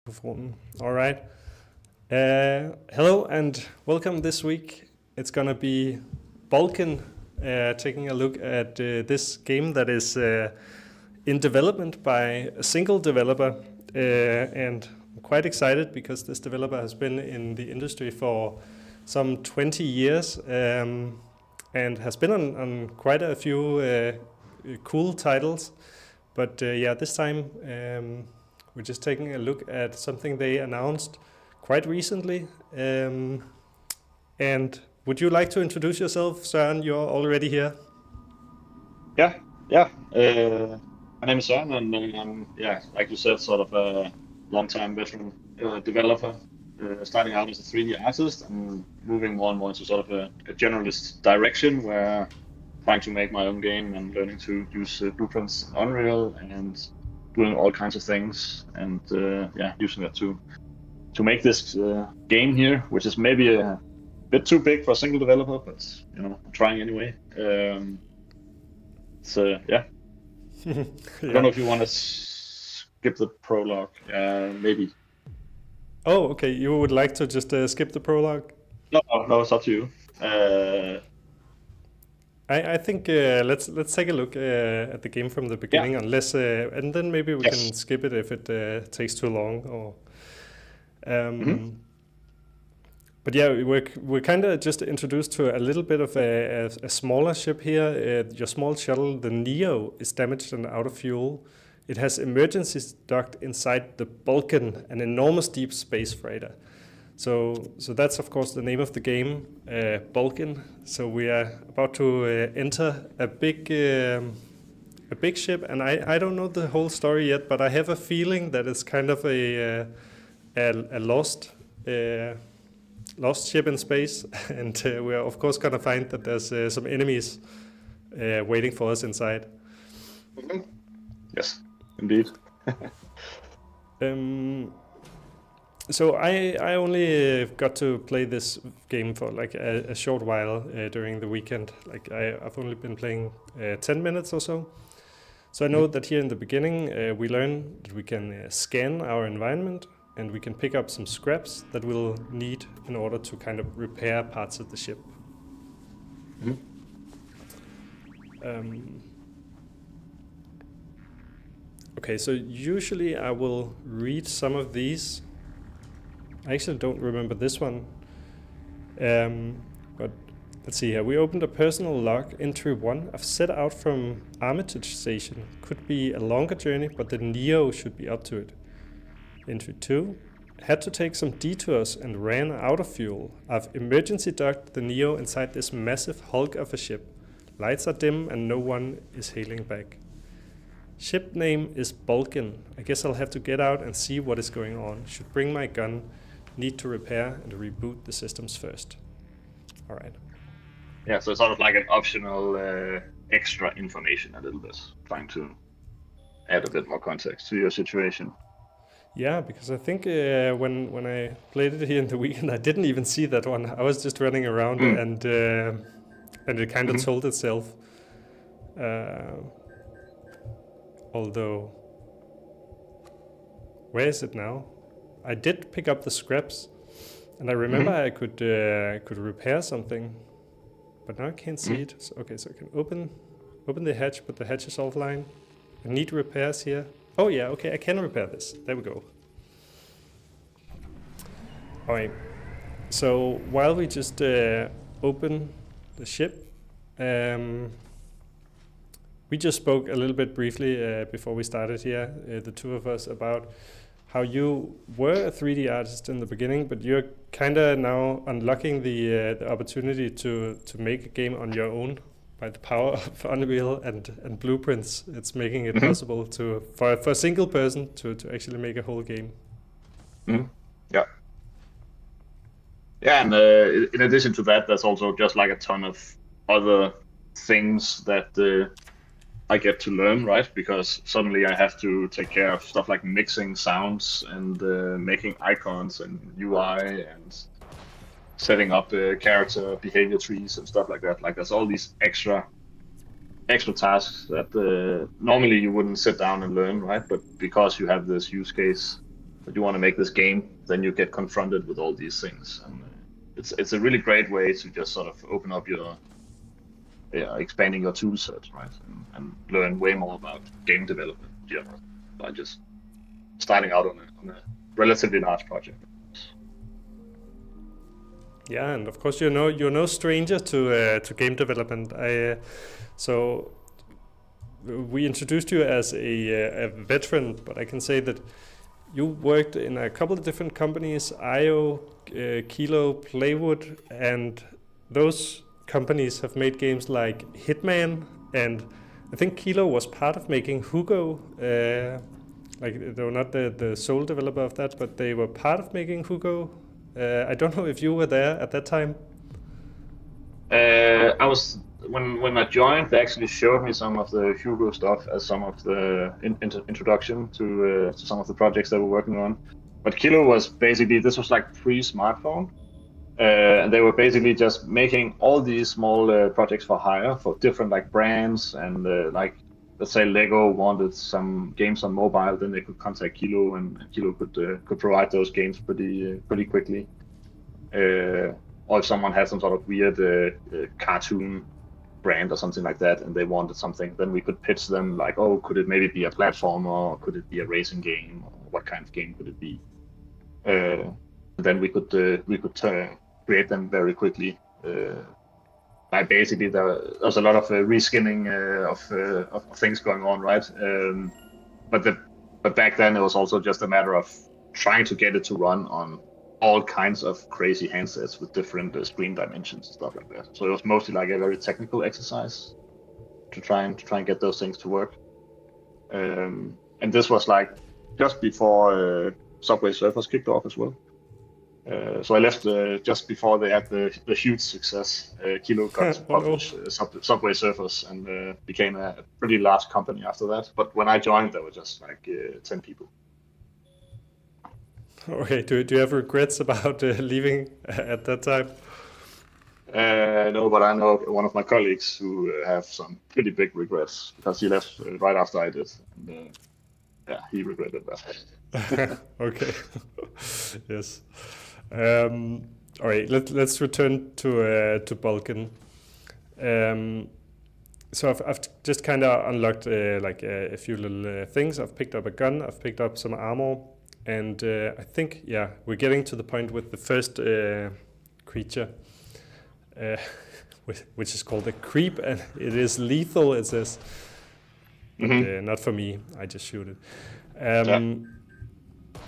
Mikrofonen. All right. Hello and welcome this week. It's gonna be Bulken taking a look at this game that is in development by a single developer, and I'm quite excited because this developer has been in the industry for some 20 years and has been on quite a few cool titles. But yeah, this time we're just taking a look at something they announced quite recently. And would you like to introduce yourself, Søren? You're already here. Yeah, yeah. My name is Søren, and I'm, like you said, sort of a long-time veteran developer, starting out as a 3D artist and moving more and more into sort of a generalist direction where trying to make my own game and learning to use blueprints in Unreal and doing all kinds of things and using that to make this game here, which is maybe a bit too big for a single developer, but I'm trying anyway. So yeah, I don't know if you want to skip the prologue, maybe. Oh, okay. You would like to just skip the prologue? No, it's up to you. I think let's take a look at the game from the beginning, unless and then maybe we can skip it if it takes too long. Or, but yeah, we're kind of just introduced to a little bit of a smaller ship here. Your small shuttle, the Neo, is damaged and out of fuel. It has emergency docked inside the Bulken, an enormous deep space freighter. So that's of course the name of the game, Bulken. So we are about to enter a big ship, and I don't know the whole story yet, but I have a feeling that it's kind of a lost ship in space, and we are of course gonna find that there's some enemies waiting for us inside. Yes, indeed. So I only got to play this game for like a short while during the weekend. Like I've only been playing 10 minutes or so. So I know that here in the beginning we learn that we can scan our environment and we can pick up some scraps that we'll need in order to kind of repair parts of the ship. Okay, so usually I will read some of these. I actually don't remember this one, but let's see here. We opened a personal log, entry 1. I've set out from Armitage Station. Could be a longer journey, but the Neo should be up to it. Entry 2. Had to take some detours and ran out of fuel. I've emergency docked the Neo inside this massive hulk of a ship. Lights are dim and no one is hailing back. Ship name is Bulken. I guess I'll have to get out and see what is going on. Should bring my gun. Need to repair and reboot the systems first. All right. Yeah, so it's sort of like an optional extra information a little bit, trying to add a bit more context to your situation. Yeah, because I think when I played it here in the weekend, I didn't even see that one. I was just running around and it kind of told itself. Although, where is it now? I did pick up the scraps, and I remember I could repair something, but now I can't see it. So, okay, so I can open the hatch, but the hatch is offline. I need repairs here. Oh yeah, okay, I can repair this. There we go. All right. So while we just open the ship, we just spoke a little bit briefly before we started here, the two of us, about how you were a 3D artist in the beginning, but you're kind of now unlocking the opportunity to make a game on your own by the power of Unreal and blueprints. It's making it possible for a single person to actually make a whole game. Yeah. Yeah, and in addition to that, there's also just like a ton of other things that I get to learn, right? Because suddenly I have to take care of stuff like mixing sounds and making icons and UI and setting up character behavior trees and stuff like that. Like there's all these extra tasks that normally you wouldn't sit down and learn, right? But because you have this use case that you want to make this game, then you get confronted with all these things, and it's a really great way to just sort of open up your expanding your tool set, right, and learn way more about game development in general by just starting out on a relatively large project. Yeah, and of course you're no stranger to game development. So we introduced you as a veteran, but I can say that you worked in a couple of different companies, IO, Kilo, Playwood, and those companies have made games like Hitman, and I think Kilo was part of making Hugo. Like they were not the sole developer of that, but they were part of making Hugo. I don't know if you were there at that time. I was when I joined. They actually showed me some of the Hugo stuff as some of the introduction to some of the projects they were working on. But Kilo was basically, this was like pre-smartphone, and they were basically just making all these small projects for hire for different like brands, and like let's say Lego wanted some games on mobile, then they could contact Kilo, and Kilo could provide those games pretty quickly. Or if someone had some sort of weird cartoon brand or something like that, and they wanted something, then we could pitch them like, oh, could it maybe be a platformer, or could it be a racing game, or what kind of game could it be? Then we could create them very quickly. Like basically, there's a lot of reskinning of things going on, right? But back then it was also just a matter of trying to get it to run on all kinds of crazy handsets with different screen dimensions and stuff like that. So it was mostly like a very technical exercise to try and get those things to work. And this was like just before Subway Surfers kicked off as well. So I left just before they had the huge success. Kilo got to publish Subway Surfers, and became a pretty large company after that. But when I joined, there were just like 10 people. Okay, do you have regrets about leaving at that time? No, but I know one of my colleagues who have some pretty big regrets because he left right after I did. And, yeah, he regretted that. Okay. Yes. All right. Let's return to Bulken. So I've just kind of unlocked like a few little things. I've picked up a gun. I've picked up some armor, and I think we're getting to the point with the first creature, which is called a creep, and it is lethal. It says, but, not for me. I just shoot it.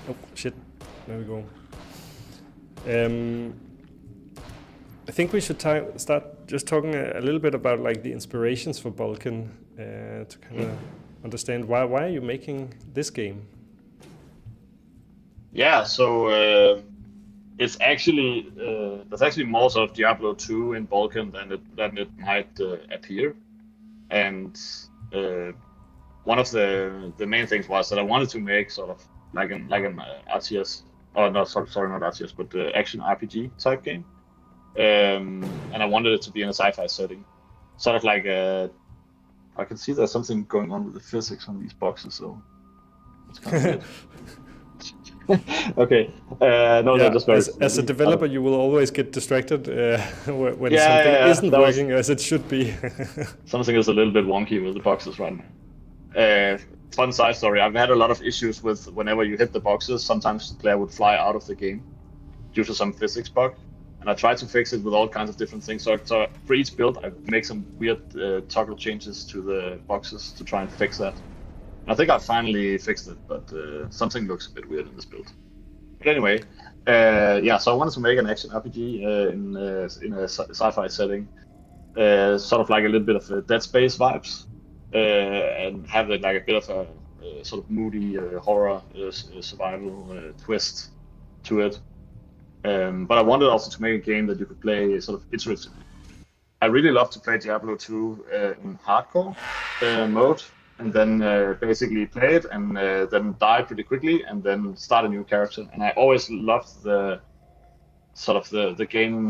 Oh shit! There we go. I think we should start just talking a little bit about like the inspirations for Bulken to kind of understand why are you making this game? Yeah, so it's actually there's actually more sort of Diablo 2 in Bulken than it might appear, and one of the main things was that I wanted to make sort of like an RTS, or no, sorry, not RTS, but action RPG type game, and I wanted it to be in a sci-fi setting, sort of like I can see there's something going on with the physics on these boxes, so it's kind of weird. Okay. No, just very. As a developer, you will always get distracted when something isn't working as it should be. Something is a little bit wonky with the boxes right now. Fun side story: I've had a lot of issues with whenever you hit the boxes. Sometimes the player would fly out of the game due to some physics bug, and I tried to fix it with all kinds of different things. So for each build, I make some weird toggle changes to the boxes to try and fix that. I think I finally fixed it, but something looks a bit weird in this build. But anyway, so I wanted to make an action RPG in a sci-fi setting, sort of like a little bit of a Dead Space vibes, and have it like a bit of a sort of moody horror survival twist to it. But I wanted also to make a game that you could play sort of iteratively. I really love to play Diablo 2 in hardcore mode, and then basically play it and then die pretty quickly and then start a new character. And I always loved the sort of the game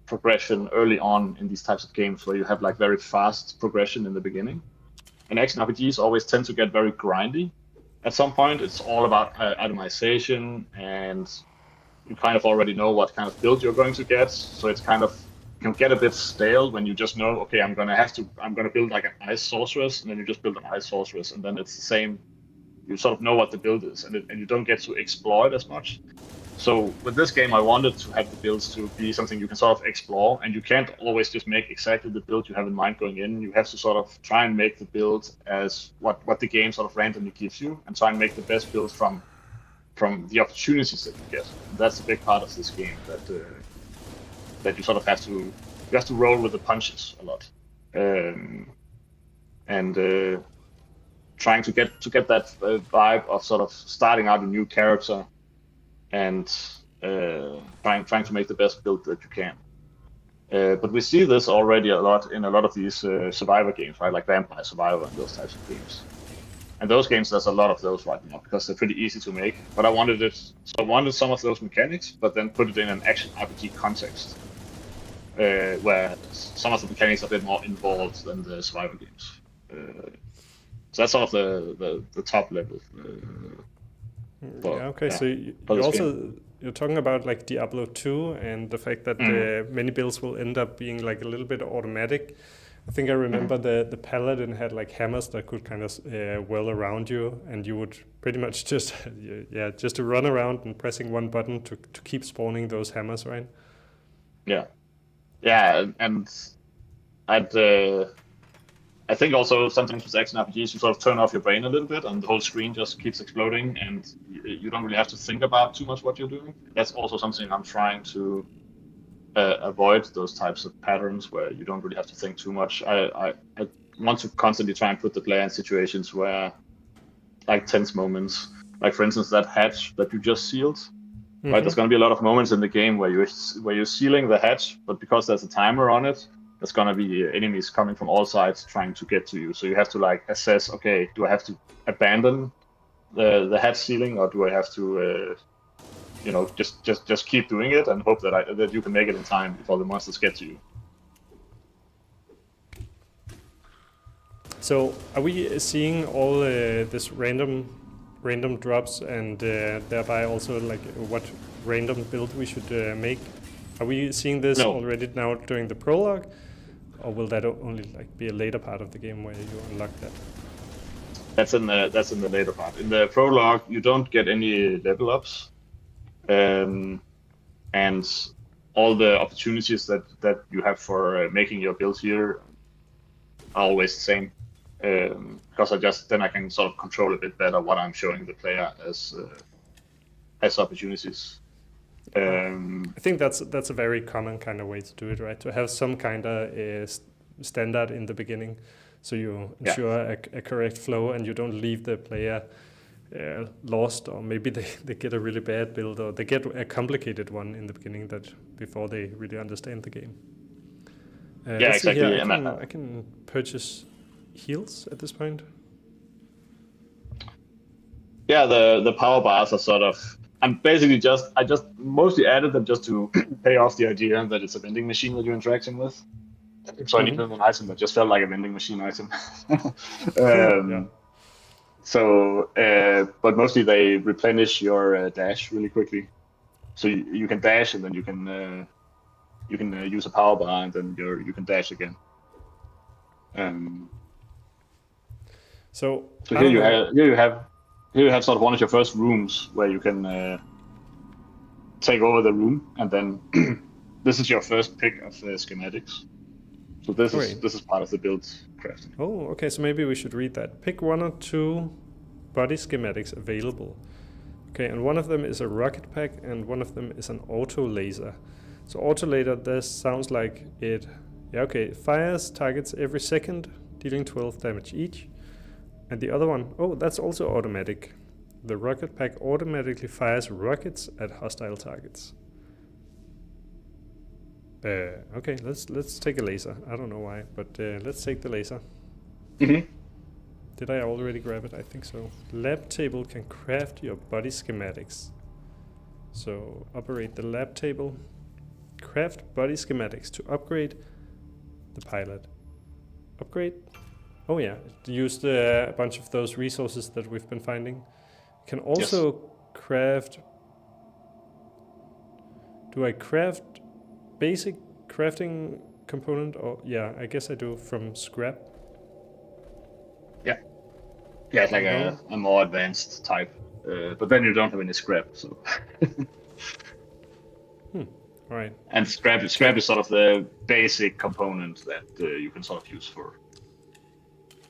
progression early on in these types of games where you have like very fast progression in the beginning. And action RPGs always tend to get very grindy at some point. It's all about itemization, and you kind of already know what kind of build you're going to get. So it's kind of can get a bit stale when you just know, okay, I'm gonna build like an ice sorceress, and then you just build an ice sorceress, and then it's the same. You sort of know what the build is, and you don't get to explore it as much. So with this game, I wanted to have the builds to be something you can sort of explore, and you can't always just make exactly the build you have in mind going in. You have to sort of try and make the build as what the game sort of randomly gives you, and try and make the best build from the opportunities that you get. And that's a big part of this game, that you sort of have to roll with the punches a lot, and trying to get that vibe of sort of starting out a new character and trying to make the best build that you can. But we see this already a lot in a lot of these survivor games, right? Like Vampire Survivor and those types of games. And those games, there's a lot of those right now because they're pretty easy to make. But I wanted some of those mechanics, but then put it in an action RPG context, where some of the mechanics are a bit more involved than the survivor games. So that's sort of the top level. So you're talking about like Diablo 2 and the fact that many builds will end up being like a little bit automatic. I think I remember the paladin had like hammers that could kind of whirl around you, and you would pretty much just to run around and pressing one button to keep spawning those hammers, right? Yeah, and I think also sometimes with action RPGs, you sort of turn off your brain a little bit, and the whole screen just keeps exploding, and you don't really have to think about too much what you're doing. That's also something I'm trying to avoid, those types of patterns where you don't really have to think too much. I want to constantly try and put the player in situations where, like tense moments, like for instance that hatch that you just sealed. Right, there's going to be a lot of moments in the game where you're sealing the hatch, but because there's a timer on it, there's going to be enemies coming from all sides trying to get to you. So you have to like assess, okay, do I have to abandon the hatch sealing, or do I have to just keep doing it and hope that you can make it in time before the monsters get to you. So are we seeing all this random drops, and thereby also like what random build we should make? Are we seeing this already now during the prologue, or will that only like be a later part of the game where you unlock that? That's in the later part. In the prologue, you don't get any level ups, and all the opportunities that you have for making your build here are always the same. Because I can sort of control a bit better what I'm showing the player as opportunities. I think that's a very common kind of way to do it, right? To have some kind of standard in the beginning, so you ensure a correct flow, and you don't leave the player lost, or maybe they get a really bad build, or they get a complicated one in the beginning before they really understand the game. Exactly. I can purchase heals at this point. Yeah, the power bars are sort of. I'm basically I just mostly added them just to pay off the idea that it's a vending machine that you're interacting with. So I needed an item that just felt like a vending machine item. So, but mostly they replenish your dash really quickly. So you can dash, and then you can use a power bar, and then you can dash again. So here you have sort of one of your first rooms where you can take over the room, and then this is your first pick of schematics. So this is part of the build crafting. Oh, okay. So maybe we should read that. Pick 1 or 2 body schematics available. Okay, and one of them is a rocket pack, and one of them is an auto laser. So auto laser, this sounds like it. Yeah, okay. Fires targets every second, dealing 12 damage each. And the other one, that's also automatic. The rocket pack automatically fires rockets at hostile targets. Okay, let's take a laser. I don't know why, but let's take the laser. Did I already grab it? I think so. Lab table can craft your body schematics. So operate the lab table. Craft body schematics to upgrade the pilot. Upgrade. Oh yeah, use a bunch of those resources that we've been finding. You can also craft. Do I craft basic crafting component? Or yeah, I guess I do from scrap. Yeah. Yeah, it's like a more advanced type. But then you don't have any scrap, so. Right. And scrap is sort of the basic component that you can sort of use for.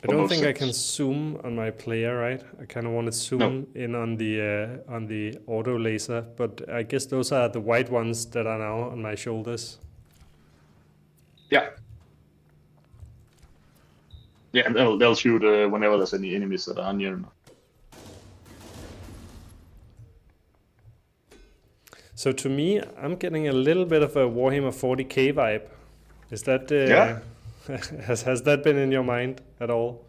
I don't most think I things. can zoom on my player, right? I kind of want to zoom in on the auto laser, but I guess those are the white ones that are now on my shoulders. Yeah. Yeah, and they'll shoot whenever there's any enemies that are near enough. So to me, I'm getting a little bit of a Warhammer 40k vibe. Is that has that been in your mind at all?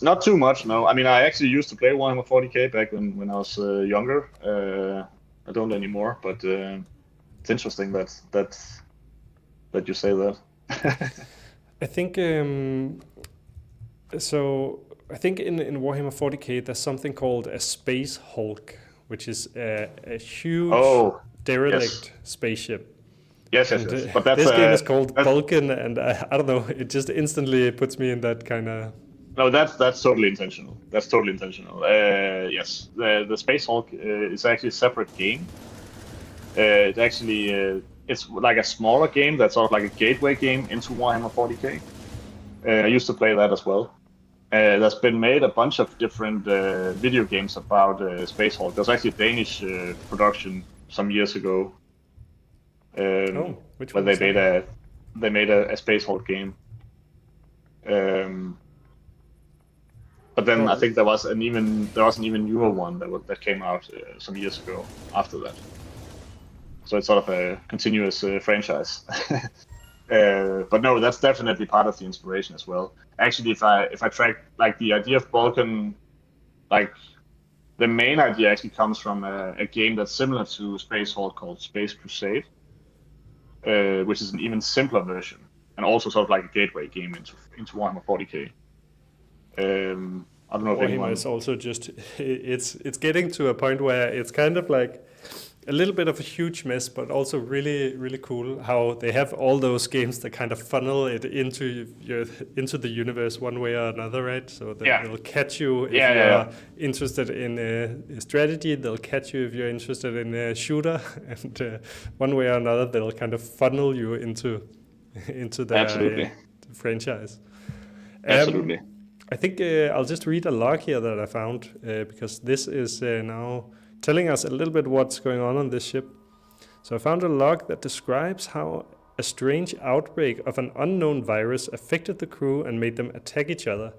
Not too much, no. I mean, I actually used to play Warhammer 40k back when I was younger. I don't anymore, but it's interesting that you say that. I think so. I think in Warhammer 40k there's something called a Space Hulk, which is a huge derelict spaceship. Yes. But that's this game is called Bulken, and I don't know. It just instantly puts me in that kind of. No, that's totally intentional. That's totally intentional. Yes, the Space Hulk is actually a separate game. It's actually it's like a smaller game that's sort of like a gateway game into Warhammer 40k. I used to play that as well. There's been made a bunch of different video games about Space Hulk. There's actually a Danish production some years ago. Which where one? They made a Space Hulk game. But then I think there was an even newer one that came out some years ago after that. So it's sort of a continuous franchise. But no, that's definitely part of the inspiration as well. Actually, if I track like the idea of Bulken, like the main idea actually comes from a game that's similar to Space Hulk called Space Crusade, which is an even simpler version and also sort of like a gateway game into Warhammer 40k. I don't know if anyone. Is also just it's getting to a point where it's kind of like a little bit of a huge mess, but also really, really cool how they have all those games that kind of funnel it into the universe one way or another, right? So that they'll catch you if you're interested in strategy. They'll catch you if you're interested in a shooter, and one way or another, they'll kind of funnel you into the franchise. Absolutely. I think I'll just read a log here that I found because this is now telling us a little bit what's going on this ship. So I found a log that describes how a strange outbreak of an unknown virus affected the crew and made them attack each other.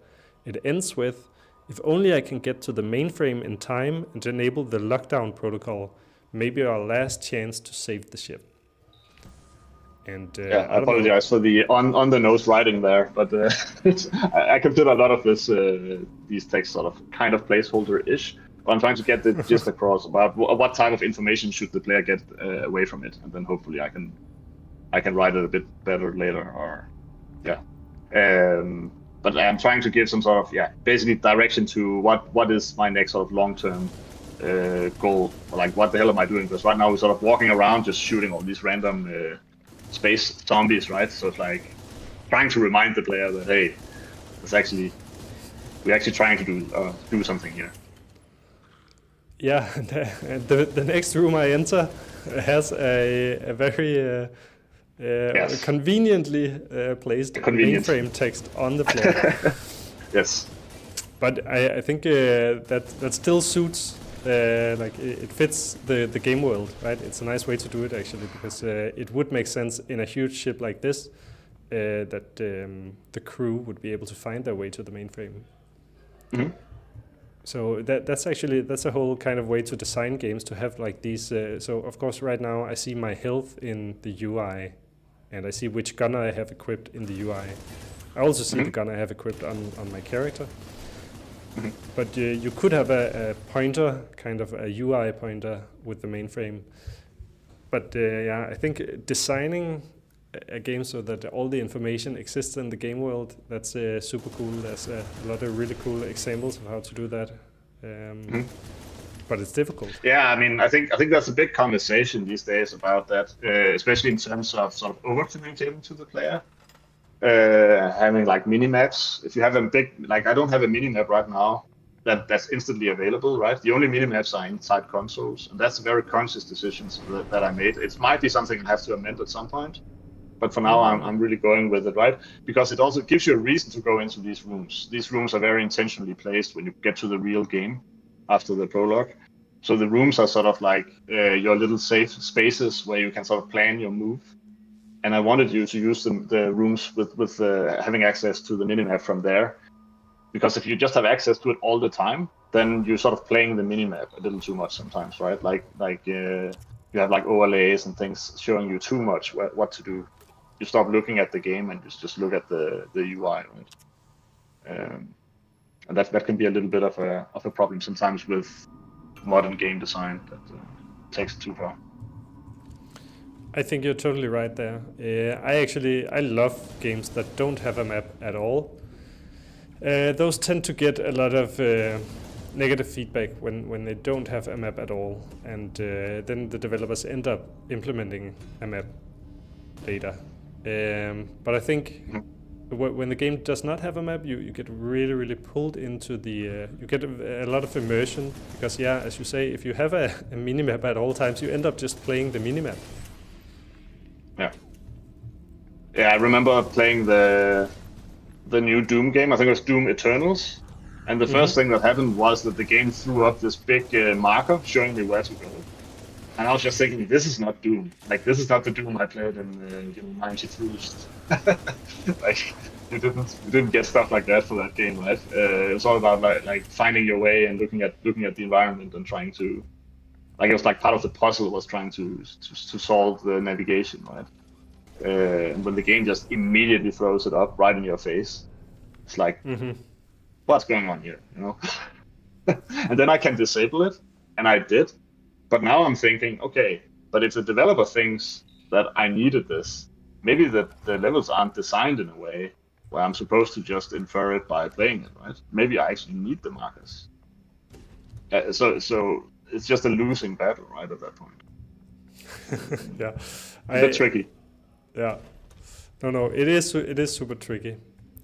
It ends with, "If only I can get to the mainframe in time and enable the lockdown protocol, maybe our last chance to save the ship." And I apologize for the on the nose writing there, but I consider a lot of these texts sort of kind of placeholder-ish. I'm trying to get the gist across about what type of information should the player get away from it, and then hopefully I can write it a bit better later. Or but I'm trying to give some sort of basically direction to what is my next sort of long-term goal, or like what the hell am I doing? Because right now we're sort of walking around just shooting all these random space zombies, right? So it's like trying to remind the player that hey, we're actually trying to do something here. Yeah, the next room I enter has a very conveniently placed mainframe text on the floor. Yes. But I think that still suits, like it fits the game world, right? It's a nice way to do it actually, because it would make sense in a huge ship like this that the crew would be able to find their way to the mainframe. Mm-hmm. So that's a whole kind of way to design games, to have like these. So of course, right now I see my health in the UI, and I see which gun I have equipped in the UI. I also see the gun I have equipped on my character. Mm-hmm. But you could have a pointer, kind of a UI pointer with the mainframe. But I think designing a game so that all the information exists in the game world. That's super cool. There's a lot of really cool examples of how to do that. Mhm. But it's difficult. Yeah, I mean, I think that's a big conversation these days about that, especially in terms of sort of over communicating to the player, having like mini maps. If you have a big, like I don't have a mini map right now that's instantly available, right? The only mini maps are inside consoles, and that's a very conscious decisions that I made. It might be something I have to amend at some point, but for now I'm really going with it, right? Because it also gives you a reason to go into these rooms. These rooms are very intentionally placed when you get to the real game after the prologue. So the rooms are sort of like your little safe spaces where you can sort of plan your move. And I wanted you to use the rooms with having access to the minimap from there, because if you just have access to it all the time, then you're sort of playing the minimap a little too much sometimes, right? You have like overlays and things showing you too much what to do. You stop looking at the game and just look at the UI, right? And that can be a little bit of a problem sometimes with modern game design that takes it too far. I think you're totally right there. I love games that don't have a map at all. Those tend to get a lot of negative feedback when they don't have a map at all, and then the developers end up implementing a map later. But I think when the game does not have a map, you get really pulled into the. You get a lot of immersion because, yeah, as you say, if you have a mini map at all times, you end up just playing the mini map. Yeah, I remember playing the new Doom game. I think it was Doom Eternals, and the first thing that happened was that the game threw up this big marker showing me where to go. And I was just thinking, this is not Doom. Like, this is not the Doom I played in '93. Like, you didn't get stuff like that for that game, right? It was all about like finding your way and looking at the environment and trying to, like, it was like part of the puzzle was trying to solve the navigation, right? And when the game just immediately throws it up right in your face, it's like, what's going on here, you know? And then I can disable it, and I did. But now I'm thinking, okay, but if the developer thinks that I needed this, maybe the levels aren't designed in a way where I'm supposed to just infer it by playing it, right? Maybe I actually need the markers. So it's just a losing battle, right, at that point. Yeah, a bit tricky. Yeah, no, it is super tricky.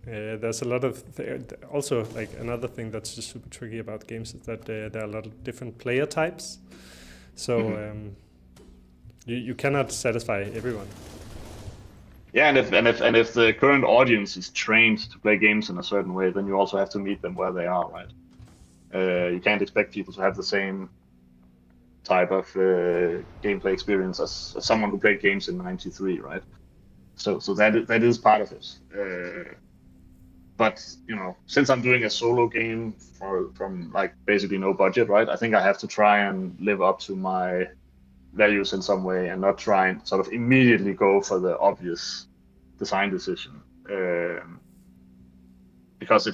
There's a lot of also like another thing that's just super tricky about games is that there are a lot of different player types. So you cannot satisfy everyone. Yeah, and if the current audience is trained to play games in a certain way, then you also have to meet them where they are, right? You can't expect people to have the same type of gameplay experience as someone who played games in '93, right? So that is part of it. But you know, since I'm doing a solo game from like basically no budget, right? I think I have to try and live up to my values in some way and not try and sort of immediately go for the obvious design decision. Because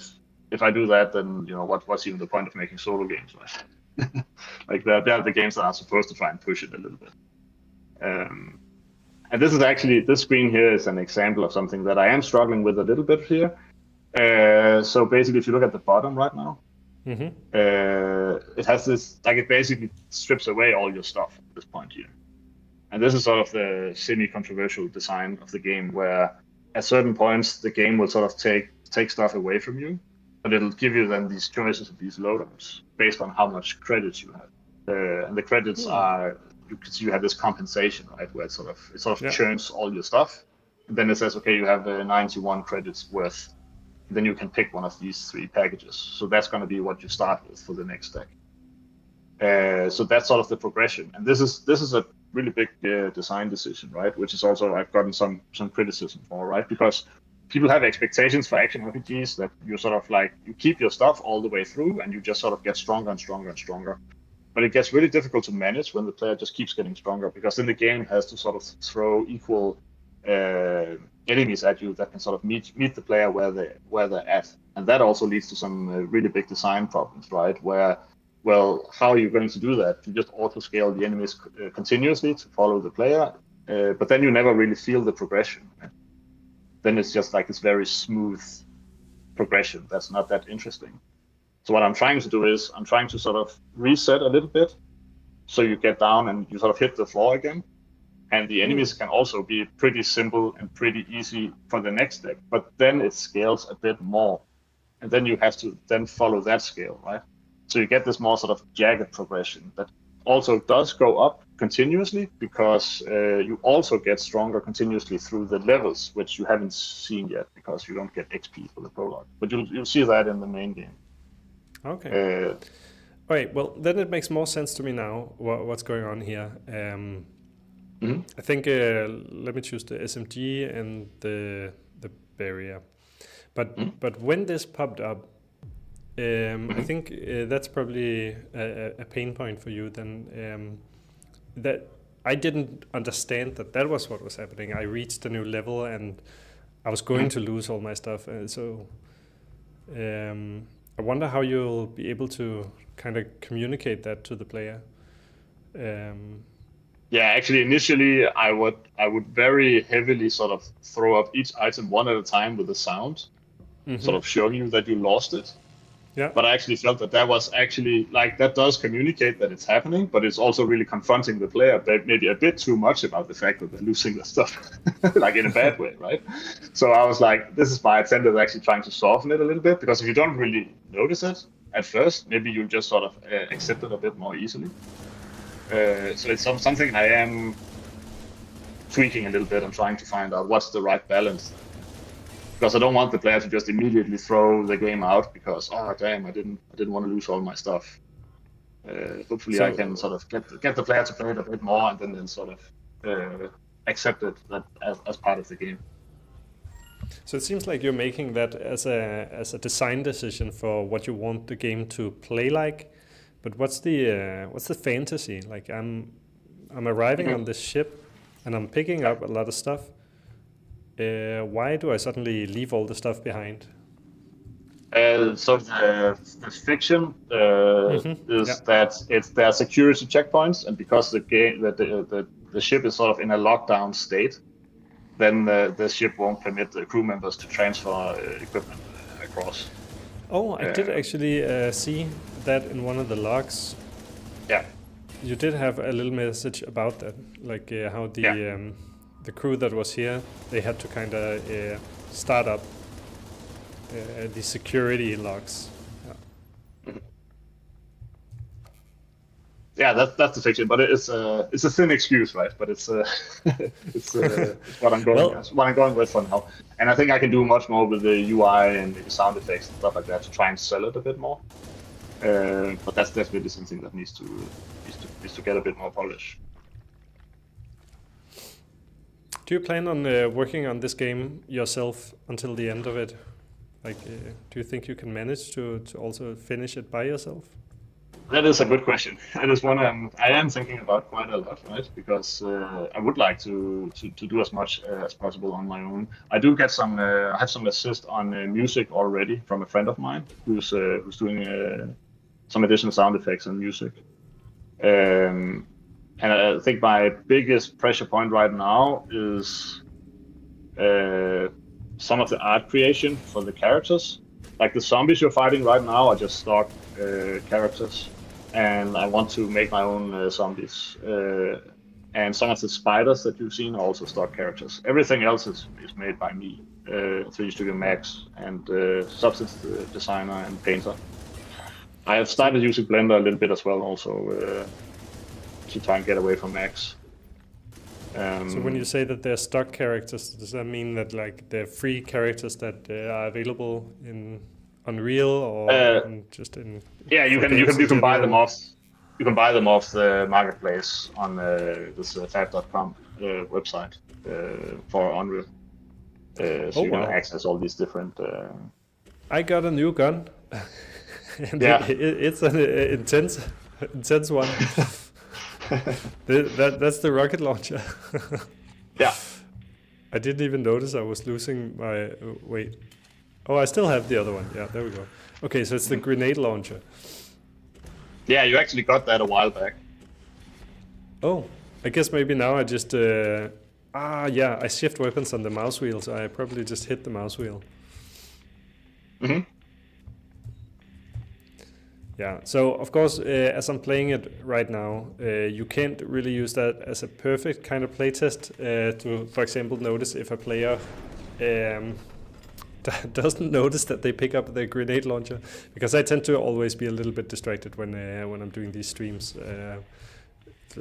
if I do that, then you know what's even the point of making solo games, right? Like they're the games that are supposed to try and push it a little bit. And this is actually, this screen here is an example of something that I am struggling with a little bit here. So basically, if you look at the bottom right now, it has this, like it basically strips away all your stuff at this point here. And this is sort of the semi-controversial design of the game, where at certain points the game will sort of take stuff away from you, but it'll give you then these choices of these loadouts based on how much credits you have. And the credits are, you can see you have this compensation, right, where it sort of churns all your stuff. And then it says, okay, you have 91 credits worth. Then you can pick one of these 3 packages. So that's going to be what you start with for the next deck. So that's sort of the progression. And this is a really big design decision, right? Which is also I've gotten some criticism for, right? Because people have expectations for action RPGs that you sort of like, you keep your stuff all the way through and you just sort of get stronger and stronger and stronger. But it gets really difficult to manage when the player just keeps getting stronger, because then the game has to sort of throw equal enemies at you that can sort of meet the player where they're at, and that also leads to some really big design problems, right? Where, well, how are you going to do that? You just auto scale the enemies continuously to follow the player, but then you never really feel the progression. Right? Then it's just like this very smooth progression that's not that interesting. So what I'm trying to do is I'm trying to sort of reset a little bit, so you get down and you sort of hit the floor again. And the enemies can also be pretty simple and pretty easy for the next deck, but then it scales a bit more. And then you have to then follow that scale, right? So you get this more sort of jagged progression that also does go up continuously, because you also get stronger continuously through the levels, which you haven't seen yet because you don't get XP for the prologue. But you'll see that in the main game. Okay. All right. Well, then it makes more sense to me now what's going on here. I think let me choose the SMG and the barrier. But when this popped up, I think that's probably a pain point for you. Then that I didn't understand that was what was happening. I reached a new level and I was going to lose all my stuff. So I wonder how you'll be able to kind of communicate that to the player. Yeah, actually, initially I would very heavily sort of throw up each item one at a time with a sound, sort of showing you that you lost it. Yeah. But I actually felt that was actually like that does communicate that it's happening, but it's also really confronting the player maybe a bit too much about the fact that they're losing their stuff, like in a bad way, right? So I was like, this is my attempt at actually trying to soften it a little bit, because if you don't really notice it at first, maybe you'll just sort of accept it a bit more easily. So it's something I am tweaking a little bit and trying to find out what's the right balance. Because I don't want the player to just immediately throw the game out because, oh damn, I didn't want to lose all my stuff. Hopefully I can sort of get the player to play it a bit more and then sort of accept it as part of the game. So it seems like you're making that as a design decision for what you want the game to play like. But what's the fantasy? Like I'm arriving on this ship and I'm picking up a lot of stuff. Why do I suddenly leave all the stuff behind? So the fiction is that there are security checkpoints, and because the ship is sort of in a lockdown state, then the ship won't permit the crew members to transfer equipment across. Oh, I did actually see that in one of the logs. Yeah. You did have a little message about that, like how the crew that was here, they had to kind of start up the security logs. Yeah, that's the fiction, but it's a thin excuse, right? But it's what I'm going with for now. And I think I can do much more with the UI and the sound effects and stuff like that to try and sell it a bit more. But that's definitely something that needs to get a bit more polish. Do you plan on working on this game yourself until the end of it? Like, do you think you can manage to also finish it by yourself? That is a good question. That is one I am thinking about quite a lot, right? Because I would like to do as much as possible on my own. I do get some. I have some assist on music already from a friend of mine who's doing some additional sound effects and music. And I think my biggest pressure point right now is some of the art creation for the characters. Like the zombies you're fighting right now are just stock characters, and I want to make my own zombies. And some of the spiders that you've seen are also stock characters. Everything else is made by me, 3D Studio Max, and Substance Designer and Painter. I have started using Blender a little bit as well, also to try and get away from Max. So when you say that they're stock characters, does that mean that like they're free characters that are available in Unreal or just in? Yeah, you can buy them off. You can buy them off the marketplace on this fab.com website for Unreal. So you can access all these different. I got a new gun. And it's an intense one. That's the rocket launcher. Yeah. I didn't even notice I was losing my wait. Oh, I still have the other one. Yeah, there we go. Okay, so it's the grenade launcher. Yeah, you actually got that a while back. Oh, I guess maybe now I just I shift weapons on the mouse wheel, so I probably just hit the mouse wheel. Mm-hmm. Yeah, so of course, as I'm playing it right now, you can't really use that as a perfect kind of playtest to, for example, notice if a player doesn't notice that they pick up the grenade launcher, because I tend to always be a little bit distracted when I'm doing these streams.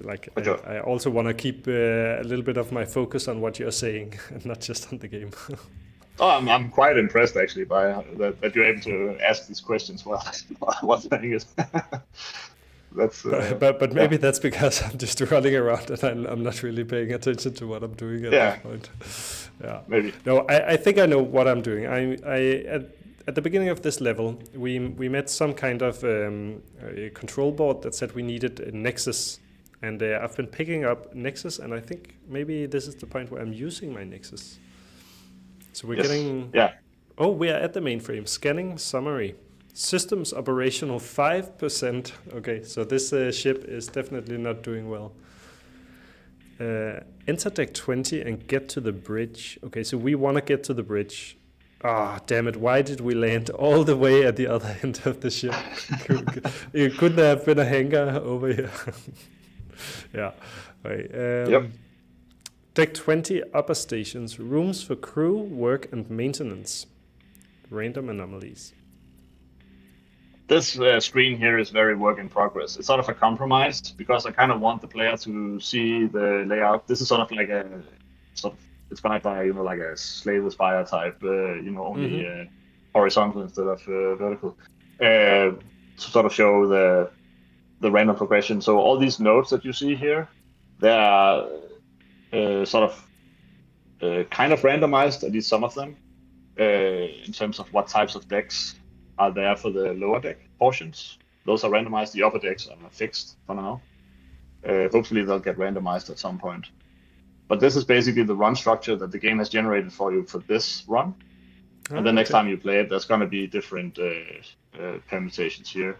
I also want to keep a little bit of my focus on what you're saying and not just on the game. Oh, I'm quite impressed actually by that you're able to ask these questions while playing it. That's but maybe that's because I'm just running around and I'm not really paying attention to what I'm doing at this point. Yeah, maybe. No, I think I know what I'm doing. At the beginning of this level, we met some kind of a control board that said we needed a Nexus, and I've been picking up Nexus, and I think maybe this is the point where I'm using my Nexus. So we're getting... Yeah. Oh, we are at the mainframe. Scanning summary. Systems operational 5%. Okay, so this ship is definitely not doing well. Enter deck 20 and get to the bridge. Okay, so we want to get to the bridge. Ah, damn it. Why did we land all the way at the other end of the ship? It couldn't have been a hangar over here. Yeah. Right. Yep. Deck 20 upper stations, rooms for crew, work and maintenance. Random anomalies. This screen here is very work in progress. It's sort of a compromise because I kind of want the player to see the layout. This is sort of like it's kind of like, like a Slay the Spire type, only horizontal instead of vertical, to sort of show the random progression. So all these nodes that you see here, they are sort of kind of randomized, at least some of them, in terms of what types of decks are there for the lower deck portions. Those are randomized. The upper decks are fixed for now. Hopefully they'll get randomized at some point. But this is basically the run structure that the game has generated for you for this run. And then next time you play it, there's going to be different permutations here.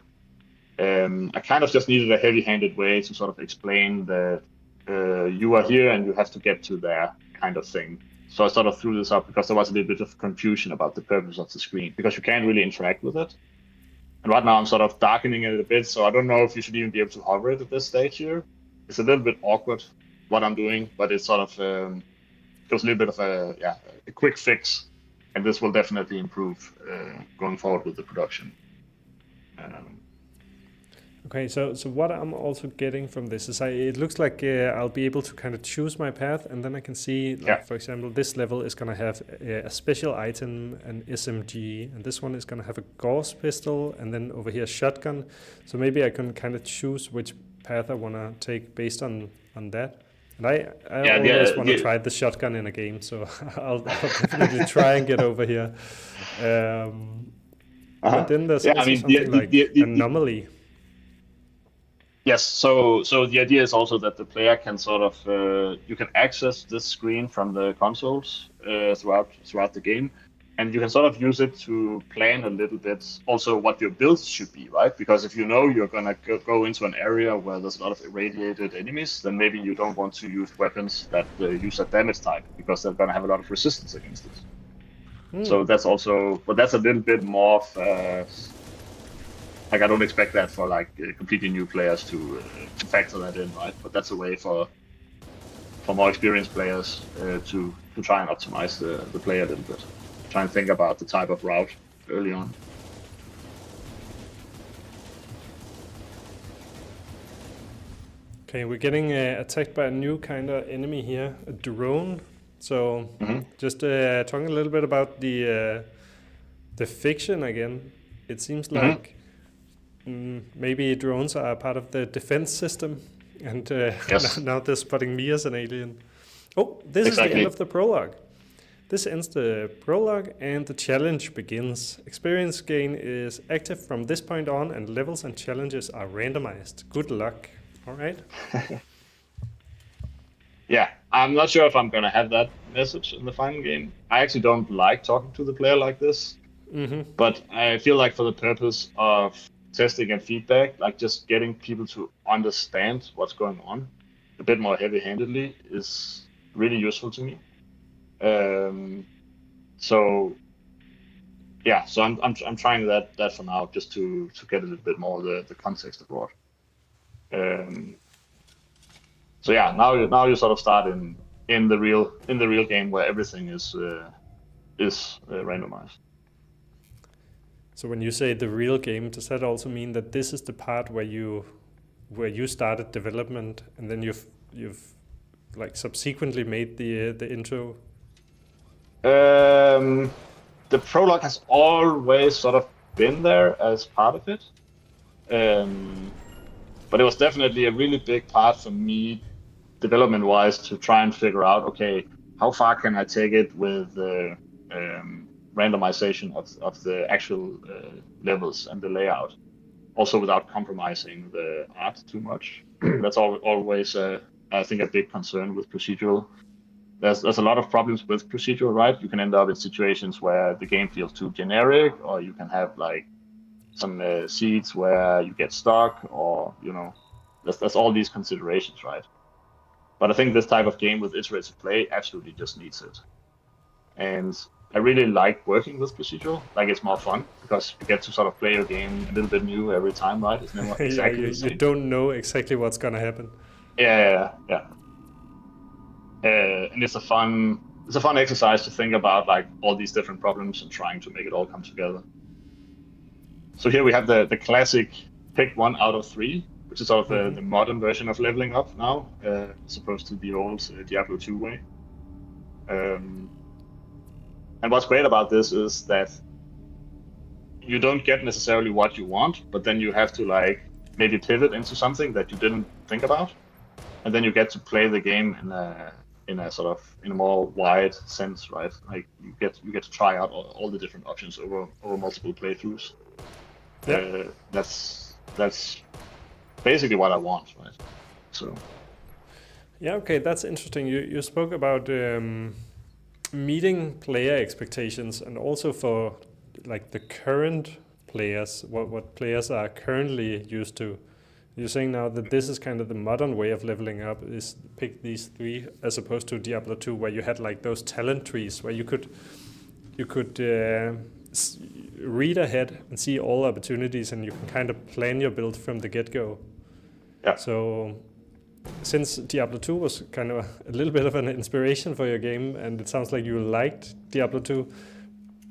I kind of just needed a heavy-handed way to sort of explain that you are here and you have to get to there kind of thing. So I sort of threw this up because there was a little bit of confusion about the purpose of the screen, because you can't really interact with it. And right now I'm sort of darkening it a bit, so I don't know if you should even be able to hover it at this stage here. It's a little bit awkward what I'm doing, but it's sort of it was a little bit of a quick fix, and this will definitely improve going forward with the production. Okay, so what I'm also getting from this is it looks like I'll be able to kind of choose my path, and then I can see, for example, this level is going to have a special item, an SMG, and this one is going to have a Gauss pistol, and then over here a shotgun. So maybe I can kind of choose which path I want to take based on that. And I always want to try the shotgun in a game, so I'll definitely try and get over here. But then there's also something like anomaly. Yes, so the idea is also that the player can sort of you can access this screen from the consoles throughout the game, and you can sort of use it to plan a little bit also what your builds should be, right? Because if you know you're gonna go into an area where there's a lot of irradiated enemies, then maybe you don't want to use weapons that use a damage type, because they're gonna have a lot of resistance against it. So that's also, but that's a little bit more of I don't expect that for completely new players to factor that in, right? But that's a way for more experienced players to try and optimize the play a little bit. Try and think about the type of route early on. Okay, we're getting attacked by a new kind of enemy here, a drone. So just talking a little bit about the fiction again. It seems like maybe drones are part of the defense system, and now they're spotting me as an alien. Oh, this is the end of the prologue. This ends the prologue and the challenge begins. Experience gain is active from this point on, and levels and challenges are randomized. Good luck. All right. Yeah, I'm not sure if I'm going to have that message in the final game. I actually don't like talking to the player like this, but I feel like for the purpose of testing and feedback, like just getting people to understand what's going on, a bit more heavy-handedly is really useful to me. Um, so yeah, so I'm trying that for now, just to get a little bit more the context abroad. Um, so yeah, now you sort of start in the real game where everything is randomized. So when you say the real game, does that also mean that this is the part where you started development and then you've like subsequently made the intro? Um, the prologue has always sort of been there as part of it, um, but it was definitely a really big part for me development wise to try and figure out, okay, how far can I take it with the randomization of the actual levels and the layout, also without compromising the art too much. That's always, I think, a big concern with procedural. There's a lot of problems with procedural, right? You can end up in situations where the game feels too generic, or you can have like some seeds where you get stuck, or there's all these considerations, right? But I think this type of game with iterative play absolutely just needs it. And I really like working with procedural. Like it's more fun because you get to sort of play your game a little bit new every time, right? It's never Yeah, exactly the you same. don't know exactly what's gonna happen. Yeah. And it's a fun exercise to think about like all these different problems and trying to make it all come together. So here we have the classic pick one out of three, which is sort of the modern version of leveling up now, as opposed to the old Diablo 2 way. Um, and what's great about this is that you don't get necessarily what you want, but then you have to like maybe pivot into something that you didn't think about, and then you get to play the game in a more wide sense, right? Like you get to try out all the different options over multiple playthroughs. Yeah. That's basically what I want, right? So Yeah, okay, that's interesting. You spoke about meeting player expectations and also for like the current players, what players are currently used to. You're saying now that this is kind of the modern way of leveling up is pick these three as opposed to Diablo 2 where you had like those talent trees where you could read ahead and see all opportunities and you can kind of plan your build from the get-go. yeah, So since Diablo 2 was kind of a little bit of an inspiration for your game, and it sounds like you liked Diablo 2,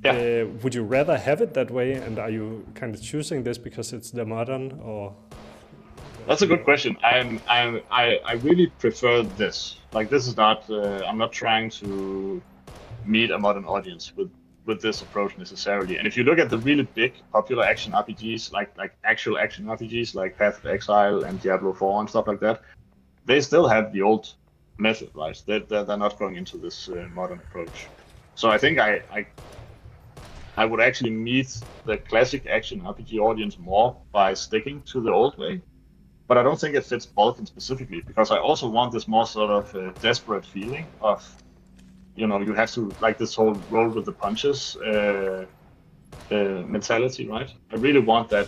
yeah. would you rather have it that way? And are you kind of choosing this because it's the modern, or That's a good question. I really prefer this. Like this is not. I'm not trying to meet a modern audience with this approach necessarily. And if you look at the really big popular action RPGs, like actual action RPGs like Path of Exile and Diablo 4 and stuff like that, they still have the old method, right? They're not going into this modern approach. So I think I would actually meet the classic action RPG audience more by sticking to the old way. But I don't think it fits Bulken specifically because I also want this more sort of desperate feeling of, you have to like this whole roll with the punches mentality, right? I really want that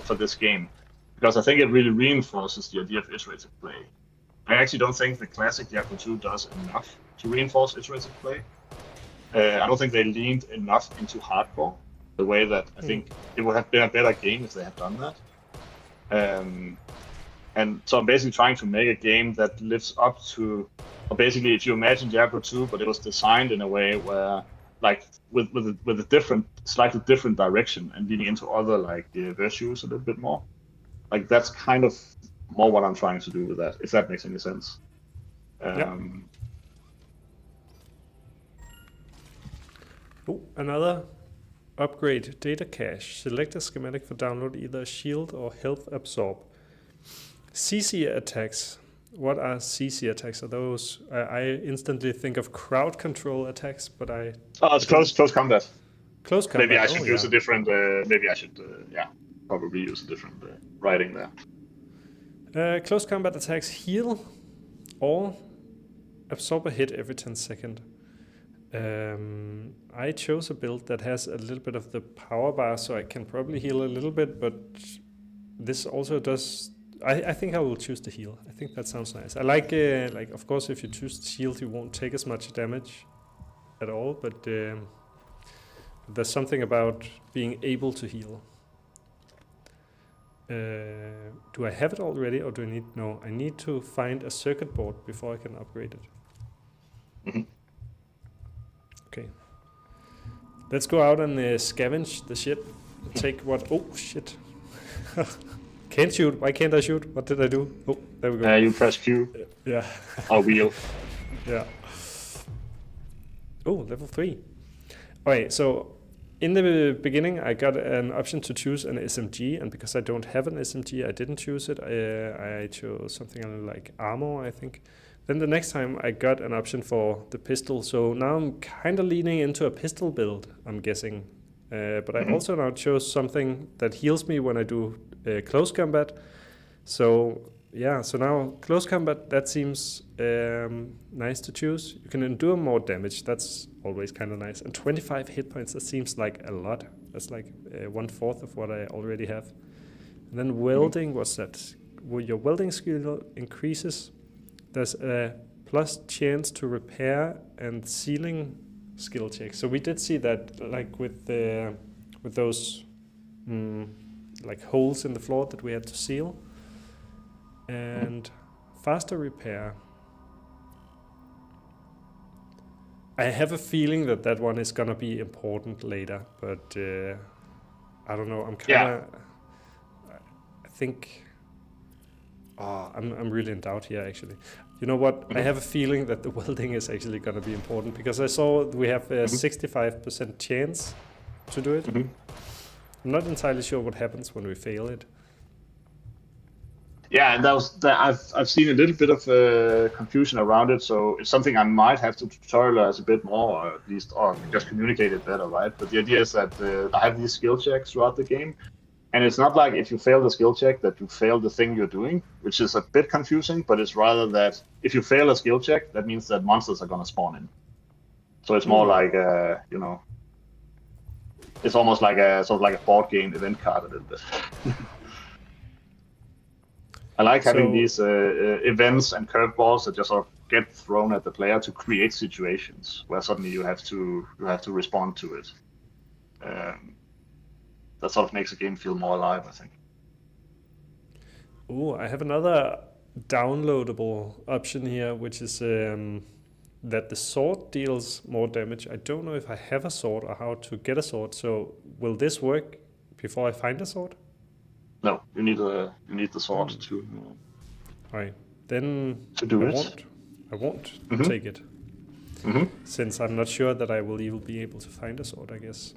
for this game because I think it really reinforces the idea of iterative play. I actually don't think the classic Diablo 2 does enough to reinforce iterative play. I don't think they leaned enough into hardcore the way that I think it would have been a better game if they had done that. Um, and so I'm basically trying to make a game that lives up to, or basically, if you imagine Diablo 2, but it was designed in a way where, like, with a different, slightly different direction and leading into other like virtues a little bit more. Like that's kind of more what I'm trying to do with that, if that makes any sense. yeah. Um, Oh, another upgrade data cache. Select a schematic for download either shield or health absorb. CC attacks. What are CC attacks? Are those? I instantly think of crowd control attacks, but oh, it's close combat. Close Maybe combat. I Oh should use yeah. a different. Maybe I should. Yeah, probably use a different writing there. Close combat attacks heal or absorb a hit every 10 seconds. I chose a build that has a little bit of the power bar, so I can probably heal a little bit, but this also does I think I will choose the heal. I think that sounds nice. I like of course if you choose the shield you won't take as much damage at all, but there's something about being able to heal. Do I have it already, or do I need? No, I need to find a circuit board before I can upgrade it. Mm-hmm. Okay. Let's go out and scavenge the shit. Take what? Oh shit! Can't shoot. Why can't I shoot? What did I do? Oh, there we go. You press Q. Yeah. Or wheel. Yeah. Oh, level 3. Alright, so in the beginning I got an option to choose an SMG, and because I don't have an SMG I didn't choose it. I chose something like armor, I think. Then the next time I got an option for the pistol, so now I'm kind of leaning into a pistol build, I'm guessing. But I also now chose something that heals me when I do close combat. So yeah, so now close combat, that seems nice to choose. You can endure more damage, that's always kind of nice. And 25 hit points, that seems like a lot. That's like 1/4 of what I already have. And then welding, what's that? Well, your welding skill increases. There's a plus chance to repair and sealing skill checks. So we did see that, like with those like holes in the floor that we had to seal. And faster repair. I have a feeling that that one is gonna be important later, but I don't know. I'm kind of. I think. Oh, I'm really in doubt here, actually. You know what? I have a feeling that the welding is actually going to be important, because I saw we have a 65% chance to do it. I'm not entirely sure what happens when we fail it. Yeah, and I've seen a little bit of confusion around it, so it's something I might have to tutorialize a bit more, or at least or just communicate it better, right? But the idea is that I have these skill checks throughout the game. And it's not like if you fail the skill check that you fail the thing you're doing, which is a bit confusing, but it's rather that if you fail a skill check, that means that monsters are going to spawn in. So it's more like, it's almost like a sort of like a board game event card a little bit. I like having these events and curveballs that just sort of get thrown at the player to create situations where suddenly you have to respond to it. That sort of makes the game feel more alive, I think. Oh, I have another downloadable option here, which is that the sword deals more damage. I don't know if I have a sword or how to get a sword. So will this work before I find a sword? No, you need the sword to. All right, then to do I won't take it, since I'm not sure that I will even be able to find a sword, I guess.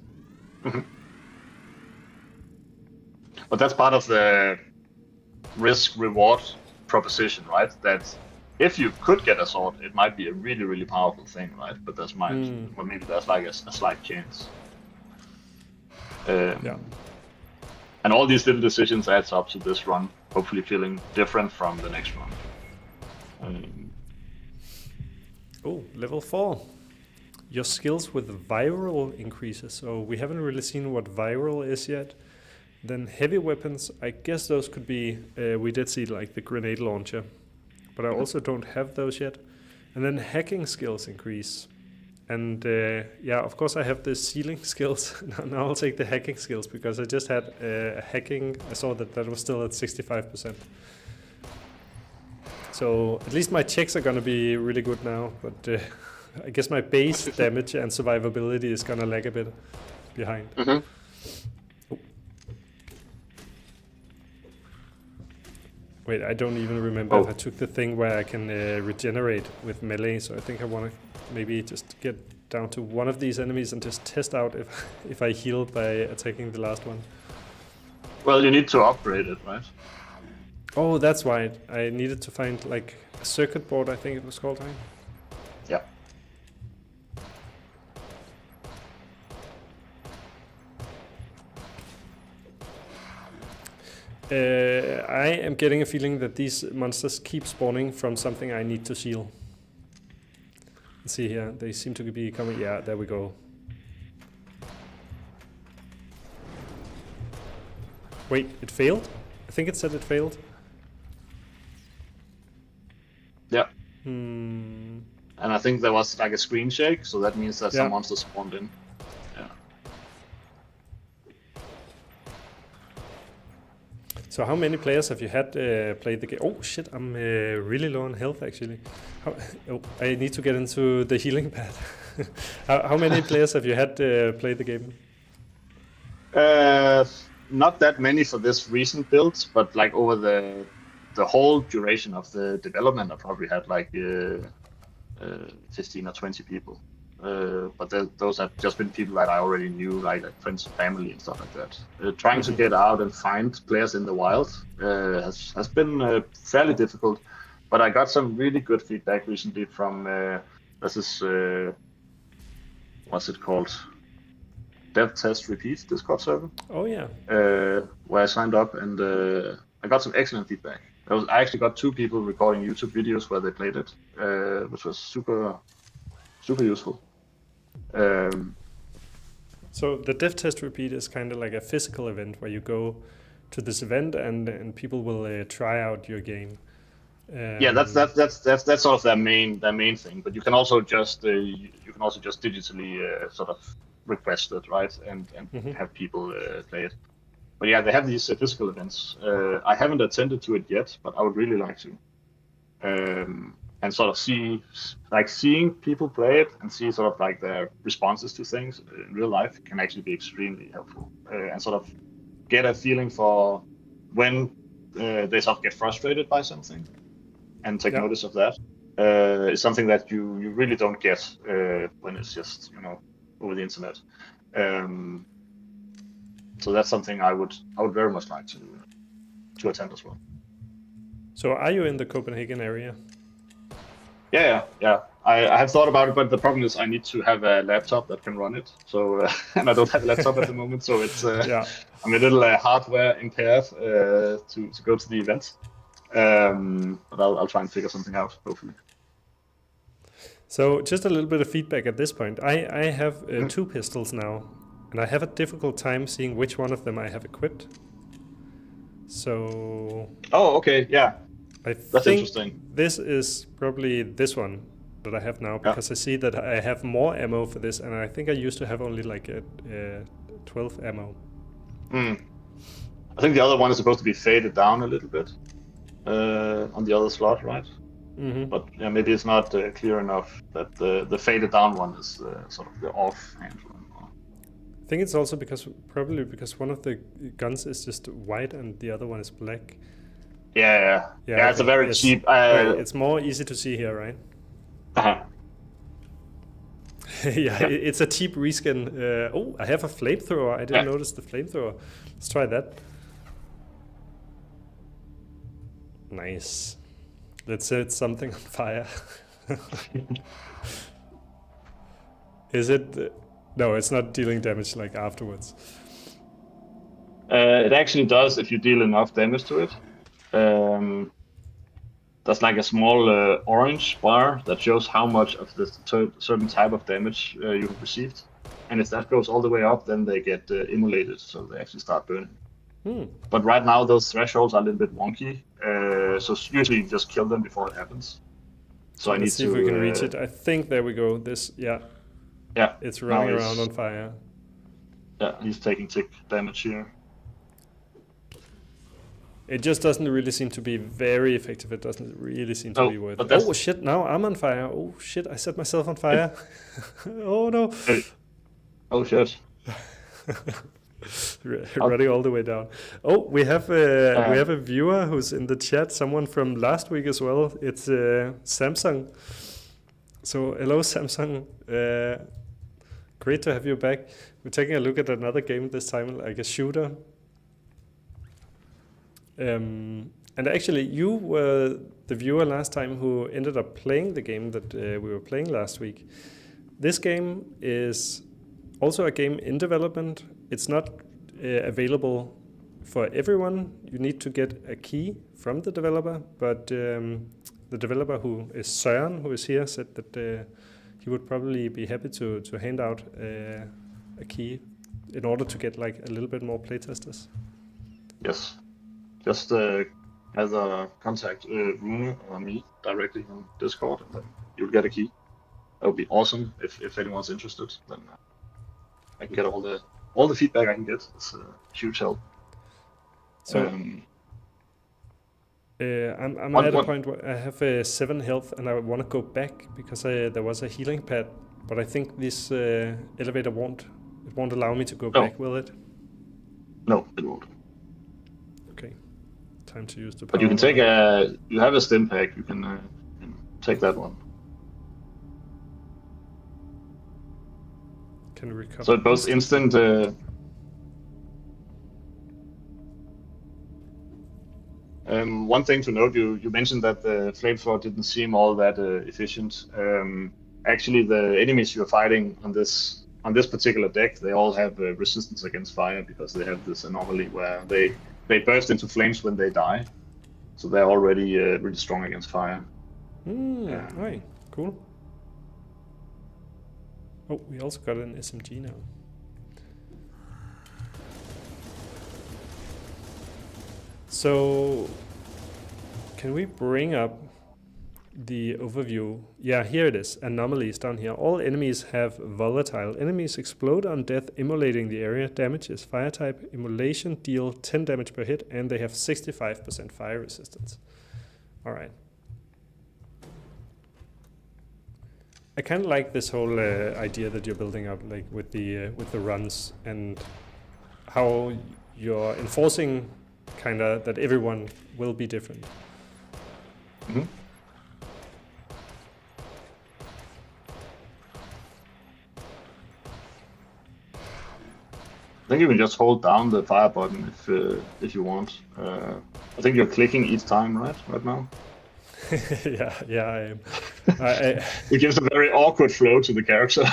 But that's part of the risk-reward proposition, right? That if you could get a sword, it might be a really, really powerful thing, right? But well, maybe there's like a slight chance. Yeah. And all these little decisions adds up to this run, hopefully feeling different from the next run. Oh, level 4. Your skills with viral increases. So we haven't really seen what viral is yet. Then heavy weapons, I guess those could be, we did see like the grenade launcher, but I also don't have those yet. And then hacking skills increase. And yeah, of course I have the sealing skills. Now I'll take the hacking skills, because I just had hacking. I saw that was still at 65%. So at least my checks are going to be really good now, but I guess my base damage and survivability is going to lag a bit behind. Wait, I don't even remember if I took the thing where I can regenerate with melee, so I think I want to maybe just get down to one of these enemies and just test out if I heal by attacking the last one. Well, you need to upgrade it, right? Oh, that's why. I needed to find like a circuit board, I think it was called, right? Yeah. I am getting a feeling that these monsters keep spawning from something I need to seal. Let's see here, they seem to be coming. Yeah, there we go. Wait, it failed? I think it said it failed. Yeah. Hmm. And I think there was like a screen shake, so that means that Yeah. some monsters spawned in. Yeah. So how many players have you had played the game? Oh shit, I'm really low on health actually. I need to get into the healing pad. How many players have you had play the game? Not that many for this recent build, but like over the whole duration of the development, I probably had like 15 or 20 people. But those have just been people that I already knew, like friends, family, and stuff like that. Trying to get out and find players in the wild has been fairly difficult. But I got some really good feedback recently from this what's it called? Dev Test Repeat Discord server. Oh yeah. Where I signed up, and I got some excellent feedback. I actually got 2 people recording YouTube videos where they played it, which was super useful. So the Dev Test Repeat is kind of like a physical event where you go to this event and people will try out your game. Yeah, that's sort of their main thing. But you can also just digitally sort of request it, right, and have people play it. But yeah, they have these physical events. I haven't attended to it yet, but I would really like to. And sort of seeing people play it and see sort of like their responses to things in real life can actually be extremely helpful. And sort of get a feeling for when they sort of get frustrated by something and take notice of that. Is something that you really don't get when it's just over the internet. So that's something I would very much like to attend as well. So are you in the Copenhagen area? Yeah. I have thought about it, but the problem is I need to have a laptop that can run it. So and I don't have a laptop at the moment, so it's I'm a little hardware impaired to go to the event. But I'll try and figure something out, hopefully. So just a little bit of feedback at this point. I have 2 pistols now, and I have a difficult time seeing which one of them I have equipped. So. Oh, okay, yeah. That's interesting. This is probably this one that I have now, because I see that I have more ammo for this, and I think I used to have only like a 12 ammo. I think the other one is supposed to be faded down a little bit on the other slot, right? But yeah, maybe it's not clear enough that the faded down one is sort of the offhand one. I think it's also probably because one of the guns is just white and the other one is black. Yeah, it's a very cheap. Right, it's more easy to see here, right? Yeah, it's a cheap reskin. Oh, I have a flamethrower. I didn't notice the flamethrower. Let's try that. Nice. Let's set something on fire. Is it? No, it's not dealing damage like afterwards. It actually does if you deal enough damage to it. There's like a small orange bar that shows how much of this certain type of damage you have received. And if that goes all the way up, then they get immolated, so they actually start burning. But right now, those thresholds are a little bit wonky, so usually you just kill them before it happens. So I need to see if we can reach it. I think there we go. Yeah, it's running around on fire. Yeah, he's taking tick damage here. It just doesn't really seem to be very effective. It doesn't really seem to be worth it. Oh shit, now I'm on fire. Oh shit, I set myself on fire. Oh no. Oh shit. Running all the way down. Oh, we have a viewer who's in the chat, someone from last week as well. It's Samsung. So hello Samsung. Great to have you back. We're taking a look at another game this time, like a shooter. And actually, you were the viewer last time who ended up playing the game that we were playing last week. This game is also a game in development. It's not available for everyone. You need to get a key from the developer, but the developer, who is Søren, who is here, said that he would probably be happy to hand out a key in order to get like a little bit more playtesters. Yes. Just either contact Rune or me directly on Discord, and then you'll get a key. That would be awesome if anyone's interested. Then I can get all the feedback I can get. It's a huge help. So Um, I'm one, at a one, point where I have 7 health and I want to go back because there was a healing pad, but I think this elevator won't allow me to go back, will it? No, it won't. Okay, time to use the power. But you can take you have a stim pack. You can take that one. Can recover. So it goes instant. One thing to note, you mentioned that the flamethrower didn't seem all that efficient. Actually, the enemies you're fighting on this particular deck, they all have resistance against fire because they have this anomaly where they burst into flames when they die. So they're already really strong against fire. Right, cool. Oh, we also got an SMG now. So, can we bring up the overview? Yeah, here it is. Anomalies down here. All enemies have volatile. Enemies explode on death, immolating the area. Damages fire type. Immolation deal 10 damage per hit, and they have 65% fire resistance. All right. I kind of like this whole idea that you're building up, like with the runs and how you're enforcing kind of that everyone will be different. Mm-hmm. I think you can just hold down the fire button if you want. I think you're clicking each time, right now? yeah, I am. It gives a very awkward flow to the character.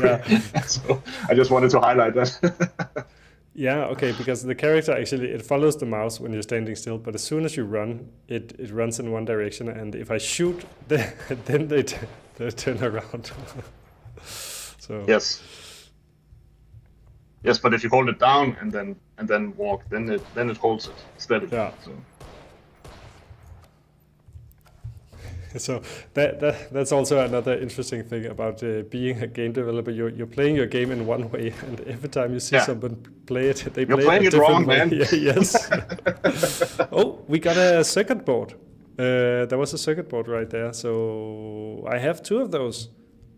Yeah. So I just wanted to highlight that. Yeah, okay, because the character actually, it follows the mouse when you're standing still, but as soon as you run, it runs in one direction, and if I shoot, then they turn around. So Yes, but if you hold it down and then walk, then it holds it steadily. Yeah. So that's also another interesting thing about being a game developer. You're playing your game in one way, and every time you see someone play it, they You're play playing it a it different wrong, way. man. Yes. Oh, we got a circuit board. There was a circuit board right there, so I have 2 of those.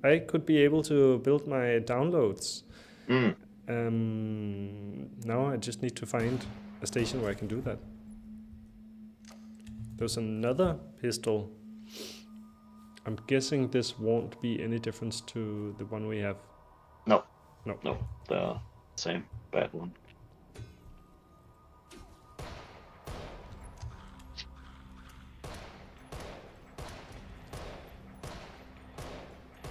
I could be able to build my downloads. Now I just need to find a station where I can do that. There's another pistol. I'm guessing this won't be any difference to the one we have. No, No. the same bad one.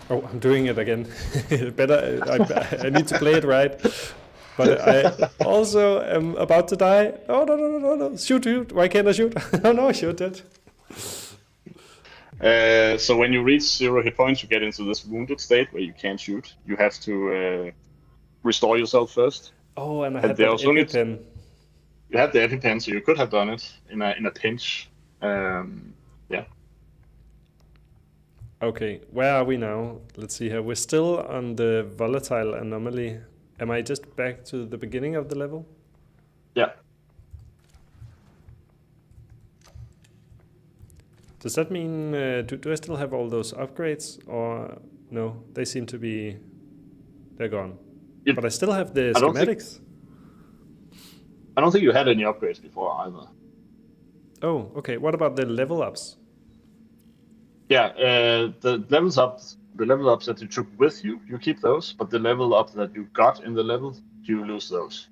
Oh, I'm doing it again. Better. I need to play it right. But I also am about to die. Oh, no. Shoot. Why can't I shoot? Oh, no, I shoot it. So when you reach 0 hit points, you get into this wounded state where you can't shoot. You have to restore yourself first. Oh, and I had that EpiPen. You had the EpiPen, so you could have done it in a pinch. Yeah. Okay, where are we now? Let's see here. We're still on the volatile anomaly. Am I just back to the beginning of the level? Yeah. Does that mean, do I still have all those upgrades, or no? They seem to be, they're gone. But I still have the schematics. I don't think you had any upgrades before either. Oh, okay. What about the level ups? Yeah, the level ups that you took with you, you keep those, but the level up that you got in the level, you lose those.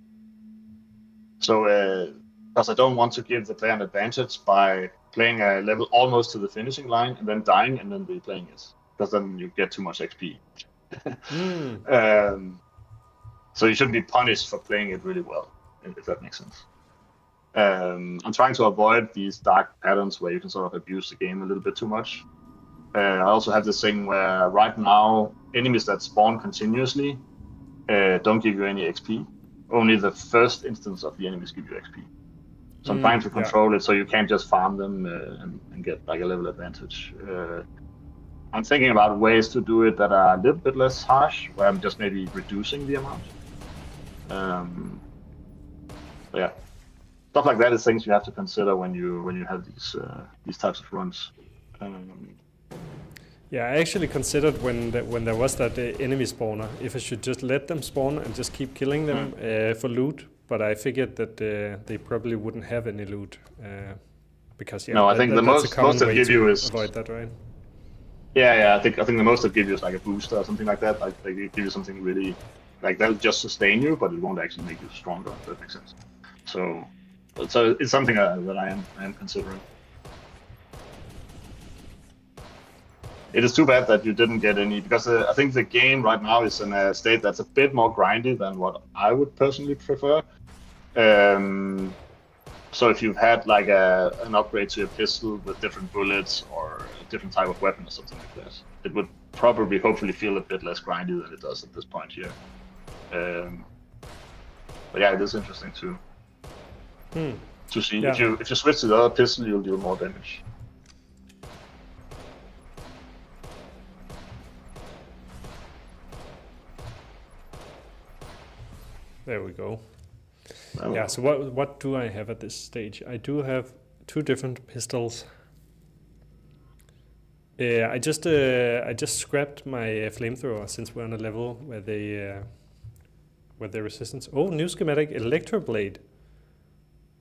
So, because I don't want to give the player an advantage by playing a level almost to the finishing line and then dying and then replaying it, because then you get too much XP. So you shouldn't be punished for playing it really well, if that makes sense. I'm trying to avoid these dark patterns where you can sort of abuse the game a little bit too much. I also have this thing where right now enemies that spawn continuously don't give you any XP. Only the first instance of the enemies give you XP. So I'm trying to Yeah. control it so you can't just farm them and get like a level advantage. I'm thinking about ways to do it that are a little bit less harsh, where I'm just maybe reducing the amount. So yeah, stuff like that is things you have to consider when you have these types of runs. Yeah, I actually considered when there was that enemy spawner, if I should just let them spawn and just keep killing them for loot. But I figured that they probably wouldn't have any loot because No, I think the that's a most common they'll way give you to is avoid that, right? yeah. I think the most they'll give you is like a booster or something like that. Like they give you something really like that'll just sustain you, but it won't actually make you stronger. If that makes sense. So it's something that I am considering. It is too bad that you didn't get any, because I think the game right now is in a state that's a bit more grindy than what I would personally prefer. So if you've had like an upgrade to a pistol with different bullets or a different type of weapon or something like that, it would probably, hopefully, feel a bit less grindy than it does at this point here. But yeah, it is interesting to see. Yeah. If you switch to the other pistol, you'll deal more damage. There we go. Oh. Yeah, so what do I have at this stage? I do have 2 different pistols. I just scrapped my flamethrower since we're on a level where the resistance. Oh, new schematic, electroblade.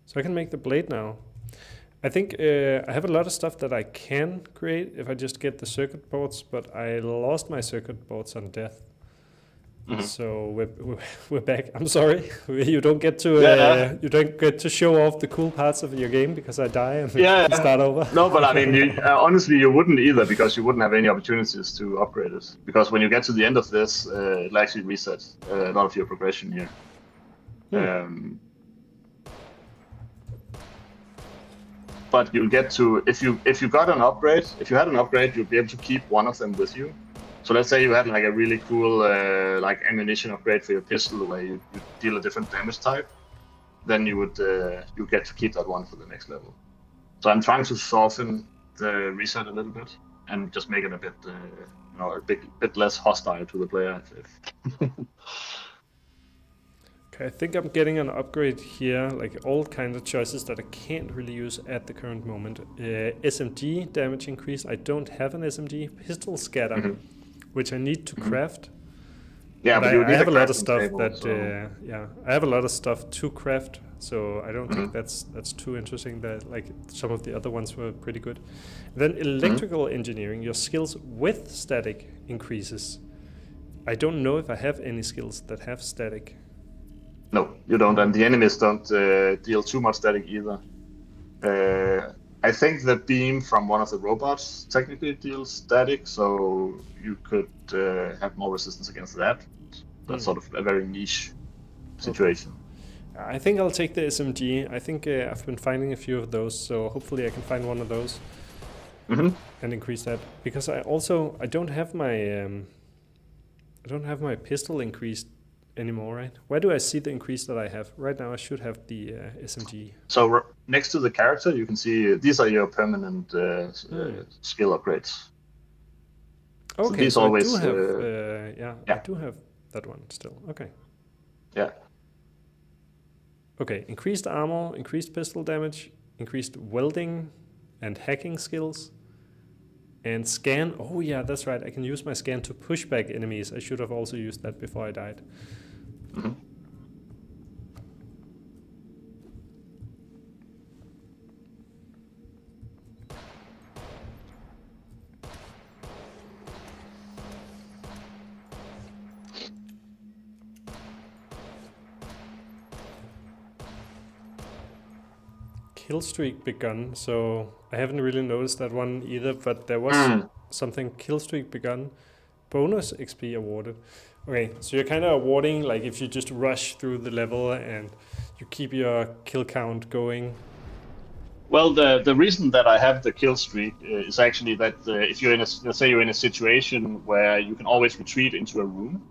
So I can make the blade now. I think I have a lot of stuff that I can create if I just get the circuit boards, but I lost my circuit boards on death. So we're back. I'm sorry, you don't get to show off the cool parts of your game because I die and start over. No, but I mean, honestly, you wouldn't either, because you wouldn't have any opportunities to upgrade it. Because when you get to the end of this, it'll actually reset a lot of your progression here. But you'll get to, if you had an upgrade, you'll be able to keep one of them with you. So let's say you had like a really cool like ammunition upgrade for your pistol where you deal a different damage type, then you get to keep that one for the next level. So I'm trying to soften the reset a little bit and just make it a bit a bit less hostile to the player. Okay, I think I'm getting an upgrade here, like all kinds of choices that I can't really use at the current moment. SMG damage increase. I don't have an SMG. Pistol scatter, which I need to craft. Yeah, but I have a lot of stuff table, I have a lot of stuff to craft, so I don't think that's too interesting. That like some of the other ones were pretty good. Then electrical engineering, your skills with static increases. I don't know if I have any skills that have static. No, you don't, and the enemies don't deal too much static either. I think the beam from one of the robots technically deals static, so you could have more resistance against that. That's sort of a very niche situation. I think I'll take the SMG. I think I've been finding a few of those, so hopefully I can find one of those and increase that. Because I don't have my pistol increased anymore, right? Where do I see the increase that I have? Right now I should have the SMG. So next to the character, you can see these are your permanent skill upgrades. Okay, so always, I do have, I do have that one still. Okay. Yeah. Okay, increased armor, increased pistol damage, increased welding and hacking skills, and scan. Oh yeah, that's right. I can use my scan to push back enemies. I should have also used that before I died. Kill streak begun, so I haven't really noticed that one either, but there was something kill streak begun, bonus XP awarded. Okay, so you're kind of awarding like if you just rush through the level and you keep your kill count going. Well, the reason that I have the kill streak is actually that if you're let's say you're in a situation where you can always retreat into a room,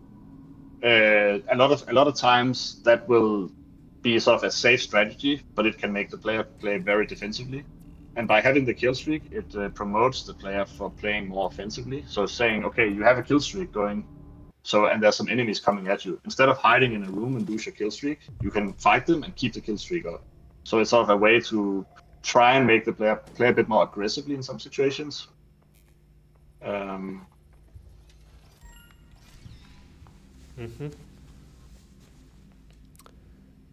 a lot of times that will be sort of a safe strategy, but it can make the player play very defensively. And by having the kill streak, it promotes the player for playing more offensively. So saying, okay, you have a kill streak going, and there's some enemies coming at you. Instead of hiding in a room and lose your kill streak, you can fight them and keep the kill streak up. So it's sort of a way to try and make the player play a bit more aggressively in some situations.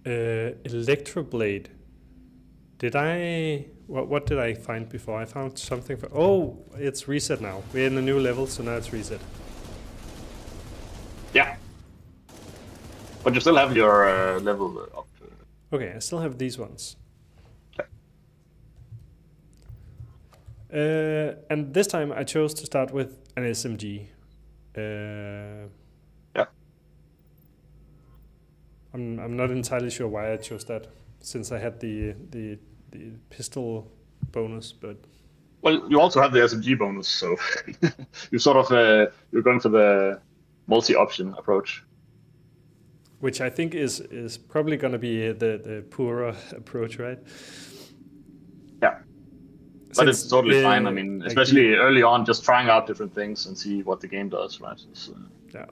Electroblade. What did I find before? I found something for... Oh, it's reset now. We're in a new level, so now it's reset. Yeah. But you still have your level up. Okay, I still have these ones. And this time I chose to start with an SMG. Yeah. I'm not entirely sure why I chose that, since I had the pistol bonus, but... Well, you also have the SMG bonus, so you sort of you're going for the multi-option approach. Which I think is probably going to be the poorer approach, right? Yeah. But it's totally fine. I mean, especially early on, just trying out different things and see what the game does, right? Yeah.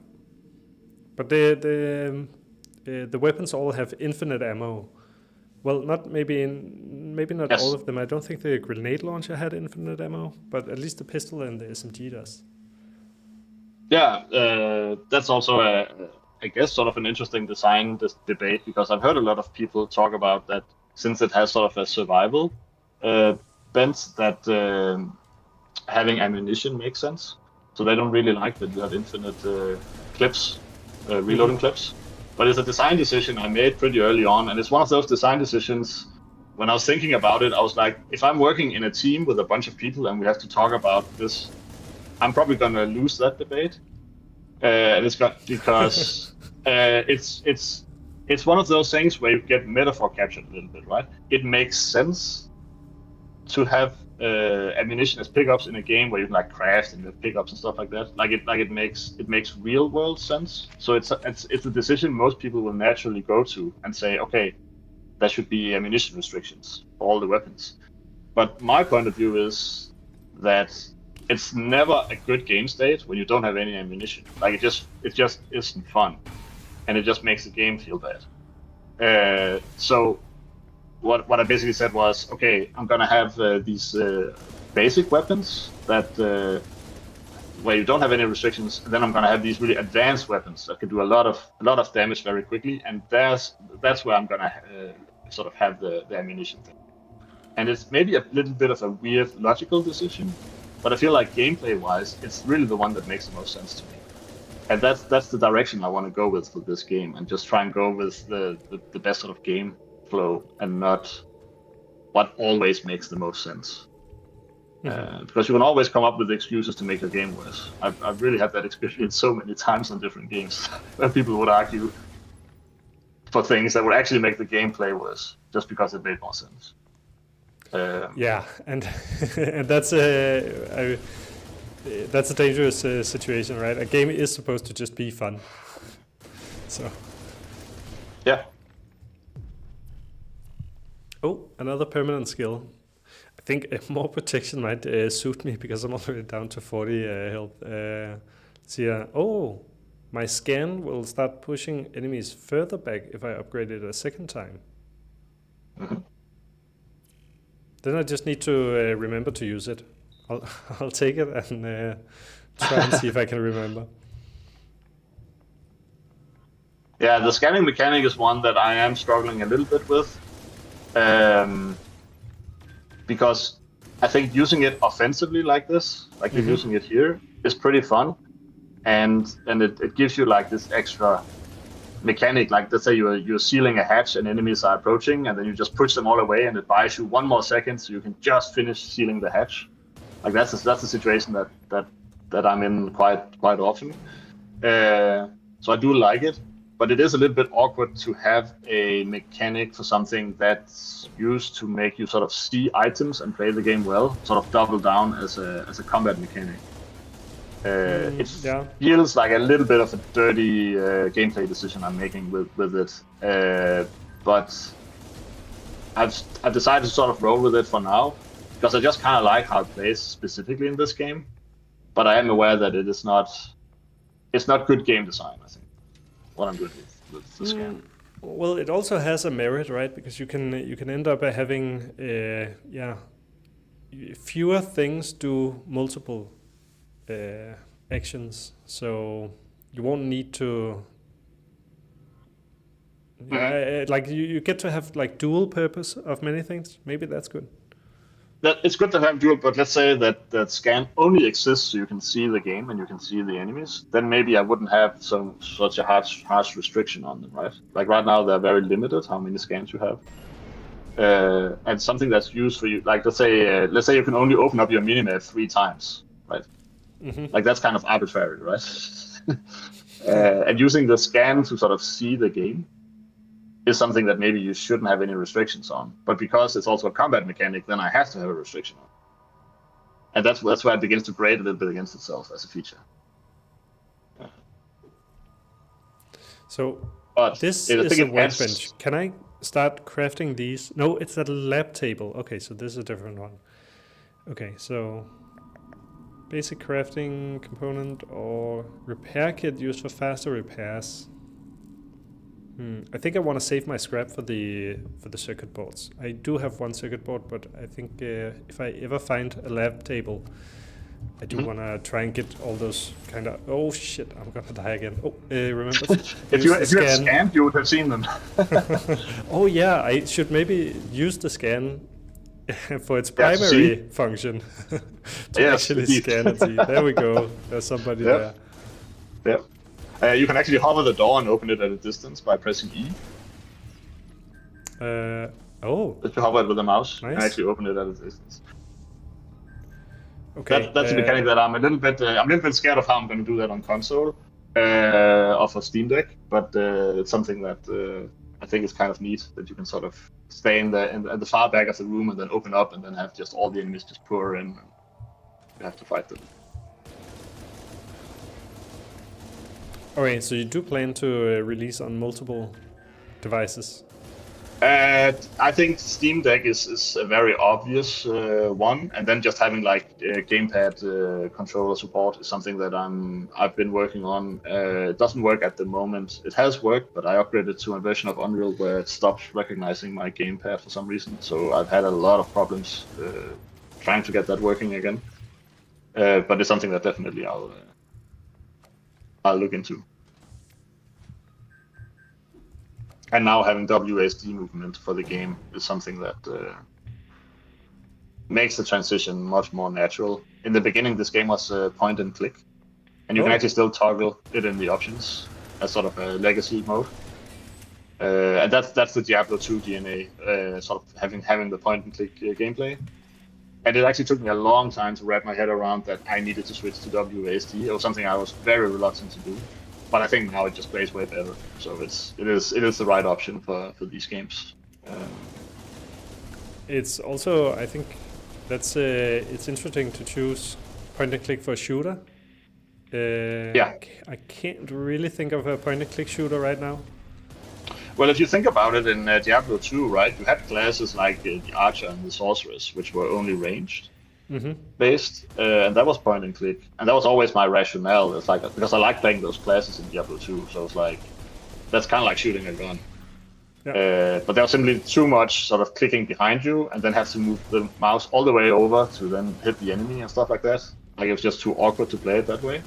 But the weapons all have infinite ammo. Well, maybe not all of them. I don't think the grenade launcher had infinite ammo, but at least the pistol and the SMG does. Yeah, that's also I guess sort of an interesting design debate, because I've heard a lot of people talk about that since it has sort of a survival bent, that having ammunition makes sense. So they don't really like that you have infinite clips, reloading clips. But it's a design decision I made pretty early on, and it's one of those design decisions. When I was thinking about it, I was like, if I'm working in a team with a bunch of people and we have to talk about this, I'm probably gonna lose that debate. And it's got because it's one of those things where you get metaphor captured a little bit, right? It makes sense to have ammunition as pickups in a game where you can like craft and have pickups and stuff like that. It makes real world sense. So it's a decision most people will naturally go to and say, okay, there should be ammunition restrictions for all the weapons. But my point of view is that it's never a good game state when you don't have any ammunition. Like it just isn't fun, and it just makes the game feel bad. So what I basically said was, okay, I'm gonna have these basic weapons that where you don't have any restrictions, and then I'm gonna have these really advanced weapons that can do a lot of damage very quickly, and that's where I'm gonna sort of have the ammunition thing. And it's maybe a little bit of a weird logical decision, but I feel like gameplay-wise, it's really the one that makes the most sense to me. And that's the direction I want to go with for this game, and just try and go with the best sort of game flow and not what always makes the most sense. Because you can always come up with excuses to make your game worse. I've really had that experience so many times on different games where people would argue for things that would actually make the gameplay worse just because it made more sense. Yeah, and and that's a dangerous situation, right? A game is supposed to just be fun. So. Yeah. Oh, another permanent skill. I think more protection might suit me because I'm already down to 40 health. See, oh, my scan will start pushing enemies further back if I upgrade it a second time. Mm-hmm. Then I just need to remember to use it. I'll take it and try and see if I can remember. Yeah, the scanning mechanic is one that I am struggling a little bit with. Because I think using it offensively like this, like you're using it here, is pretty fun. And it gives you like this extra mechanic, like let's say you're sealing a hatch and enemies are approaching, and then you just push them all away, and it buys you 1 more second so you can just finish sealing the hatch. Like that's a situation that I'm in quite often. So I do like it, but it is a little bit awkward to have a mechanic for something that's used to make you sort of see items and play the game well, sort of double down as a combat mechanic. It feels like a little bit of a dirty gameplay decision I'm making with it. but I've decided to sort of roll with it for now because I just kind of like how it plays specifically in this game. But I am aware that it's not good game design. I think what I'm doing with the scan. Well, it also has a merit, right? Because you can end up having fewer things do multiple actions, so you won't need to. Like you get to have like dual purpose of many things. Maybe that's good. It's good to have dual, but let's say that scan only exists so you can see the game and you can see the enemies. Then maybe I wouldn't have such a harsh restriction on them, right? Like right now they're very limited how many scans you have, and something that's used for you. Like let's say you can only open up your minimap 3 times, right? Mm-hmm. Like that's kind of arbitrary, right? And using the scan to sort of see the game is something that maybe you shouldn't have any restrictions on. But because it's also a combat mechanic, then I have to have a restriction on. And that's where it begins to grade a little bit against itself as a feature. Yeah. So this is a workbench. Can I start crafting these? No, it's a lab table. Okay, so this is a different one. Okay, so basic crafting component or repair kit used for faster repairs. I think I want to save my scrap for the circuit boards. I do have one circuit board, but I think if I ever find a lab table, I do want to try and get all those kind of. Oh shit! I'm gonna die again. Oh, remember? if you had scanned, you would have seen them. Oh yeah, I should maybe use the scan for its primary function to actually scan and see. There we go. There's somebody there. Yep. You can actually hover the door and open it at a distance by pressing E. If you hover it with the mouse, you can actually open it at a distance. Okay. That's a mechanic that I'm a little bit scared of how I'm going to do that on console or for Steam Deck, but it's something that I think is kind of neat that you can sort of stay at the far back of the room and then open up and then have just all the enemies just pour in and you have to fight them. Alright, so you do plan to release on multiple devices? I think Steam Deck is a very obvious one, and then just having like gamepad controller support is something that I've been working on. It doesn't work at the moment. It has worked, but I upgraded to a version of Unreal where it stopped recognizing my gamepad for some reason. So I've had a lot of problems trying to get that working again. But it's something that definitely I'll look into. And now having WASD movement for the game is something that makes the transition much more natural. In the beginning, this game was point and click, and you can actually still toggle it in the options as sort of a legacy mode. And that's the Diablo 2 DNA, sort of having the point and click gameplay. And it actually took me a long time to wrap my head around that I needed to switch to WASD. It was something I was very reluctant to do. But I think now it just plays way better. So it is the right option for these games. It's also, I think, that's it's interesting to choose point and click for a shooter. I can't really think of a point and click shooter right now. Well, if you think about it, in Diablo 2, right, you had classes like the Archer and the Sorceress, which were only ranged based, and that was point and click. And that was always my rationale. It's like, because I like playing those classes in Diablo 2, so it's like, that's kind of like shooting a gun. Yeah. But there was simply too much sort of clicking behind you, and then have to move the mouse all the way over to then hit the enemy and stuff like that. Like, it was just too awkward to play it that way.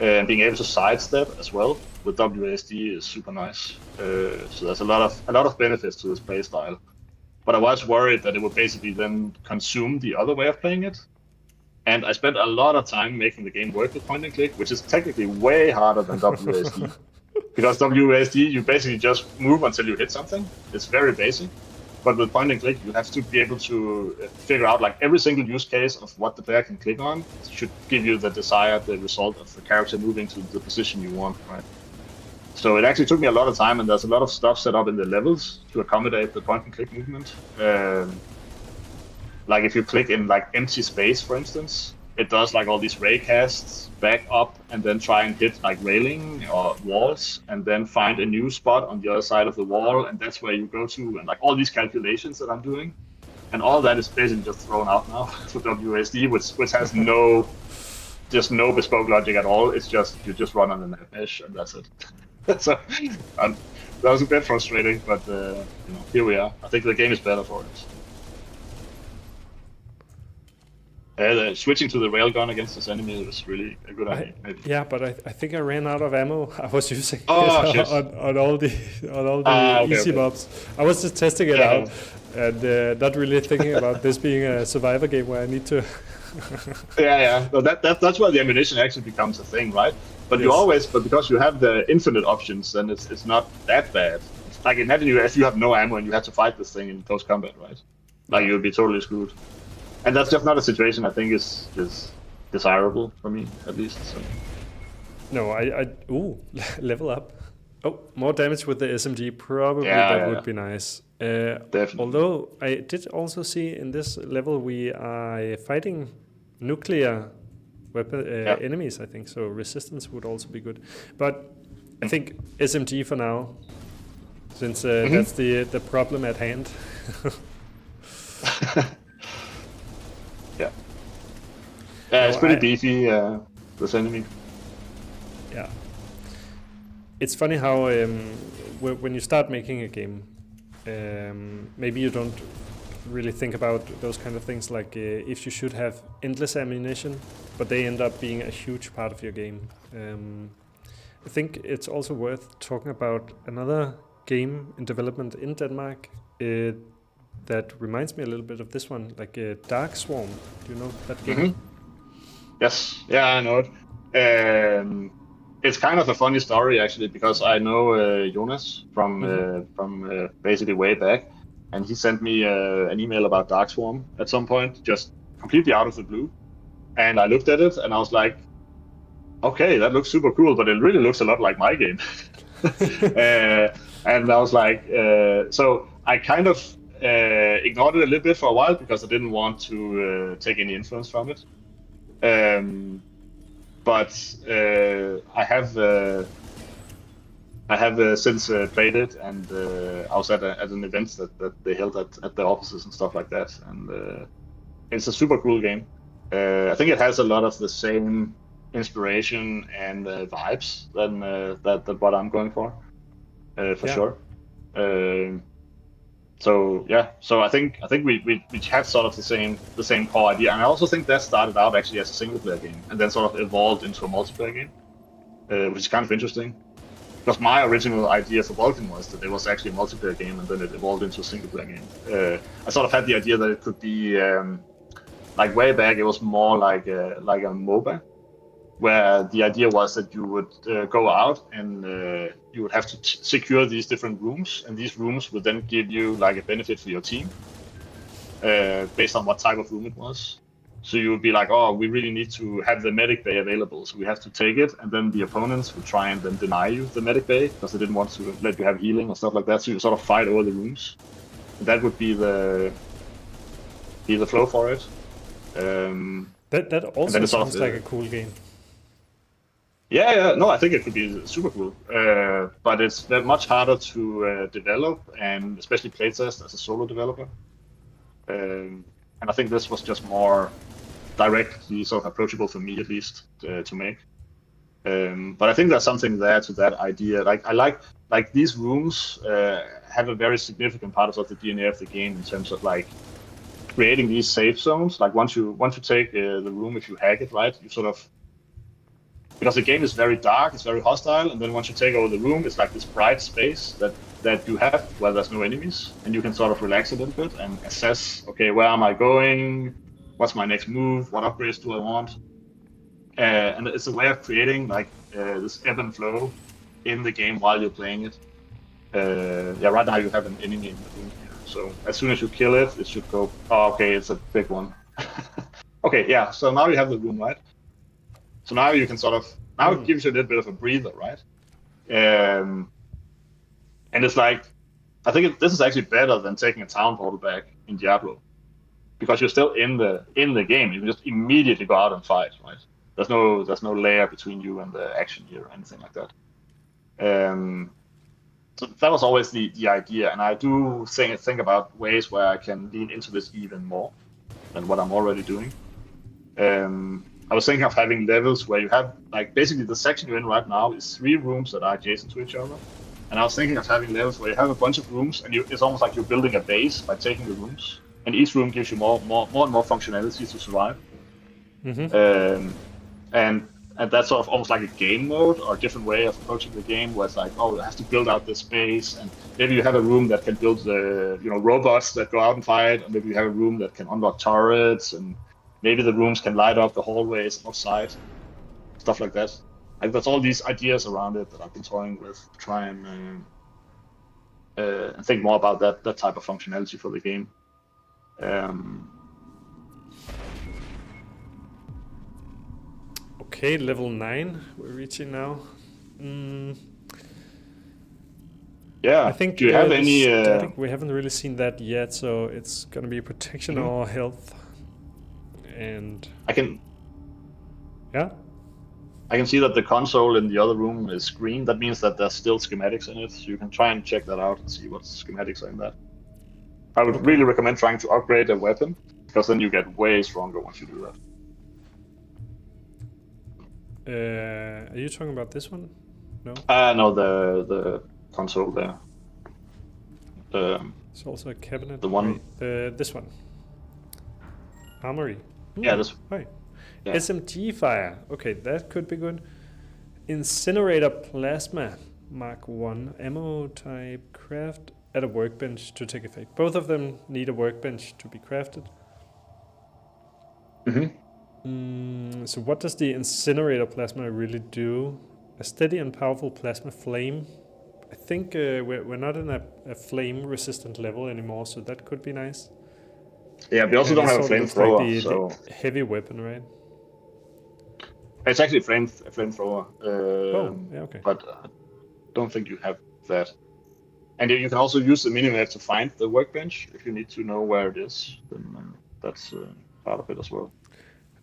And being able to sidestep as well with WASD is super nice. So there's a lot of benefits to this playstyle. But I was worried that it would basically then consume the other way of playing it. And I spent a lot of time making the game work with point and click, which is technically way harder than WASD. Because WASD, you basically just move until you hit something. It's very basic. But with point and click, you have to be able to figure out like every single use case of what the player can click on should give you the desired result of the character moving to the position you want, right? So it actually took me a lot of time, and there's a lot of stuff set up in the levels to accommodate the point and click movement. Like if you click in like empty space, for instance, it does like all these ray casts back up and then try and hit like railing or walls and then find a new spot on the other side of the wall, and that's where you go to, and like all these calculations that I'm doing, and all that is basically just thrown out now for WASD, which has no bespoke logic at all. It's just you just run on the net mesh and that's it. So that was a bit frustrating, but here we are. I think the game is better for it. Switching to the railgun against this enemy was really a good idea. Maybe. Yeah, but I think I ran out of ammo. I was using it on all the easy mobs. I was just testing it out and not really thinking about this being a survivor game where I need to. Yeah. No, that's why the ammunition actually becomes a thing, right? But yes. But because you have the infinite options, then it's not that bad. It's like imagine if you have no ammo and you have to fight this thing in close combat, right? Like you'll be totally screwed. And that's just not a situation I think is desirable for me, at least. So. No, level up. Oh, more damage with the SMG. Probably would be nice. Definitely. Although I did also see in this level we are fighting nuclear weapon enemies, I think. So resistance would also be good. But I think SMG for now, since that's the problem at hand. Yeah, it's pretty beefy, this enemy. Yeah. It's funny how when you start making a game, maybe you don't really think about those kind of things, like if you should have endless ammunition, but they end up being a huge part of your game. I think it's also worth talking about another game in development in Denmark that reminds me a little bit of this one, like Dark Swarm. Do you know that game? Mm-hmm. Yes, yeah, I know it. It's kind of a funny story actually, because I know Jonas from basically way back, and he sent me an email about Dark Swarm at some point, just completely out of the blue. And I looked at it and I was like, okay, that looks super cool, but it really looks a lot like my game. And I was like, so I kind of ignored it a little bit for a while because I didn't want to take any influence from it. But I have since played it, and I was at an event that they held at their offices and stuff like that, and it's a super cool game. I think it has a lot of the same inspiration and vibes than what I'm going for sure. So I think we have sort of the same core idea, and I also think that started out actually as a single player game and then sort of evolved into a multiplayer game, which is kind of interesting. Because my original idea for Bulken was that it was actually a multiplayer game, and then it evolved into a single player game. I sort of had the idea that it could be like way back. It was more like a MOBA, where the idea was that you would go out and you would have to secure these different rooms, and these rooms would then give you like a benefit for your team based on what type of room it was. So you would be like, oh, we really need to have the medic bay available, so we have to take it, and then the opponents would try and then deny you the medic bay because they didn't want to let you have healing or stuff like that. So you sort of fight over the rooms. And that would be the flow for it. That also sounds like a cool game. Yeah, no, I think it could be super cool, but it's much harder to develop, and especially playtest as a solo developer. And I think this was just more directly sort of approachable for me, at least, to make. But I think there's something there to that idea. Like I like these rooms have a very significant part of the DNA of the game in terms of like creating these safe zones. Like once you take the room, if you hack it right, you sort of, because the game is very dark, it's very hostile, and then once you take over the room, it's like this bright space that you have where there's no enemies, and you can sort of relax a little bit and assess, okay, where am I going? What's my next move? What upgrades do I want? And it's a way of creating like this ebb and flow in the game while you're playing it. Right now you have an enemy in the room here, so as soon as you kill it, it should go, oh, okay, it's a big one. Okay, yeah, so now you have the room, right? So now you can sort of, it gives you a little bit of a breather, right? And it's like, I think this is actually better than taking a town portal back in Diablo. because you're still in the game. You can just immediately go out and fight, right? There's no layer between you and the action here or anything like that. So that was always the idea, and I do think about ways where I can lean into this even more than what I'm already doing. I was thinking of having levels where you have like basically the section you're in right now is 3 rooms that are adjacent to each other, and I was thinking of having levels where you have a bunch of rooms, and it's almost like you're building a base by taking the rooms, and each room gives you more and more functionality to survive. And that's sort of almost like a game mode or a different way of approaching the game, where it's like, oh, you have to build out this space, and maybe you have a room that can build the robots that go out and fight, or maybe you have a room that can unlock turrets, and maybe the rooms can light up the hallways outside, stuff like that. Like that's all these ideas around it that I've been toying with to try and think more about that type of functionality for the game. Okay, level 9 we're reaching now. Yeah. I think do you have any? Static, we haven't really seen that yet, so it's gonna be protection or health. And I can yeah, see that the console in the other room is green. That means that there's still schematics in it. So you can try and check that out and see what schematics are in that. I would really recommend trying to upgrade a weapon, because then you get way stronger once you do that. Are you talking about this one? No. No, the console there. It's also a cabinet. The one. This one. Armory. Yeah, this. Hi. Yeah. SMG fire. Okay, that could be good. Incinerator plasma. Mark 1. Ammo type craft at a workbench to take effect. Both of them need a workbench to be crafted. So what does the incinerator plasma really do? A steady and powerful plasma flame. I think we're not in a flame resistant level anymore, so that could be nice. Yeah, we also don't have a flamethrower, like so the heavy weapon, right? It's actually a flamethrower. Yeah, okay. But I don't think you have that. And you can also use the minimap to find the workbench if you need to know where it is. Then that's part of it as well.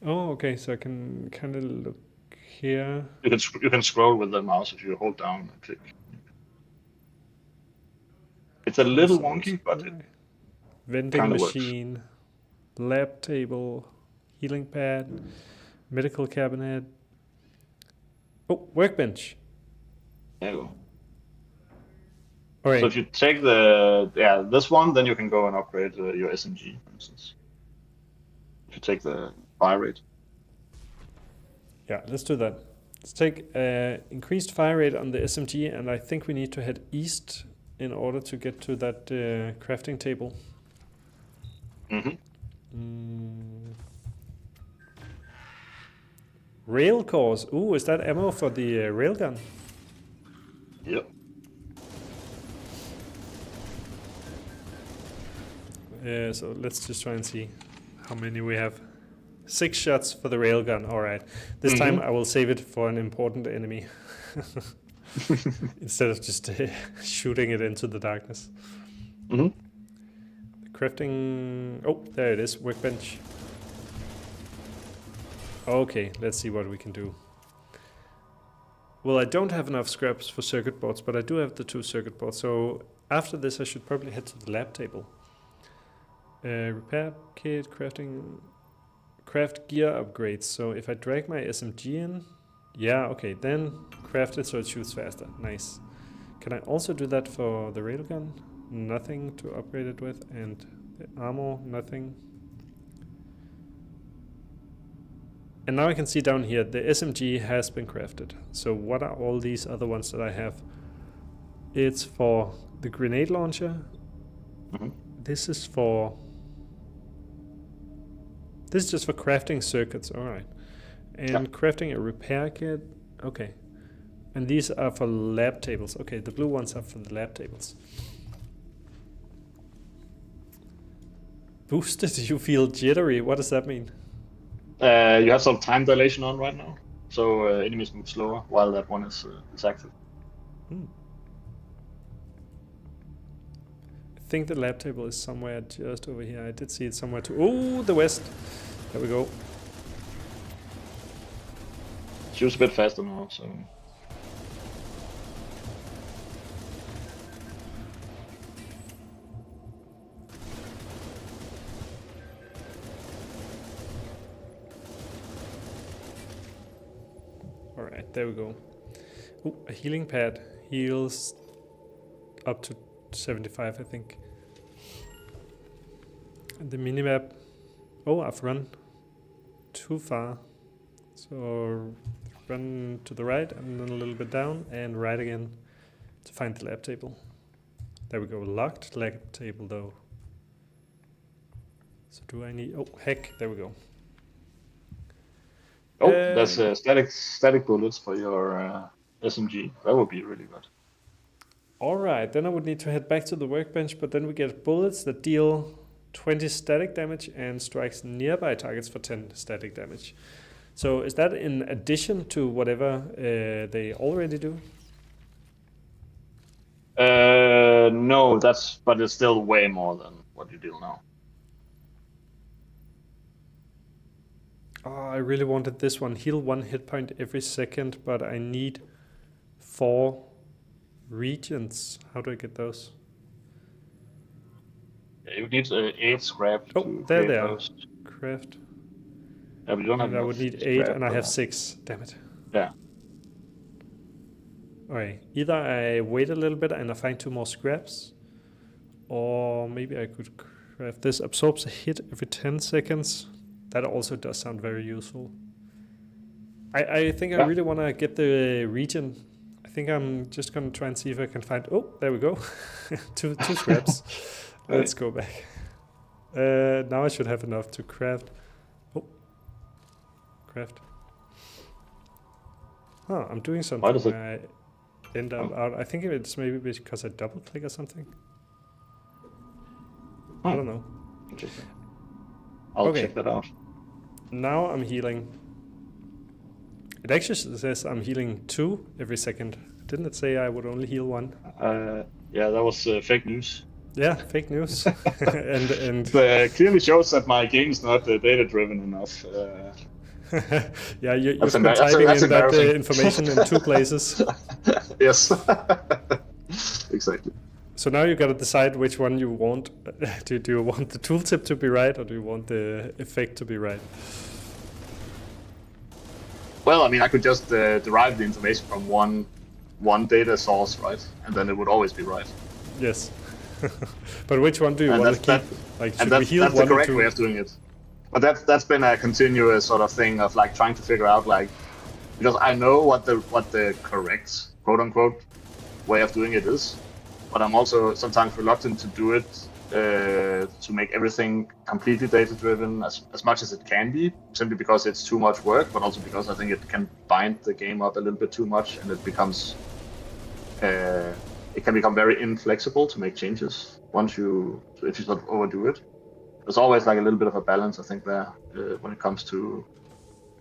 Oh, okay. So I can kind of look here. You can scroll with the mouse if you hold down and click. It's a little wonky, but it vending kinda machine, lab table, healing pad, medical cabinet. Oh, workbench. There you go. All right. So if you take this one, then you can go and upgrade your SMG, for instance. If you take the fire rate. Yeah, let's do that. Let's take increased fire rate on the SMG, and I think we need to head east in order to get to that crafting table. Rail cores. Ooh, is that ammo for the railgun? Yep. So let's just try and see how many we have. 6 shots for the railgun. All right. This time I will save it for an important enemy instead of just shooting it into the darkness. The crafting. Oh, there it is. Workbench. Okay, let's see what we can do. Well, I don't have enough scraps for circuit boards, but I do have the 2 circuit boards. So after this, I should probably head to the lab table. Repair kit, craft gear upgrades. So if I drag my SMG in, yeah, okay, then craft it so it shoots faster. Nice. Can I also do that for the railgun? Nothing to upgrade it with, and the armor, nothing. And now I can see down here, the SMG has been crafted. So what are all these other ones that I have? It's for the grenade launcher. This is for... This is just for crafting circuits, alright. And crafting a repair kit, okay. And these are for lab tables. Okay, the blue ones are for the lab tables. Boosted, you feel jittery. What does that mean? You have some time dilation on right now, so enemies move slower while that one is active. I think the lab table is somewhere just over here. I did see it somewhere too. Oh, the west. There we go. She was a bit faster now, so. Alright, there we go. Oh, a healing pad. Heals up to 75, I think. And the minimap. Oh, I've run too far. So run to the right and then a little bit down and right again to find the lab table. There we go. Locked lab table though. So do I need... Oh, heck. There we go. Oh, there's static bullets for your SMG. That would be really good. Alright, then I would need to head back to the workbench, but then we get bullets that deal 20 static damage and strikes nearby targets for 10 static damage. So is that in addition to whatever they already do? No, but it's still way more than what you deal now. Oh, I really wanted this one. Heal 1 hit point every second, but I need 4 regions. How do I get those? Yeah, you need 8 scrap. Oh, there they are. Craft. Yeah, but you don't have I would need 8 and I have 6. Damn it. Yeah. Alright, either I wait a little bit and I find 2 more scraps, or maybe I could craft this. Absorbs a hit every 10 seconds. That also does sound very useful. I think I really want to get the region. I think I'm just going to try and see if I can find... Oh, there we go. two scraps. Let's go back. Now I should have enough to craft. Oh. Craft. Huh, I'm doing something. Why does it... I end up out. I think it's maybe because I double click or something. I don't know. Interesting. I'll check that out. Now I'm healing. It actually says I'm healing 2 every second. Didn't it say I would only heal 1? Yeah, that was fake news. Yeah, fake news. and clearly shows that my game is not data driven enough. Yeah, you've been typing in that information in 2 places. Yes, exactly. So now you got to decide which one you want. Do you want the tooltip to be right, or do you want the effect to be right? Well, I mean, I could just derive the information from one data source, right? And then it would always be right. Yes. But which one do you want to keep? Like, should we heal 1 or 2? That's the correct way of doing it. But that's been a continuous sort of thing of like trying to figure out, like, because I know what the correct quote unquote way of doing it is, but I'm also sometimes reluctant to do it to make everything completely data driven as much as it can be, simply because it's too much work, but also because I think it can bind the game up a little bit too much, and it becomes it can become very inflexible to make changes if you sort of overdo it. There's always like a little bit of a balance, I think, there when it comes to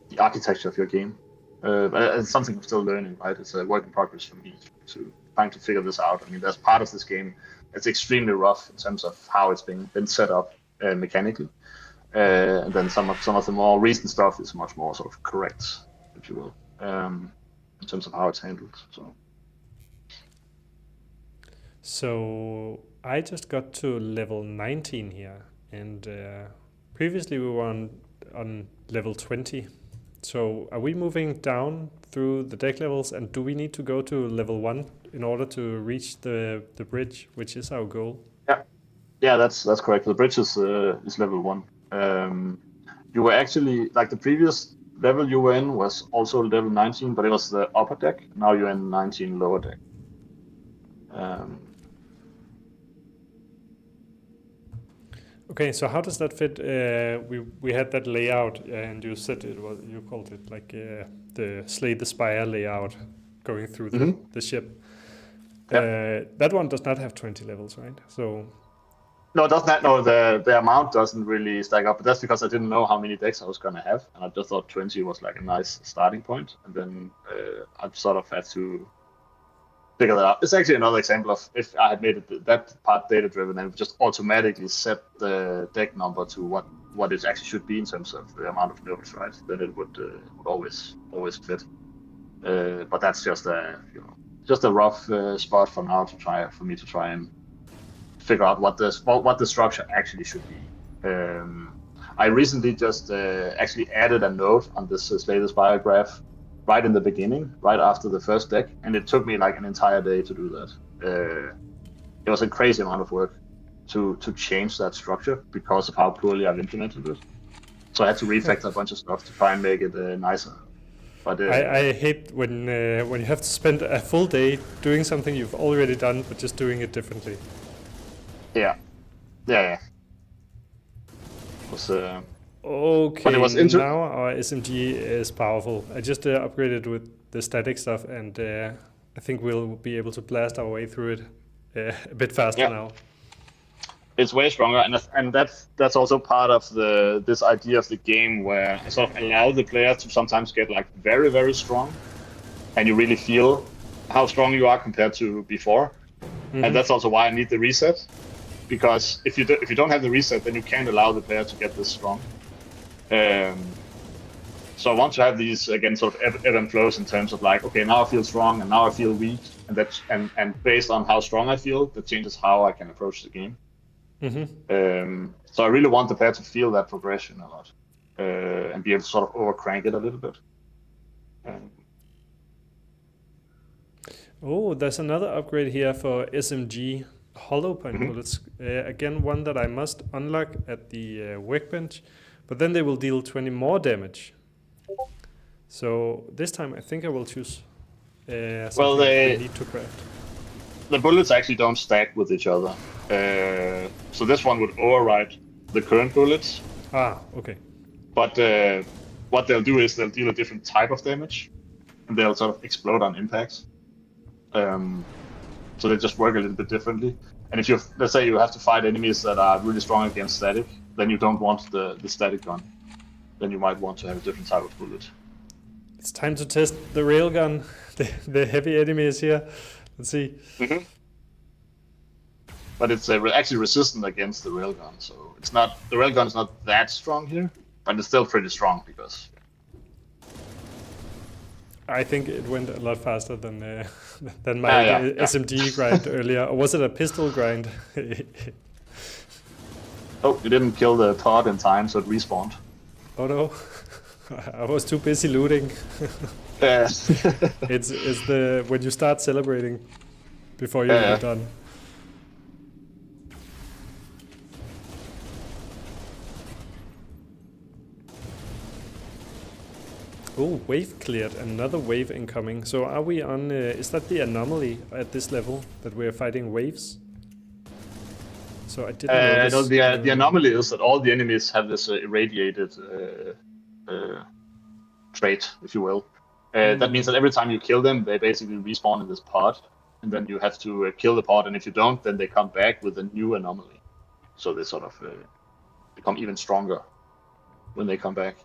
the architecture of your game. But it's something I'm still learning, right? It's a work in progress for me to trying to figure this out. I mean, there's part of this game that's extremely rough in terms of how it's been set up mechanically, and then some of the more recent stuff is much more sort of correct, if you will, in terms of how it's handled. So I just got to level 19 here, and previously we were on level 20. So are we moving down through the deck levels, and do we need to go to level 1 in order to reach the bridge, which is our goal? Yeah, that's correct. The bridge is level 1. You were actually, like, the previous level you were in was also level 19, but it was the upper deck. Now you're in 19 lower deck. Okay, so how does that fit? We had that layout, and you said you called it like the Slay the Spire layout going through the ship. That one does not have 20 levels, right? So no, it does not. No, the amount doesn't really stack up, but that's because I didn't know how many decks I was gonna have, and I just thought 20 was like a nice starting point, and then I sort of had to figure that out. It's actually another example of if I had made that part data driven and just automatically set the deck number to what it actually should be in terms of the amount of nodes, right? Then it would always fit. But that's just a rough spot for now for me to try and figure out what the structure actually should be. I recently just actually added a node on this status biograph right in the beginning, right after the first deck, and it took me like an entire day to do that. It was a crazy amount of work to change that structure because of how poorly I've implemented it. So I had to refactor a bunch of stuff to try and make it nicer. But I hate when you have to spend a full day doing something you've already done, but just doing it differently. Yeah. It was, okay, but it was now our SMG is powerful. I just upgraded with the static stuff, and I think we'll be able to blast our way through it a bit faster now. It's way stronger, and that's also part of this idea of the game where I sort of allow the player to sometimes get like very, very strong, and you really feel how strong you are compared to before. Mm-hmm. And that's also why I need the reset, because if you don't have the reset, then you can't allow the player to get this strong. So I want to have these again sort of ebb and flows in terms of like, okay, now I feel strong and now I feel weak, and based on how strong I feel, that changes how I can approach the game. Mm-hmm. So I really want the player to feel that progression a lot, and be able to sort of overcrank it a little bit. Oh, there's another upgrade here for SMG hollow point bullets. Again, one that I must unlock at the workbench, but then they will deal 20 more damage. So this time I think I will choose something they need to craft. The bullets actually don't stack with each other. So this one would override the current bullets. Okay. But what they'll do is they'll deal a different type of damage, and they'll sort of explode on impacts. So they just work a little bit differently. And if let's say you have to fight enemies that are really strong against static, then you don't want the static gun. Then you might want to have a different type of bullet. It's time to test the railgun. The heavy enemy is here. Let's see. Mm-hmm. But it's actually resistant against the railgun, so the railgun is not that strong here, but it's still pretty strong because. I think it went a lot faster than my SMG grind earlier. Or was it a pistol grind? Oh, you didn't kill the pod in time, so it respawned. Oh no, I was too busy looting. It's when you start celebrating before you're done. Oh, wave cleared. Another wave incoming. So are we on... is that the anomaly at this level, that we're fighting waves? So I didn't notice... No, the anomaly is that all the enemies have this irradiated trait, if you will. That means that every time you kill them, they basically respawn in this pod, and then you have to kill the pod, and if you don't, then they come back with a new anomaly. So they sort of become even stronger when they come back.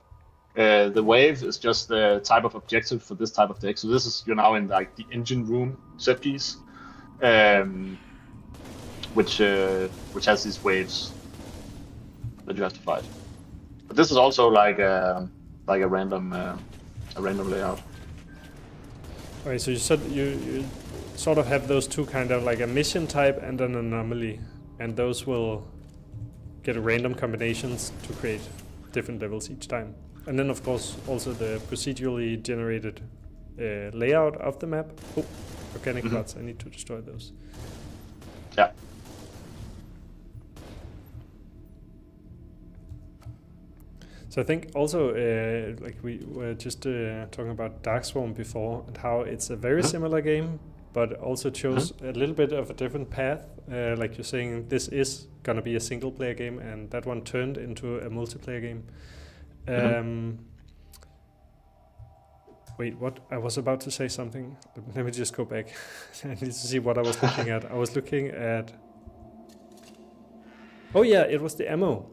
The wave is just the type of objective for this type of deck. So you're now in like the engine room set piece, which has these waves that you have to fight. But this is also like a random layout. Okay, so you said you sort of have those two kind of like a mission type and an anomaly, and those will get random combinations to create different levels each time. And then, of course, also the procedurally generated layout of the map. Oh, organic plots. I need to destroy those. Yeah. So I think also, like we were just talking about Darkswarm before, and how it's a very similar game, but also chose a little bit of a different path. Like you're saying, this is gonna be a single-player game, and that one turned into a multiplayer game. Wait, what? I was about to say something. Let me just go back. I need to see what I was looking at. I was looking at... Oh yeah, it was the ammo.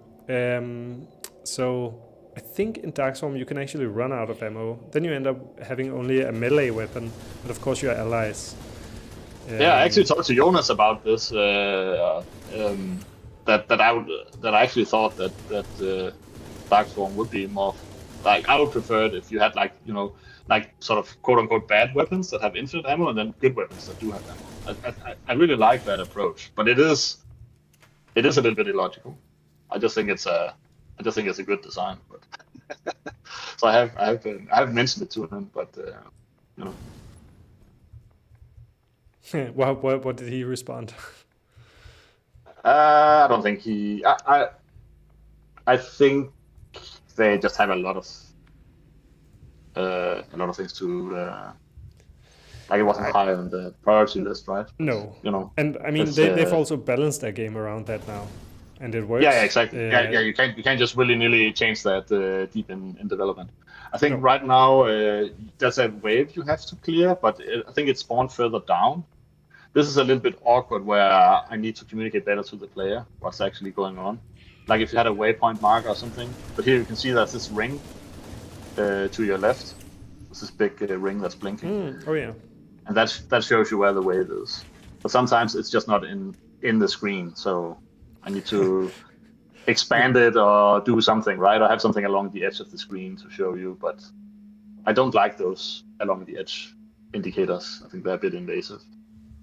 So I think in Darkswarm you can actually run out of ammo. Then you end up having only a melee weapon, and of course your allies. Yeah, I actually talked to Jonas about this. That I actually thought that Darkstorm would be more like I would prefer it if you had like like sort of quote unquote bad weapons that have infinite ammo and then good weapons that do have ammo. I really like that approach, but it is a little bit illogical. I just think it's a good design. But so I have mentioned it to him, but you know. What did he respond? I don't think he. I think they just have a lot of things to. Like it wasn't high on the priority list, right? No. You know. And I mean, they've also balanced their game around that now, and it works. Yeah, exactly. Yeah, you can't just willy-nilly change that deep in development. I think right now there's a wave you have to clear, but I think it's spawned further down. This is a little bit awkward where I need to communicate better to the player what's actually going on. Like if you had a waypoint marker or something, but here you can see there's this ring to your left. There's this big ring that's blinking. Oh yeah. And that shows you where the wave is. But sometimes it's just not in the screen, so I need to expand it or do something, right? Or have something along the edge of the screen to show you, but I don't like those along the edge indicators. I think they're a bit invasive,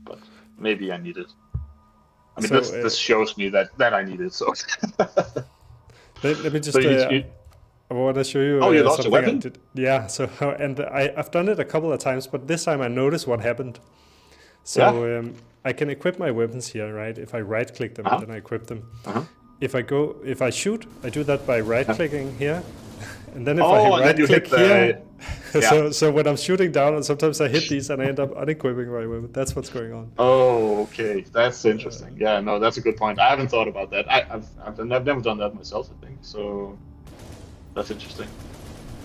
but maybe I need it. I mean, so, this shows me that I need it, so... let me just... I want to show you. Oh, you lost your weapon? Yeah. So and I've done it a couple of times, but this time I noticed what happened. So I can equip my weapons here, right? If I right-click them, then I equip them. If I shoot, I do that by right-clicking here, and then if I right-click here, so when I'm shooting down, and sometimes I hit these and I end up unequipping my weapon. That's what's going on. Oh, okay, that's interesting. Yeah, no, that's a good point. I haven't thought about that. I've never done that myself, I think. So. That's interesting.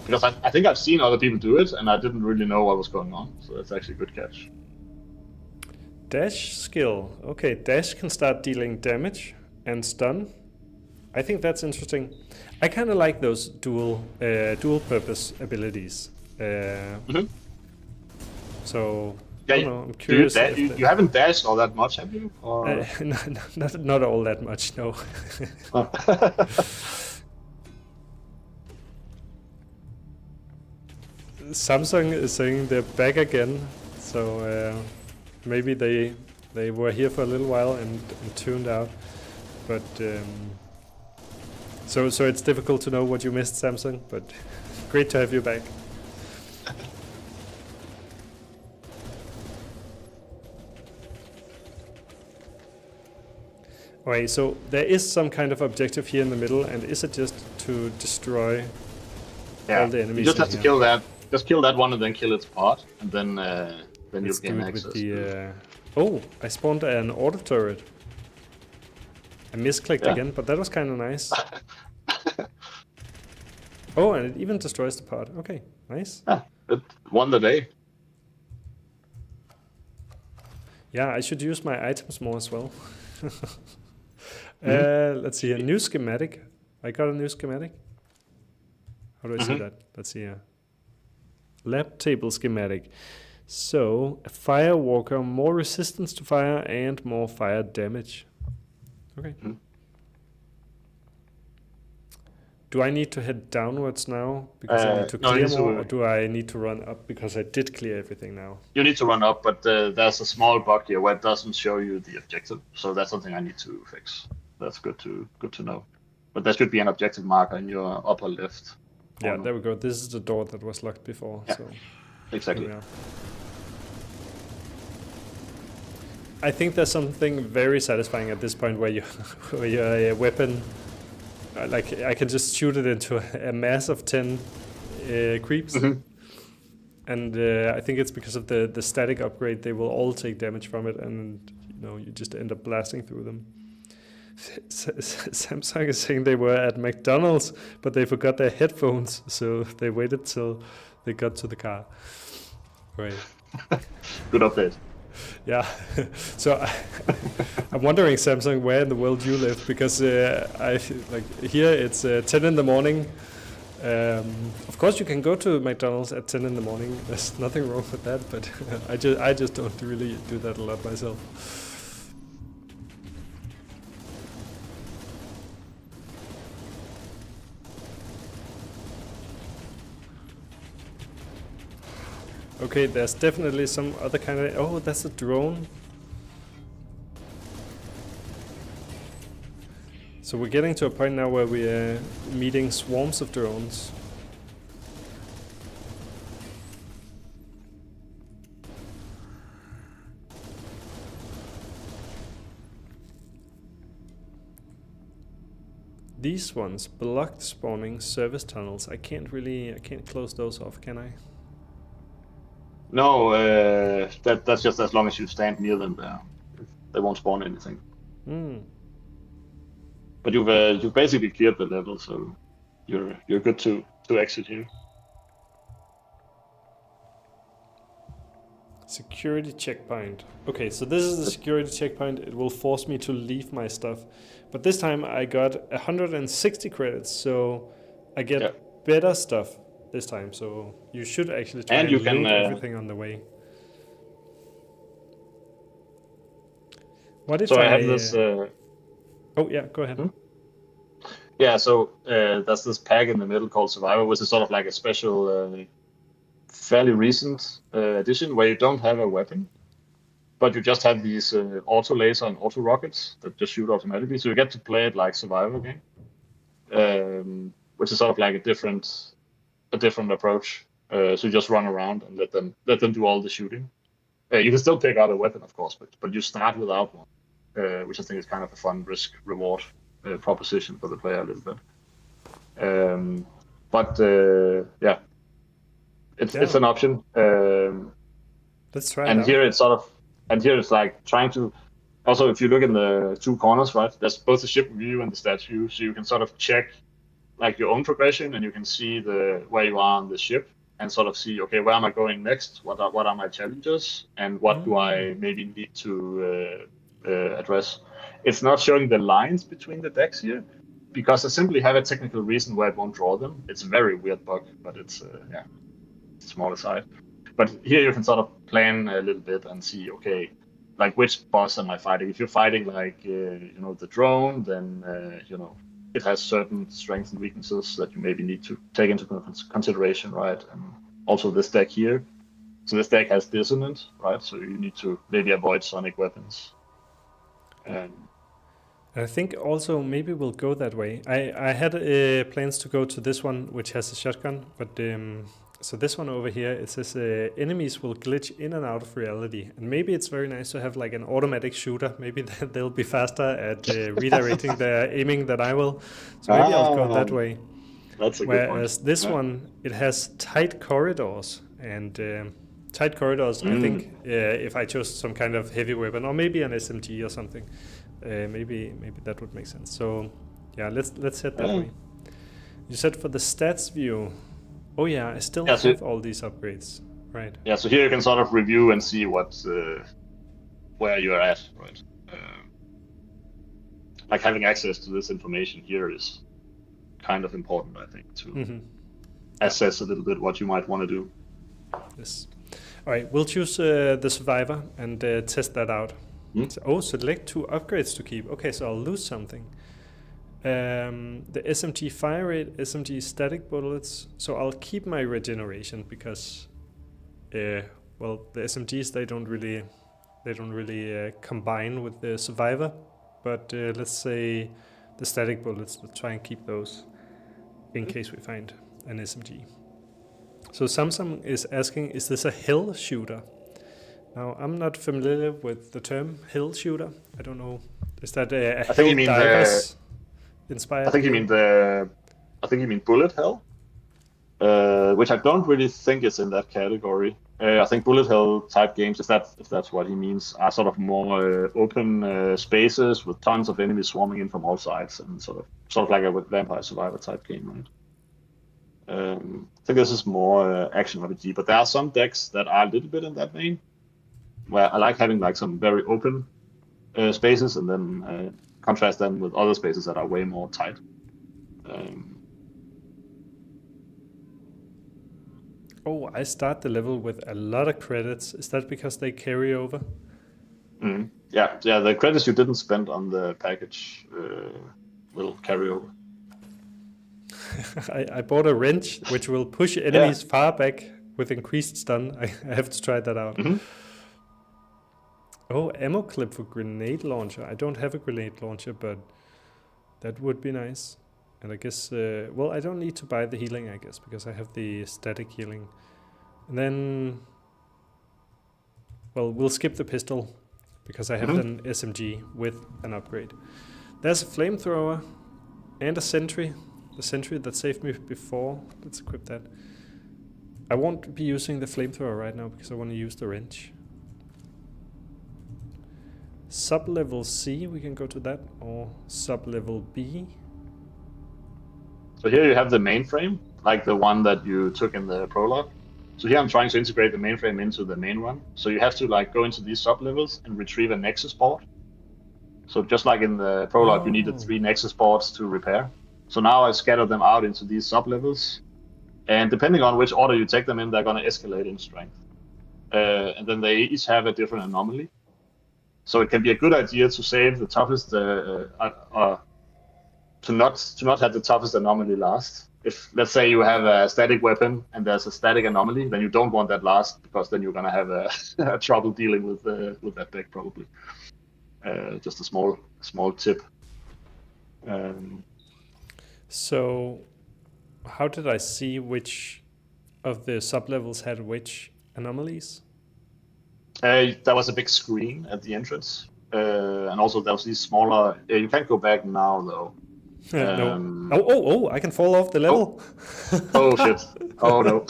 Because I think I've seen other people do it, and I didn't really know what was going on. So that's actually a good catch. Dash skill. Okay, dash can start dealing damage and stun. I think that's interesting. I kind of like those dual purpose abilities. So yeah, I don't know, I'm curious. You haven't dashed all that much, have you? Or... not all that much, no. Samsung is saying they're back again, so maybe they were here for a little while and tuned out, but so it's difficult to know what you missed, Samsung, but great to have you back. Okay, so there is some kind of objective here in the middle, and is it just to destroy all the enemies? You just have to kill that. Just kill that one and then kill its part, and then you'll gain access. Oh, I spawned an auto turret. I misclicked again, but that was kind of nice. Oh, and it even destroys the part. Okay, nice. Yeah, it won the day. Yeah, I should use my items more as well. Let's see, a new schematic. I got a new schematic. How do I see that? Let's see here. Lab table schematic. So, a fire walker, more resistance to fire and more fire damage. Okay. Do I need to head downwards now because I need to clear more, or do I need to run up because I did clear everything now? You need to run up, but there's a small bug here where it doesn't show you the objective, so that's something I need to fix. That's good to know. But there should be an objective marker in your upper left. Yeah, there we go. This is the door that was locked before. Yeah, so exactly. I think there's something very satisfying at this point where your weapon, like I can just shoot it into a mass of 10 creeps, and I think it's because of the static upgrade. They will all take damage from it, and you just end up blasting through them. Samsung is saying they were at McDonald's, but they forgot their headphones, so they waited till they got to the car. Right. Good update. Yeah. So I'm wondering, Samsung, where in the world you live, because here it's 10 in the morning, Of course, you can go to McDonald's at 10 in the morning. There's nothing wrong with that, but I just don't really do that a lot myself. Okay, there's definitely some other kind of... Oh, that's a drone. So we're getting to a point now where we're meeting swarms of drones. These ones, blocked spawning service tunnels. I can't close those off, can I? No, that's just as long as you stand near them there. They won't spawn anything. But you've basically cleared the level, so you're good to exit here. Security checkpoint. Okay, so this is the security checkpoint. It will force me to leave my stuff. But this time I got 160 credits, so I get better stuff this time. So you should actually try and loot everything on the way. What if I have this... Oh yeah, go ahead. Yeah, so there's this pack in the middle called Survivor, which is sort of like a special, fairly recent edition where you don't have a weapon, but you just have these auto laser and auto rockets that just shoot automatically. So you get to play it like Survivor game, which is sort of like a different approach. So you just run around and let them do all the shooting. You can still pick out a weapon, of course, but you start without one, which I think is kind of a fun risk-reward proposition for the player a little bit. Yeah, it's an option. Let's try. And here it's like trying to. Also, if you look in the two corners, right, there's both the ship view and the stats view, so you can sort of check like your own progression, and you can see where you are on the ship, and sort of see, okay, where am I going next? What are my challenges, and what do I maybe need to address? It's not showing the lines between the decks here, because I simply have a technical reason why it won't draw them. It's a very weird bug, but it's small aside. But here you can sort of plan a little bit and see, okay, like which boss am I fighting? If you're fighting like the drone, then it has certain strengths and weaknesses that you maybe need to take into consideration, right? And also this deck here. So this deck has dissonant, right? So you need to maybe avoid sonic weapons. I think also maybe we'll go that way. I had plans to go to this one, which has a shotgun, but so this one over here, it says enemies will glitch in and out of reality. And maybe it's very nice to have like an automatic shooter. Maybe they'll be faster at redirecting their aiming than I will. So maybe I'll go that way. That's a good point. Whereas this one, it has tight corridors. And tight corridors, I think if I chose some kind of heavy weapon, or maybe an SMG or something, maybe that would make sense. So yeah, let's head that way. You said for the stats view. Oh yeah, I still have all these upgrades, right? Yeah, so here you can sort of review and see where you're at, right? Like having access to this information here is kind of important, I think, to assess a little bit what you might want to do. Yes. All right, we'll choose the Survivor and test that out. So, select 2 upgrades to keep. Okay, so I'll lose something. The SMG fire rate, SMG static bullets. So I'll keep my regeneration because, well, the SMGs they don't really combine with the Survivor. But let's say the static bullets. Let's try and keep those in case we find an SMG. So Samsung is asking, is this a hill shooter? Now, I'm not familiar with the term hill shooter. I don't know. Is that a hill divers inspired? I think you mean bullet hell, which I don't really think is in that category. I think bullet hell type games, if that's what he means, are sort of more open spaces with tons of enemies swarming in from all sides, and sort of like a Vampire Survivor type game, right? I think this is more action RPG, but there are some decks that are a little bit in that vein, where I like having like some very open spaces, and then contrast them with other spaces that are way more tight. Oh, I start the level with a lot of credits. Is that because they carry over? Yeah, the credits you didn't spend on the package will carry over. I bought a wrench which will push enemies far back with increased stun. I have to try that out. Oh, ammo clip for grenade launcher. I don't have a grenade launcher, but that would be nice. And I guess, well, I don't need to buy the healing, I guess, because I have the static healing. And then, well, we'll skip the pistol because I have an SMG with an upgrade. There's a flamethrower and a sentry. The sentry that saved me before. Let's equip that. I won't be using the flamethrower right now because I want to use the wrench. Sub-level C, we can go to that, or sub-level B. So here you have the mainframe, like the one that you took in the prologue. So here I'm trying to integrate the mainframe into the main one. So you have to like go into these sub-levels and retrieve a Nexus board. So just like in the prologue, you needed 3 Nexus boards to repair. So now I scatter them out into these sub-levels. And depending on which order you take them in, they're going to escalate in strength. And then they each have a different anomaly. So it can be a good idea to save the toughest, to not have the toughest anomaly last. If, let's say, you have a static weapon and there's a static anomaly, then you don't want that last, because then you're going to have a trouble dealing with that deck probably. Just a small tip. So, how did I see which of the sub-levels had which anomalies? There was a big screen at the entrance, and also there was these smaller. You can't go back now though. No. Oh! I can fall off the level. Oh shit! Oh no!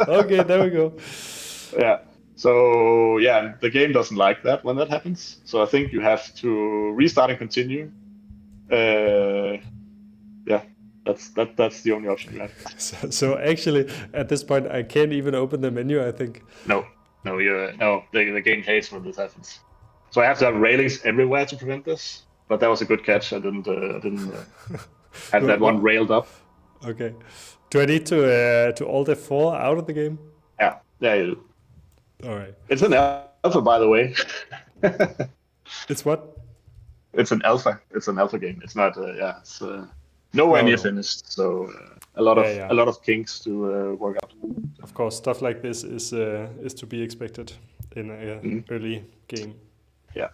Okay, there we go. Yeah. So yeah, the game doesn't like that when that happens. So I think you have to restart and continue. Yeah, that's the only option you have. So actually, at this point, I can't even open the menu, I think. No, the game hates when this happens. So I have to have railings everywhere to prevent this. But that was a good catch. I didn't have that one railed up. Okay. Do I need to Alt F4 out of the game? Yeah, you do. All right. It's an alpha, by the way. It's what? It's an alpha. It's an alpha game. It's not. It's nowhere near finished. So a lot of kinks to work out. Of course, stuff like this is to be expected in an early game. Yeah.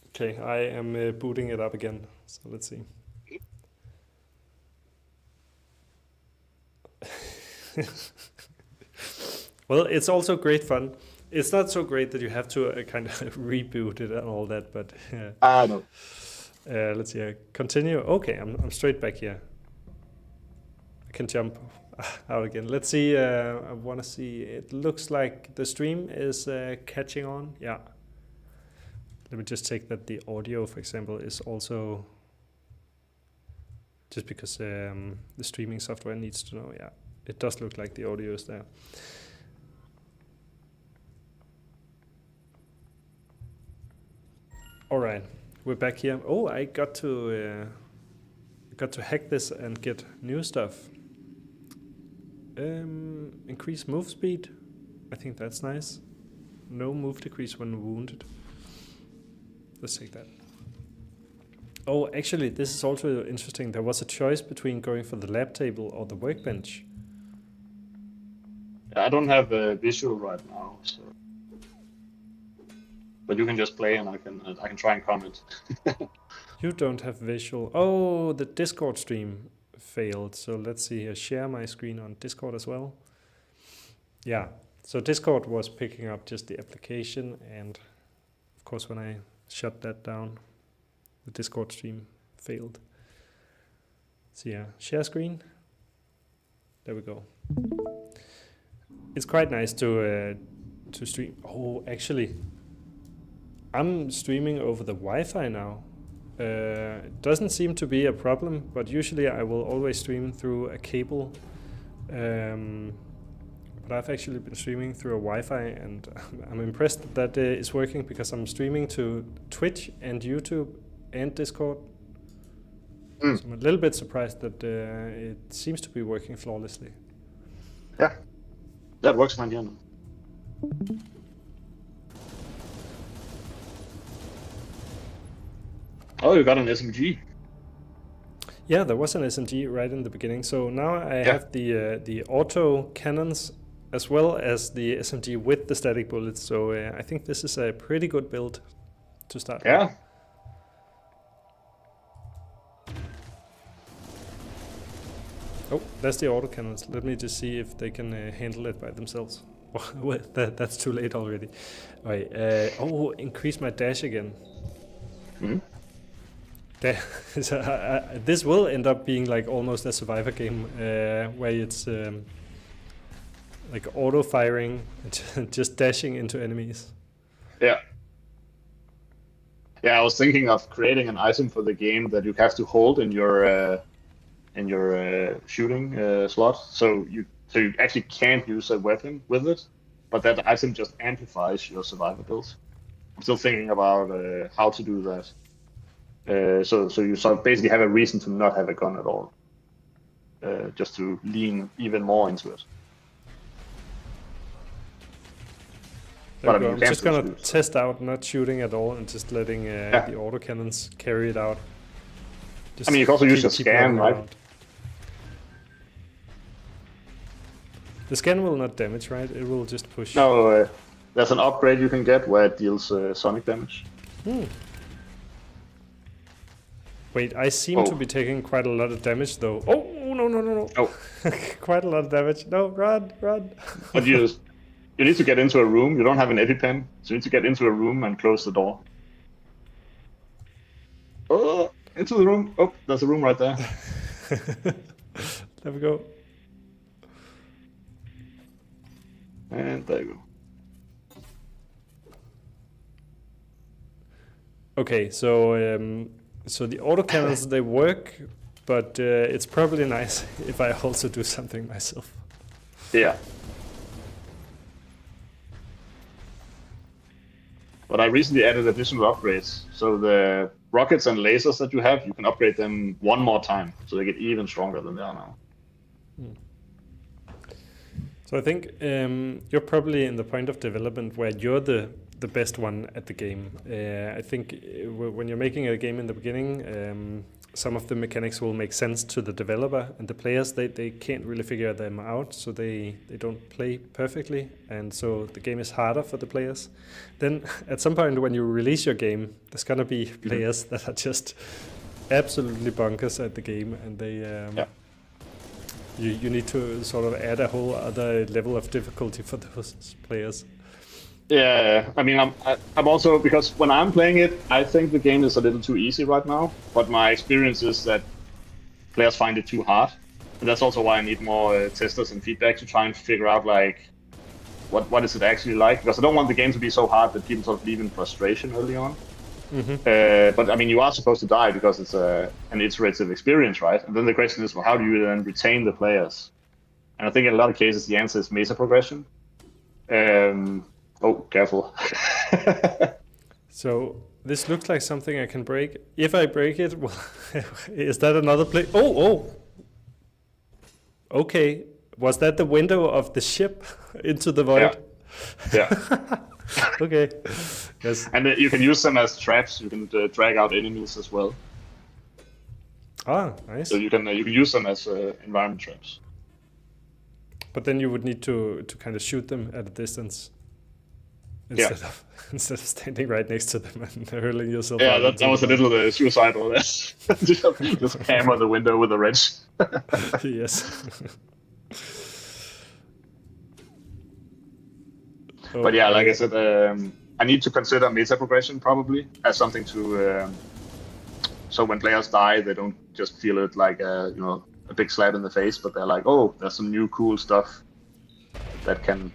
Okay, I am booting it up again. So let's see. Well, it's also great fun. It's not so great that you have to kind of reboot it and all that, but no. Let's see. Continue. Okay, I'm straight back here. I can jump out again. Let's see. I want to see. It looks like the stream is catching on. Yeah. Let me just check that the audio, for example, is also, just because the streaming software needs to know. Yeah, it does look like the audio is there. All right, we're back here. Oh, I got to hack this and get new stuff. Increase move speed. I think that's nice. No move decrease when wounded. Let's take that. Oh, actually, this is also interesting. There was a choice between going for the lab table or the workbench. I don't have a visual right now, so. But you can just play, and I can try and comment. You don't have visual. Oh, the Discord stream failed. So let's see here. Share my screen on Discord as well. Yeah. So Discord was picking up just the application, and of course, when I shut that down, the Discord stream failed. So yeah, share screen. There we go. It's quite nice to stream. Oh, actually, I'm streaming over the Wi-Fi now. It doesn't seem to be a problem, but usually I will always stream through a cable. But I've actually been streaming through a Wi-Fi, and I'm impressed that it's working, because I'm streaming to Twitch and YouTube and Discord. So I'm a little bit surprised that it seems to be working flawlessly. Yeah, that works fine here. Oh, you got an SMG. Yeah, there was an SMG right in the beginning. So now I have the auto cannons as well as the SMG with the static bullets. So I think this is a pretty good build to start with. Yeah. Oh, that's the auto cannons. Let me just see if they can handle it by themselves. Well, that's too late already. All right. Increase my dash again. Mm-hmm. This will end up being like almost a survivor game where it's like auto firing and just dashing into enemies. Yeah. Yeah, I was thinking of creating an item for the game that you have to hold in your shooting slot, so you actually can't use a weapon with it, but that item just amplifies your survivor builds. I'm still thinking about how to do that. So you sort of basically have a reason to not have a gun at all, just to lean even more into it. I'm just gonna test out not shooting at all and just letting the autocannons carry it out. Just you can also use your scan, right? Around. The scan will not damage, right? It will just push. No, there's an upgrade you can get where it deals sonic damage. Wait, I seem to be taking quite a lot of damage though. Oh, no. Oh. Quite a lot of damage. No, run. But you need to get into a room. You don't have an EpiPen, so you need to get into a room and close the door. Oh, into the room. Oh, there's a room right there. There we go. And there you go. Okay, so the autocannons, they work, but it's probably nice if I also do something myself. Yeah. But I recently added additional upgrades. So the rockets and lasers that you have, you can upgrade them one more time, so they get even stronger than they are now. So I think you're probably in the point of development where you're the best one at the game. I think when you're making a game in the beginning, some of the mechanics will make sense to the developer, and the players, they can't really figure them out, so they don't play perfectly, and so the game is harder for the players. Then at some point when you release your game, there's gonna be players that are just absolutely bonkers at the game, and they you need to sort of add a whole other level of difficulty for those players. Yeah, I mean, I'm also, because when I'm playing it, I think the game is a little too easy right now, but my experience is that players find it too hard. And that's also why I need more testers and feedback to try and figure out, like, what is it actually like, because I don't want the game to be so hard that people sort of leave in frustration early on. But I mean, you are supposed to die because it's an iterative experience, right? And then the question is, well, how do you then retain the players? And I think in a lot of cases, the answer is meta progression. Oh, careful. So this looks like something I can break. If I break it, well, is that another play? Oh. Okay. Was that the window of the ship into the void? Yeah. Okay. Yes. And you can use them as traps. You can drag out enemies as well. Ah, nice. So you can use them as environment traps. But then you would need to kind of shoot them at a distance. Instead of standing right next to them and hurling yourself. Yeah, that was a little suicidal. Just hammer the window with a wrench. Yes. But yeah, like I said, I need to consider meta progression probably as something to. So when players die, they don't just feel it like a big slap in the face, but they're like, oh, there's some new cool stuff that can.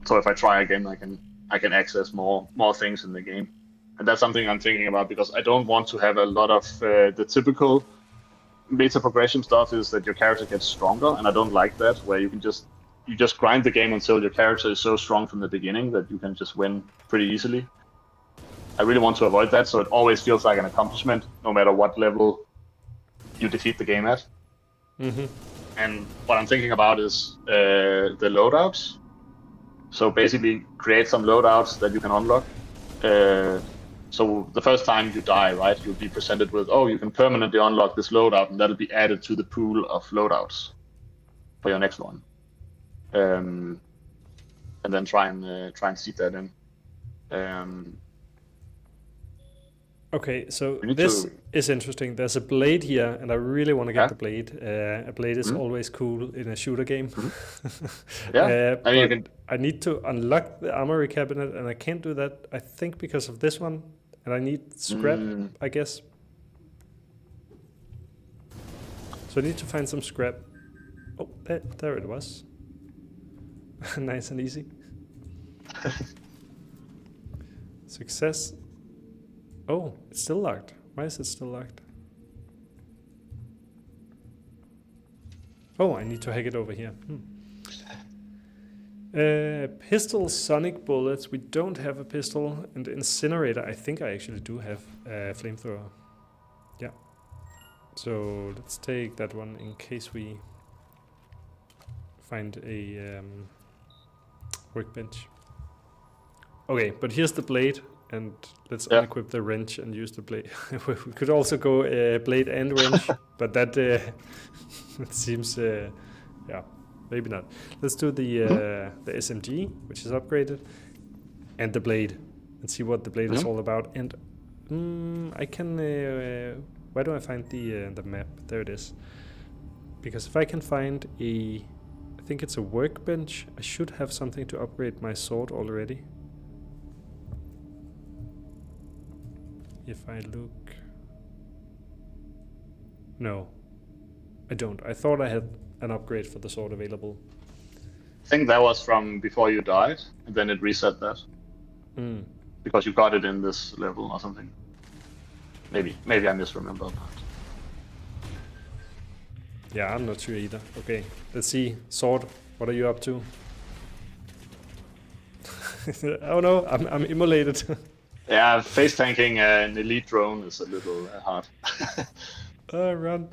So if I try again, I can access more things in the game, and that's something I'm thinking about, because I don't want to have a lot of the typical meta progression stuff is that your character gets stronger, and I don't like that, where you just grind the game until your character is so strong from the beginning that you can just win pretty easily. I really want to avoid that, so it always feels like an accomplishment, no matter what level you defeat the game at. Mm-hmm. And what I'm thinking about is the loadouts. So basically, create some loadouts that you can unlock. So the first time you die, right, you'll be presented with, oh, you can permanently unlock this loadout, and that'll be added to the pool of loadouts for your next one. And then try and seed that in. Okay, so this is interesting. There's a blade here, and I really want to get the blade. A blade is always cool in a shooter game. Yeah, but I need to unlock the armory cabinet, and I can't do that, I think, because of this one. And I need scrap, I guess. So I need to find some scrap. Oh, there it was. Nice and easy. Success. Oh, it's still locked. Why is it still locked? Oh, I need to hack it over here. Pistol, sonic bullets. We don't have a pistol. And incinerator, I think I actually do have a flamethrower. Yeah. So let's take that one in case we find a workbench. Okay, but here's the blade. And let's unequip the wrench and use the blade. We could also go blade and wrench, but that it seems, maybe not. Let's do the SMG, which is upgraded, and the blade, and see what the blade is all about. And I can. Where do I find the map? There it is. Because if I can find I think it's a workbench. I should have something to upgrade my sword already. If I look... No, I don't. I thought I had an upgrade for the sword available. I think that was from before you died, and then it reset that. Because you got it in this level or something. Maybe I misremember that. Yeah, I'm not sure either. Okay, let's see. Sword, what are you up to? Oh no, I'm immolated. Yeah, face tanking an elite drone is a little hard. Run.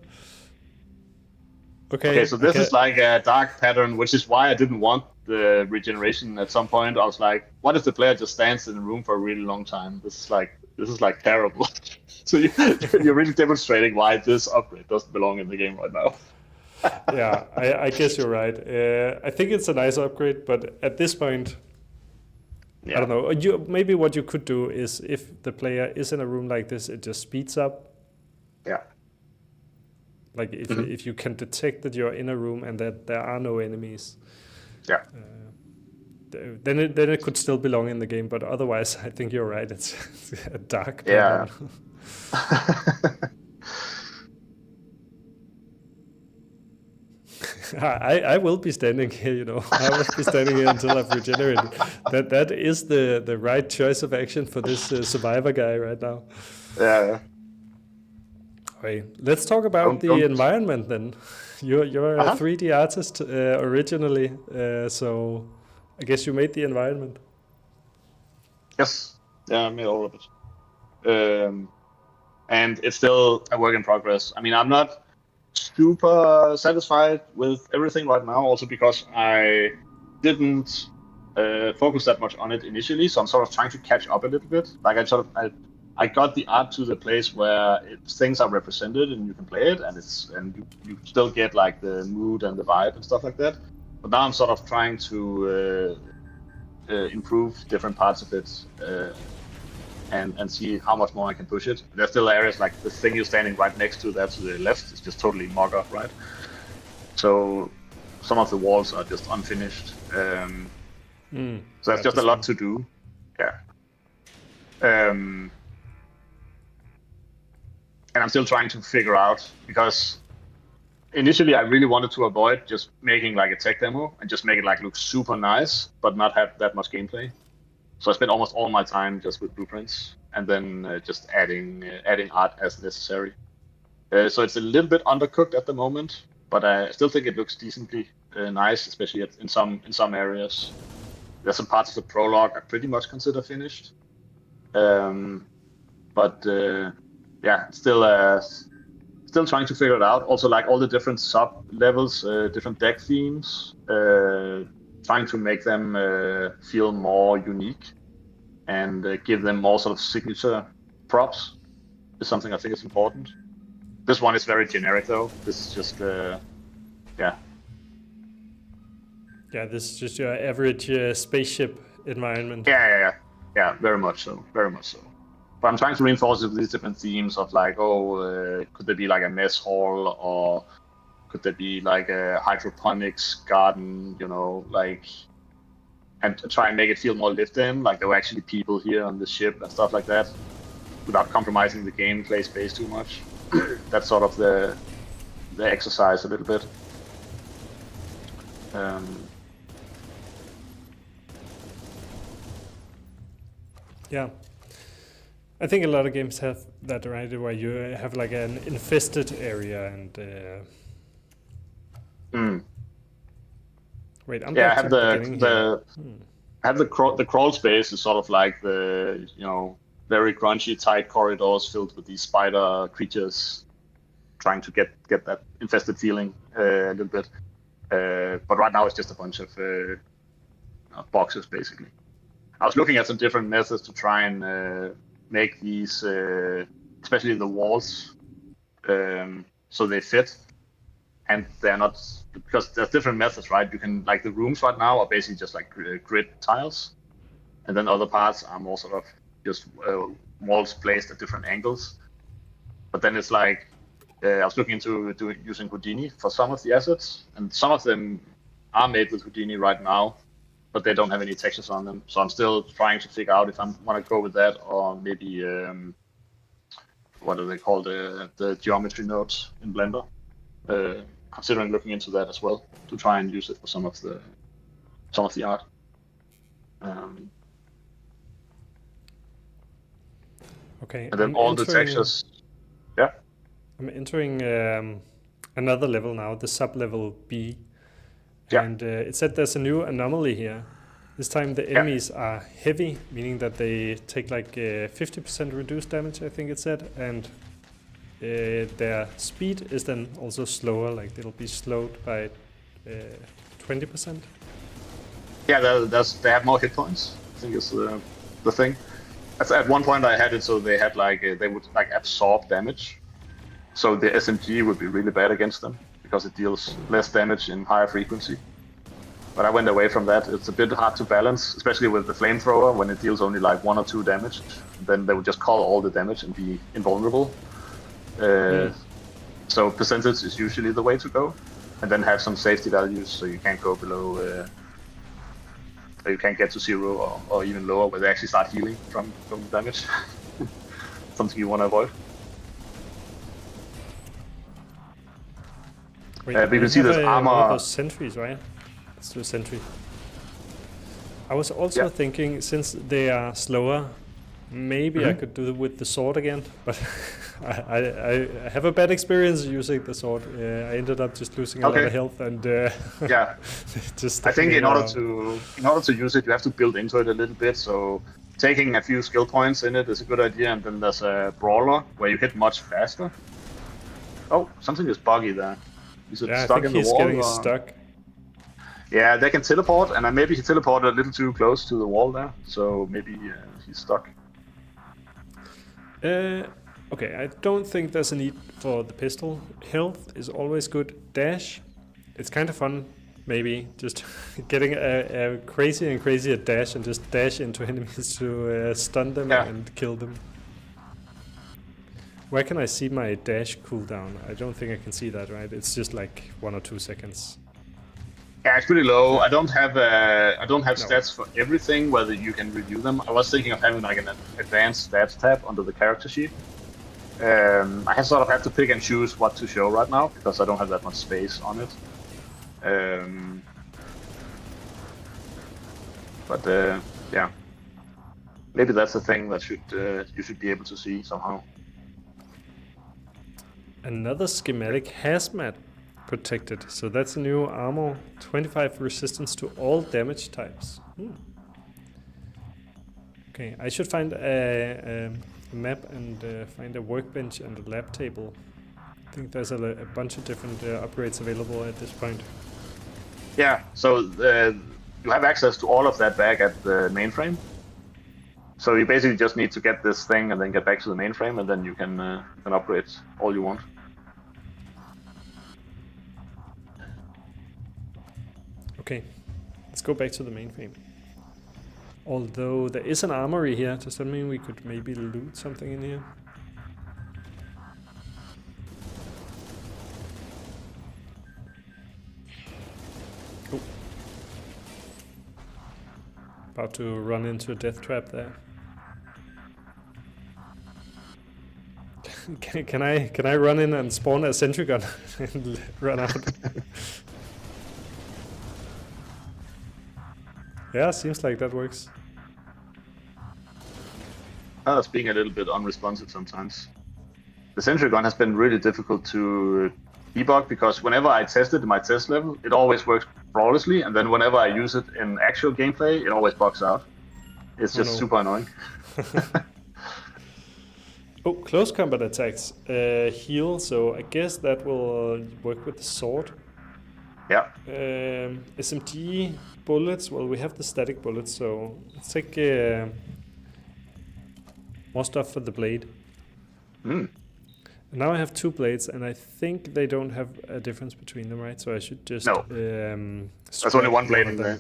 Okay, so this is like a dark pattern, which is why I didn't want the regeneration at some point. I was like, what if the player just stands in the room for a really long time? This is like terrible. So you're really demonstrating why this upgrade doesn't belong in the game right now. Yeah, I guess you're right. I think it's a nice upgrade, but at this point, I don't know. Maybe what you could do is, if the player is in a room like this, it just speeds up. Yeah. Like if you can detect that you're in a room and that there are no enemies. Yeah. Then it could still belong in the game, but otherwise, I think you're right. It's a dark. Yeah. I will be standing here, you know. I will be standing here until I've regenerated. That is the right choice of action for this survivor guy right now. Yeah. Okay, let's talk about the environment then. You're a 3D artist originally, so I guess you made the environment. Yes. Yeah, I made all of it. And it's still a work in progress. I mean, I'm not super satisfied with everything right now, also because I didn't focus that much on it initially, so I'm sort of trying to catch up a little bit. Like I got the art to the place where things are represented and you can play it, and you still get like the mood and the vibe and stuff like that. But now I'm sort of trying to improve different parts of it and see how much more I can push it. There's still areas like the thing you're standing right next to there to the left is just totally mock-up, right? So some of the walls are just unfinished. So there's just a lot to do. Yeah. And I'm still trying to figure out, because initially I really wanted to avoid just making like a tech demo and just make it like look super nice, but not have that much gameplay. So I spent almost all my time just with blueprints and then just adding art as necessary. So it's a little bit undercooked at the moment, but I still think it looks decently nice, especially in some areas. There's some parts of the prologue I pretty much consider finished. But yeah, still trying to figure it out. Also, like all the different sub levels, different deck themes, trying to make them feel more unique and give them more sort of signature props is something I think is important. This one is very generic though. This is just yeah. Yeah, this is just your average spaceship environment. Yeah, very much so, very much so. But I'm trying to reinforce it with these different themes of like, could there be like a mess hall, or could there be like a hydroponics garden, like, and try and make it feel more lived in, like there were actually people here on the ship and stuff like that, without compromising the gameplay space too much. That's sort of the exercise a little bit. Yeah. I think a lot of games have that, right? Where you have like an infested area and. Wait, I'm Yeah, I back have to the beginning here. I have the crawl space is sort of like the very crunchy tight corridors filled with these spider creatures, trying to get that infested feeling a little bit. But right now it's just a bunch of boxes basically. I was looking at some different methods to try and make these, especially the walls, so they fit, and they're not, because there's different methods, right? You can, like, the rooms right now are basically just like grid tiles, and then other parts are more sort of just walls placed at different angles. But then it's like, I was looking into using Houdini for some of the assets, and some of them are made with Houdini right now, but they don't have any textures on them. So I'm still trying to figure out if I want to go with that, or maybe what do they call the geometry nodes in Blender. Considering looking into that as well to try and use it for some of the art. Okay. And then all the textures. Yeah. I'm entering another level now, the sub-level B. Yeah. And it said there's a new anomaly here. This time the enemies are heavy, meaning that they take like 50% reduced damage, I think it said, and their speed is then also slower, like it'll be slowed by 20%. Yeah, they have more hit points, I think is the thing. At one point I had it so they had like, they would like absorb damage. So the SMG would be really bad against them, because it deals less damage in higher frequency. But I went away from that. It's a bit hard to balance, especially with the flamethrower, when it deals only like 1 or 2 damage. Then they would just call all the damage and be invulnerable. So percentage is usually the way to go, and then have some safety values so you can't go below, you can't get to 0 or even lower, where they actually start healing from damage. Something you want to avoid. Wait, we can see this armor. One of those sentries, right? Let's do a sentry. I was also thinking, since they are slower, maybe I could do it with the sword again, but I have a bad experience using the sword. I ended up just losing a lot of health, and just. I think in order to use it, you have to build into it a little bit. So taking a few skill points in it is a good idea, and then there's a brawler where you hit much faster. Oh, something is buggy there. Is it stuck in the wall? I think he's getting stuck. Yeah, they can teleport, and maybe he teleported a little too close to the wall there, so maybe he's stuck. Okay, I don't think there's a need for the pistol. Health is always good. Dash, it's kind of fun, maybe, just getting a crazier and crazier dash and just dash into enemies to stun them and kill them. Where can I see my dash cooldown? I don't think I can see that, right? It's just like 1 or 2 seconds. Yeah, it's pretty low. I don't have stats for everything, whether you can review them. I was thinking of having like an advanced stats tab under the character sheet. I sort of have to pick and choose what to show right now, because I don't have that much space on it. But yeah, maybe that's the thing that you should be able to see somehow. Another schematic, hazmat protected. So that's a new armor, 25 resistance to all damage types. Okay, I should find a map and find a workbench and a lab table. I think there's a bunch of different upgrades available at this point. Yeah, so you have access to all of that back at the mainframe. So you basically just need to get this thing and then get back to the mainframe, and then you can upgrade all you want. Okay, let's go back to the mainframe. Although there is an armory here, does that mean we could maybe loot something in here? Oh. About to run into a death trap there. Can I run in and spawn a sentry gun and run out? Yeah, seems like that works. It's being a little bit unresponsive sometimes. The sentry gun has been really difficult to debug because whenever I test it in my test level, it always works flawlessly, and then whenever I use it in actual gameplay, it always bugs out. It's just super annoying. Oh, close combat attacks heal, so I guess that will work with the sword. Yeah. SMG bullets, well, we have the static bullets, so let's take more stuff for the blade. Now I have 2 blades, and I think they don't have a difference between them, right? So I should just... No. There's only one blade in there.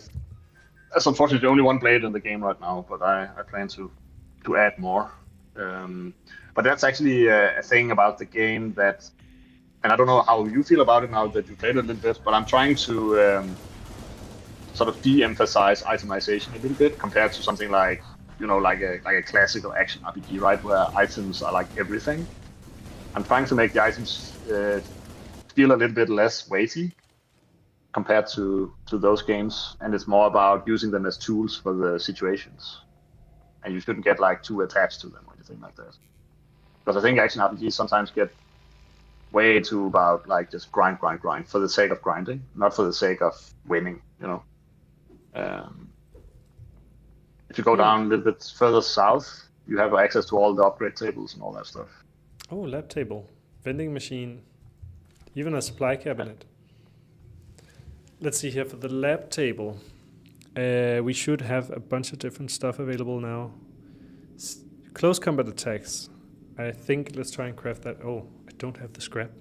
That's unfortunately only one blade in the game right now, but I plan to add more. But that's actually a thing about the game that, and I don't know how you feel about it now that you played it a little bit, but I'm trying to sort of de-emphasize itemization a little bit compared to something like, like a classical action RPG, right, where items are like everything. I'm trying to make the items feel a little bit less weighty compared to those games, and it's more about using them as tools for the situations. And you shouldn't get like too attached to them or anything like that. Because I think action RPGs sometimes get way too about like just grind for the sake of grinding, not for the sake of winning, If you go down a little bit further south, you have access to all the upgrade tables and all that stuff. Oh, lab table, vending machine, even a supply cabinet. Let's see here for the lab table. We should have a bunch of different stuff available now. Close combat attacks. I think let's try and craft that. Oh, I don't have the scrap.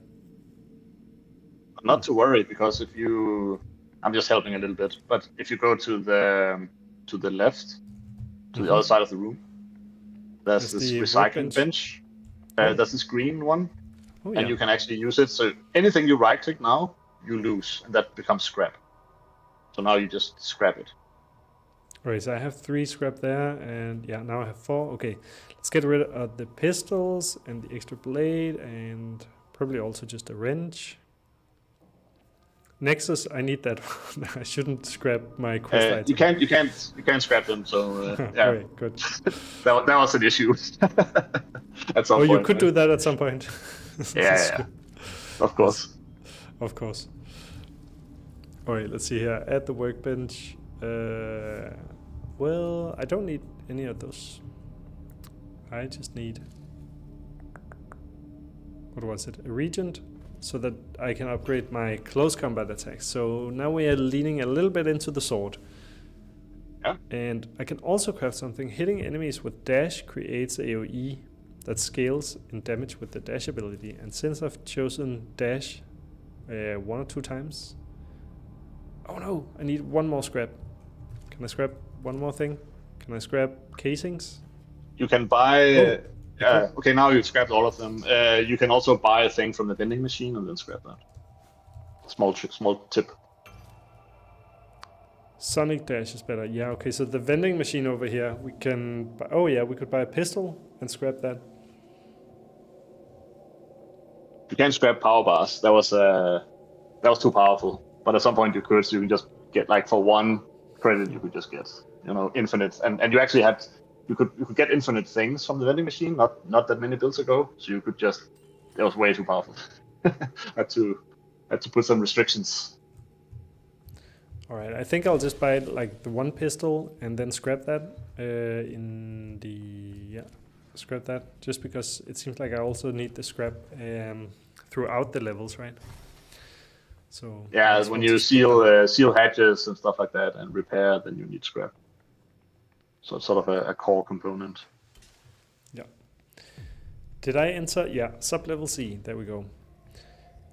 Not to worry, because if you... I'm just helping a little bit, but if you go to the left, to the other side of the room, there's this recycling bench. There's this green one, and you can actually use it. So anything you right-click now, you lose, and that becomes scrap. So now you just scrap it. Alright, so I have 3 scrap there, and yeah, now I have 4. Okay, let's get rid of the pistols and the extra blade, and probably also just a wrench. Nexus, I need that one. I shouldn't scrap my quest item. You can't scrap them. So yeah, Alright, good. that was an issue. At some point, you could do that at some point. yeah. Of course. Of course. Alright, let's see here. Add the workbench. Well, I don't need any of those. I just need... What was it? A regent? So that I can upgrade my close combat attacks. So now we are leaning a little bit into the sword. Yeah. And I can also craft something. Hitting enemies with dash creates AoE that scales in damage with the dash ability. And since I've chosen dash 1 or 2 times... Oh no, I need 1 more scrap. Can I scrap 1 more thing? Can I scrap casings? You can buy... okay, now you've scrapped all of them. You can also buy a thing from the vending machine and then scrap that. Small tip. Sonic dash is better. Yeah, okay, so the vending machine over here, we can buy, oh yeah, we could buy a pistol and scrap that. You can't scrap power bars. That was too powerful. But at some point you could, so you can just get like for 1 credit you could just get, infinite. And you actually had you could get infinite things from the vending machine, not that many builds ago. So you could just, it was way too powerful. had to put some restrictions. All right, I think I'll just buy like the one pistol and then scrap that scrap that, just because it seems like I also need the scrap throughout the levels, right? So Yeah, when you seal hatches and stuff like that and repair, then you need scrap. So it's sort of a core component. Yeah. Did I enter? Yeah, sub-level C. There we go.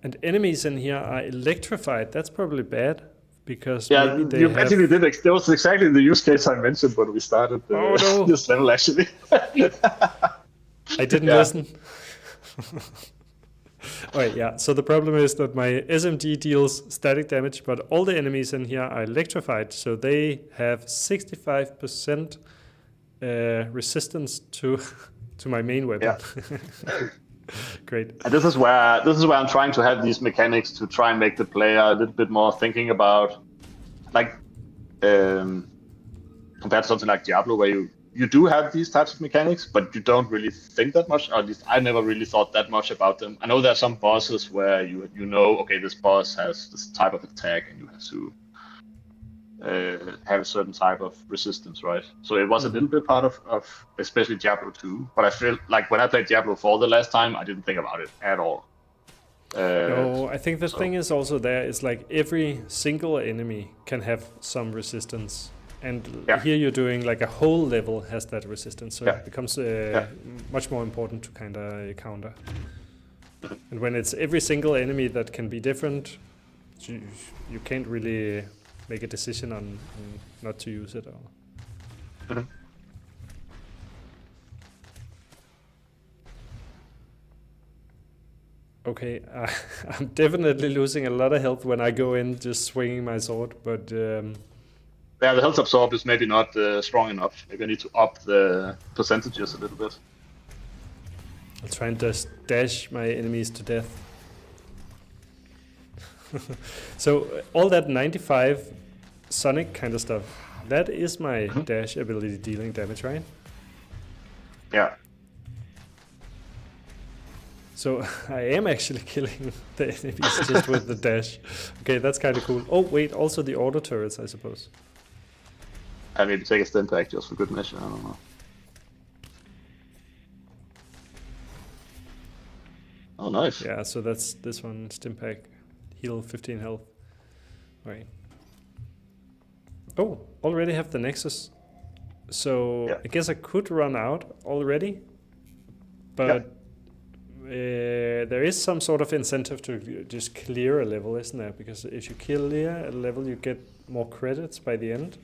And enemies in here are electrified. That's probably bad, because maybe they you have... actually did. That was exactly the use case I mentioned when we started this level, actually. I didn't listen. Alright, yeah. So the problem is that my SMG deals static damage, but all the enemies in here are electrified, so they have 65% resistance to my main weapon. Yeah. Great. And this is where I'm trying to have these mechanics to try and make the player a little bit more thinking about, like, compared to something like Diablo, where you do have these types of mechanics, but you don't really think that much. Or at least I never really thought that much about them. I know there are some bosses where you know, okay, this boss has this type of attack, and you have to have a certain type of resistance, right? So it was a little bit part of especially Diablo 2, but I feel like when I played Diablo 4 the last time, I didn't think about it at all. No, I think the thing is also there is like every single enemy can have some resistance, and here you're doing like a whole level has that resistance, so it becomes much more important to kind of counter. And when it's every single enemy that can be different, you can't really make a decision on not to use it. Or... Okay, I'm definitely losing a lot of health when I go in just swinging my sword, but... Yeah, the health absorb is maybe not strong enough. Maybe I need to up the percentages a little bit. I'll try and just dash my enemies to death. So all that 95 Sonic kind of stuff, that is my dash ability dealing damage, right? Yeah. So I am actually killing the enemies just with the dash. Okay, that's kind of cool. Oh wait, also the auto turrets, I suppose. I maybe take a stim pack just for good measure, I don't know. Oh, nice. Yeah, so that's this one, stim pack, heal 15 health. Right. Oh, already have the Nexus. So I guess I could run out already, but there is some sort of incentive to just clear a level, isn't there? Because if you clear a level, you get more credits by the end.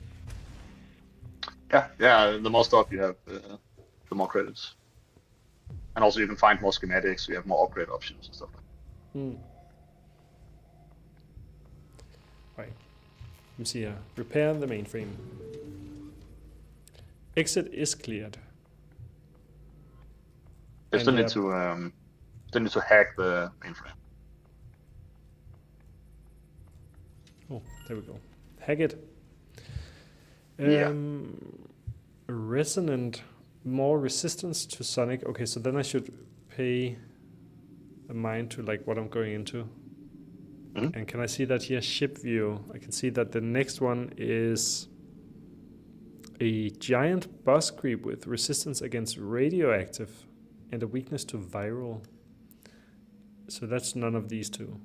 Yeah. The more stuff you have, the more credits. And also you can find more schematics, you have more upgrade options and stuff like that. Right. Let me see here. Repair the mainframe. Exit is cleared. You still need to hack the mainframe. Oh, there we go. Hack it. Resonant, more resistance to Sonic. Okay, so then I should pay a mind to like what I'm going into. And can I see that here? Ship view. I can see that the next one is a giant boss creep with resistance against radioactive and a weakness to viral. So that's none of these two.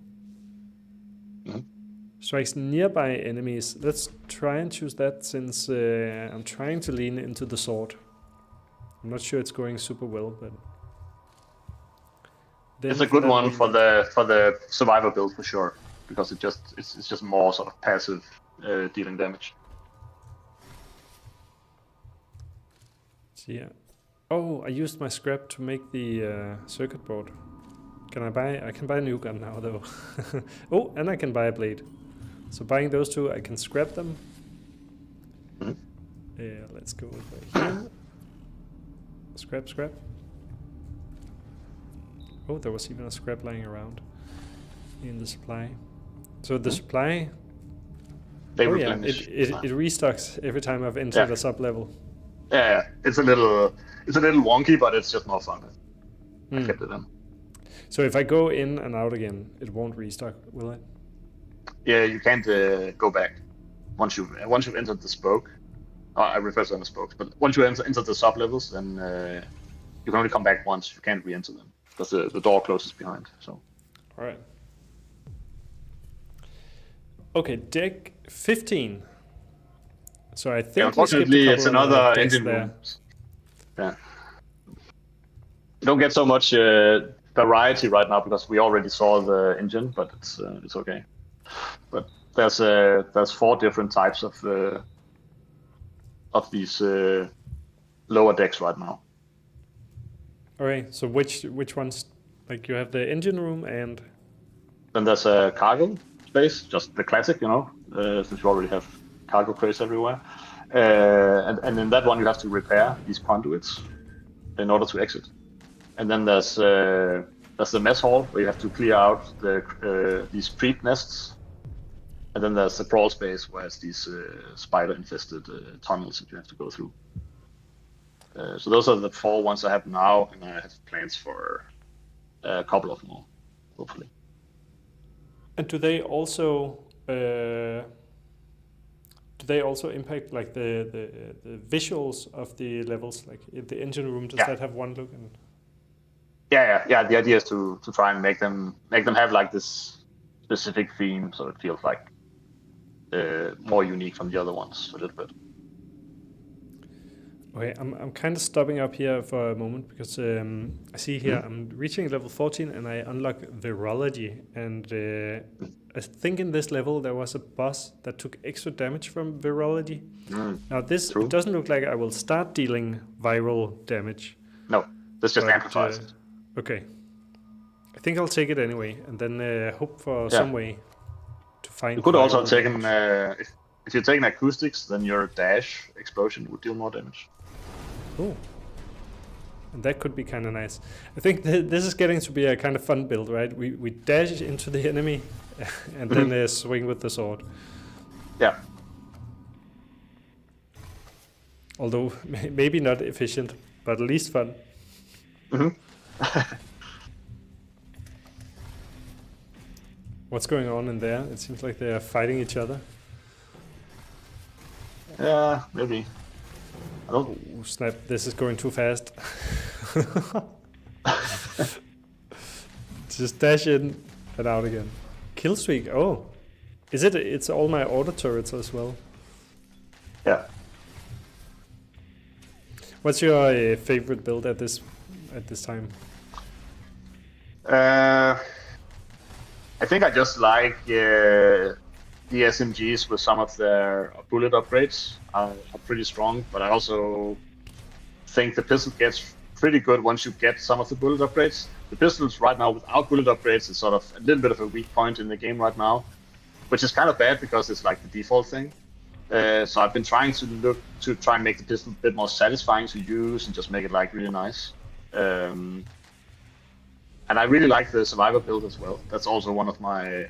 Strikes nearby enemies. Let's try and choose that, since I'm trying to lean into the sword. I'm not sure it's going super well, but it's a good one for the survivor build for sure, because it's just more sort of passive dealing damage. So yeah. Oh, I used my scrap to make the circuit board. Can I buy? I can buy a new gun now though. Oh, and I can buy a blade. So buying those two, I can scrap them. Yeah, let's go over here. Scrap. Oh, there was even a scrap lying around in the supply. So the supply... it restocks every time I've entered a sub-level. Yeah, it's a little wonky, but it's just more fun. I kept it in. So if I go in and out again, it won't restock, will it? Yeah, you can't go back. once you've entered the spoke. I refer to them as spokes, but once you enter the sub levels, then you can only come back once. You can't re-enter them because the door closes behind. So. All right. Okay, deck 15. So I think unfortunately, it's another engine room. Yeah. You don't get so much variety right now because we already saw the engine, but it's okay. But there's 4 different types of these lower decks right now. Okay, so which ones? Like you have the engine room and then there's a cargo space, just the classic, since you already have cargo crates everywhere. And in that one you have to repair these conduits in order to exit. And then there's the mess hall where you have to clear out these creep nests. And then there's the crawl space where it's these spider-infested tunnels that you have to go through. So those are the 4 ones I have now, and I have plans for a couple of more, hopefully. And do they also impact like the visuals of the levels? Like in the engine room, does that have one look? And yeah. The idea is to try and make them have like this specific theme, so it feels like more unique from the other ones a little bit. Okay, I'm kind of stopping up here for a moment because I see here I'm reaching level 14 and I unlock virology, and I think in this level there was a boss that took extra damage from virology. Now this it doesn't look like I will start dealing viral damage. No, this just amplifies it. Okay, I think I'll take it anyway, and then hope for some way to find. You could also take if you're taking acoustics, then your dash explosion would deal more damage. Oh, and that could be kind of nice. I think this is getting to be a kind of fun build, right? We dash into the enemy and then swing with the sword. Yeah. Although maybe not efficient, but at least fun. What's going on in there? It seems like they are fighting each other. Yeah, maybe. I don't. Oh, snap! This is going too fast. Just dash in and out again. Kill streak. Oh, is it? It's all my auto turrets as well. Yeah. What's your favorite build at this time? I think I just like the SMGs with some of their bullet upgrades are pretty strong, but I also think the pistol gets pretty good once you get some of the bullet upgrades. The pistols right now without bullet upgrades is sort of a little bit of a weak point in the game right now, which is kind of bad because it's like the default thing. So I've been trying to try and make the pistol a bit more satisfying to use and just make it like really nice. And I really like the survivor build as well. That's also one of my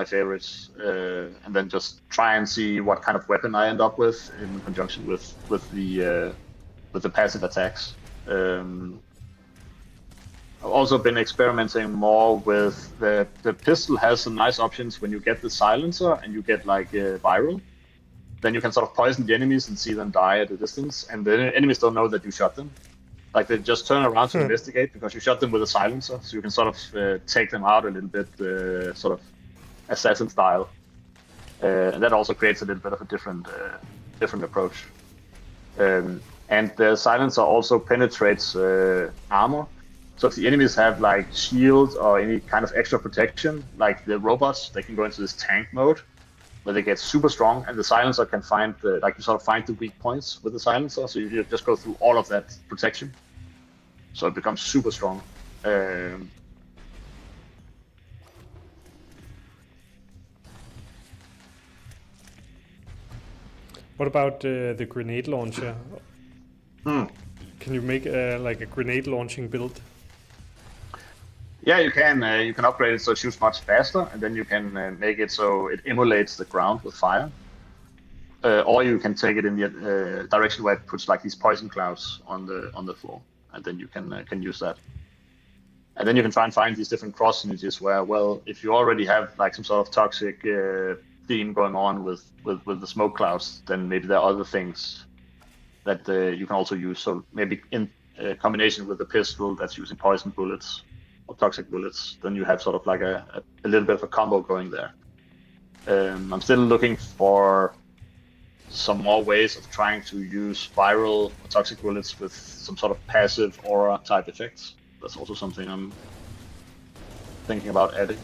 favorites. And then just try and see what kind of weapon I end up with in conjunction with the passive attacks. I've also been experimenting more with the pistol has some nice options when you get the silencer and you get like viral. Then you can sort of poison the enemies and see them die at a distance, and the enemies don't know that you shot them. Like they just turn around to investigate because you shot them with a silencer, so you can sort of take them out a little bit, sort of assassin style. And that also creates a little bit of a different approach. And the silencer also penetrates armor. So if the enemies have like shields or any kind of extra protection, like the robots, they can go into this tank mode where they get super strong, and the silencer can find the weak points with the silencer. So you just go through all of that protection, so it becomes super strong. What about the grenade launcher? Can you make like a grenade launching build? Yeah, you can. You can upgrade it so it shoots much faster, and then you can make it so it emulates the ground with fire. Or you can take it in the direction where it puts like these poison clouds on the floor, and then you can use that. And then you can try and find these different cross synergies where, well, if you already have like some sort of toxic theme going on with the smoke clouds, then maybe there are other things that you can also use. So maybe in combination with the pistol that's using poison bullets or toxic bullets, then you have sort of like a little bit of a combo going there. I'm still looking for some more ways of trying to use viral or toxic bullets with some sort of passive aura type effects. That's also something I'm thinking about adding.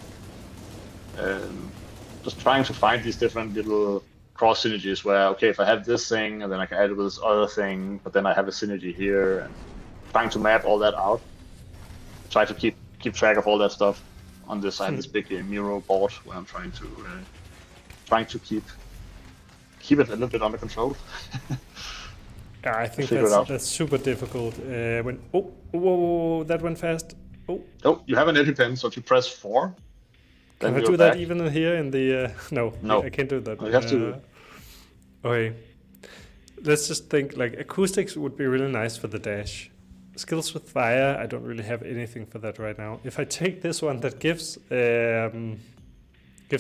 Just trying to find these different little cross synergies where, okay, if I have this thing and then I can add it with this other thing, but then I have a synergy here, and trying to map all that out. Try to keep track of all that stuff on this side, this big Miro board where I'm trying to keep it a little bit under control. Yeah, I think that's super difficult. Whoa, that went fast. Oh, you have an EpiPen, so if you press 4, can I do that even here in the? No, I can't do that. You have to. Okay, let's just think like acoustics would be really nice for the dash. Skills with fire, I don't really have anything for that right now. If I take this one that gives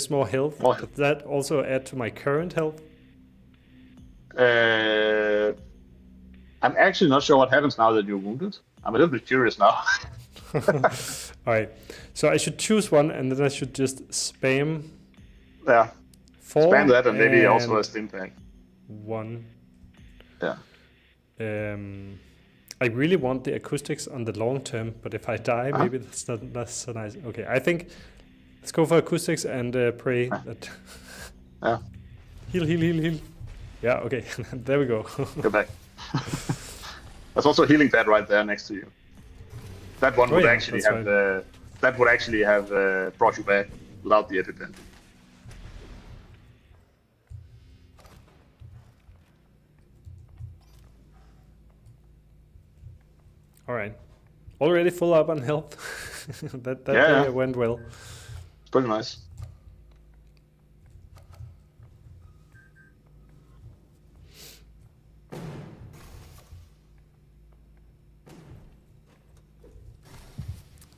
more health, does that also add to my current health? I'm actually not sure what happens now that you're wounded. I'm a little bit curious now. Alright, so I should choose one and then I should just spam. Yeah. 4 spam that and maybe also a stim pack. 1. Yeah. I really want the acoustics on the long term, but if I die, maybe that's not so nice. Okay, I think let's go for acoustics and pray that. Yeah. Heal. Yeah, okay, there we go. Go back. There's also a healing pad right there next to you. That one would actually have brought you back without the EpiPen. All right, already full up on health. that went well. It's pretty nice.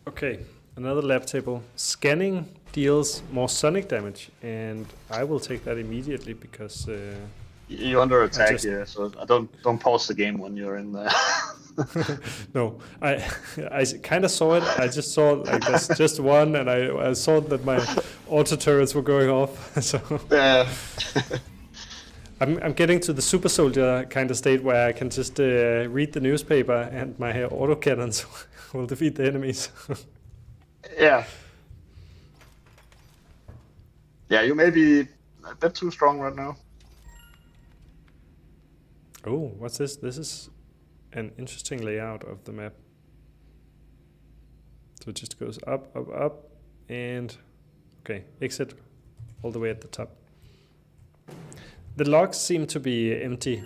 Okay, another lab table. Scanning deals more sonic damage, and I will take that immediately because you're under attack here. So I don't pause the game when you're in there. No, I kind of saw it. I just saw like there's just one, and I saw that my auto turrets were going off. So yeah. I'm getting to the super soldier kind of state where I can just read the newspaper and my autocannons will defeat the enemies. Yeah. Yeah, you may be a bit too strong right now. Oh, what's this? This is an interesting layout of the map. So it just goes up, and okay, exit all the way at the top. The logs seem to be empty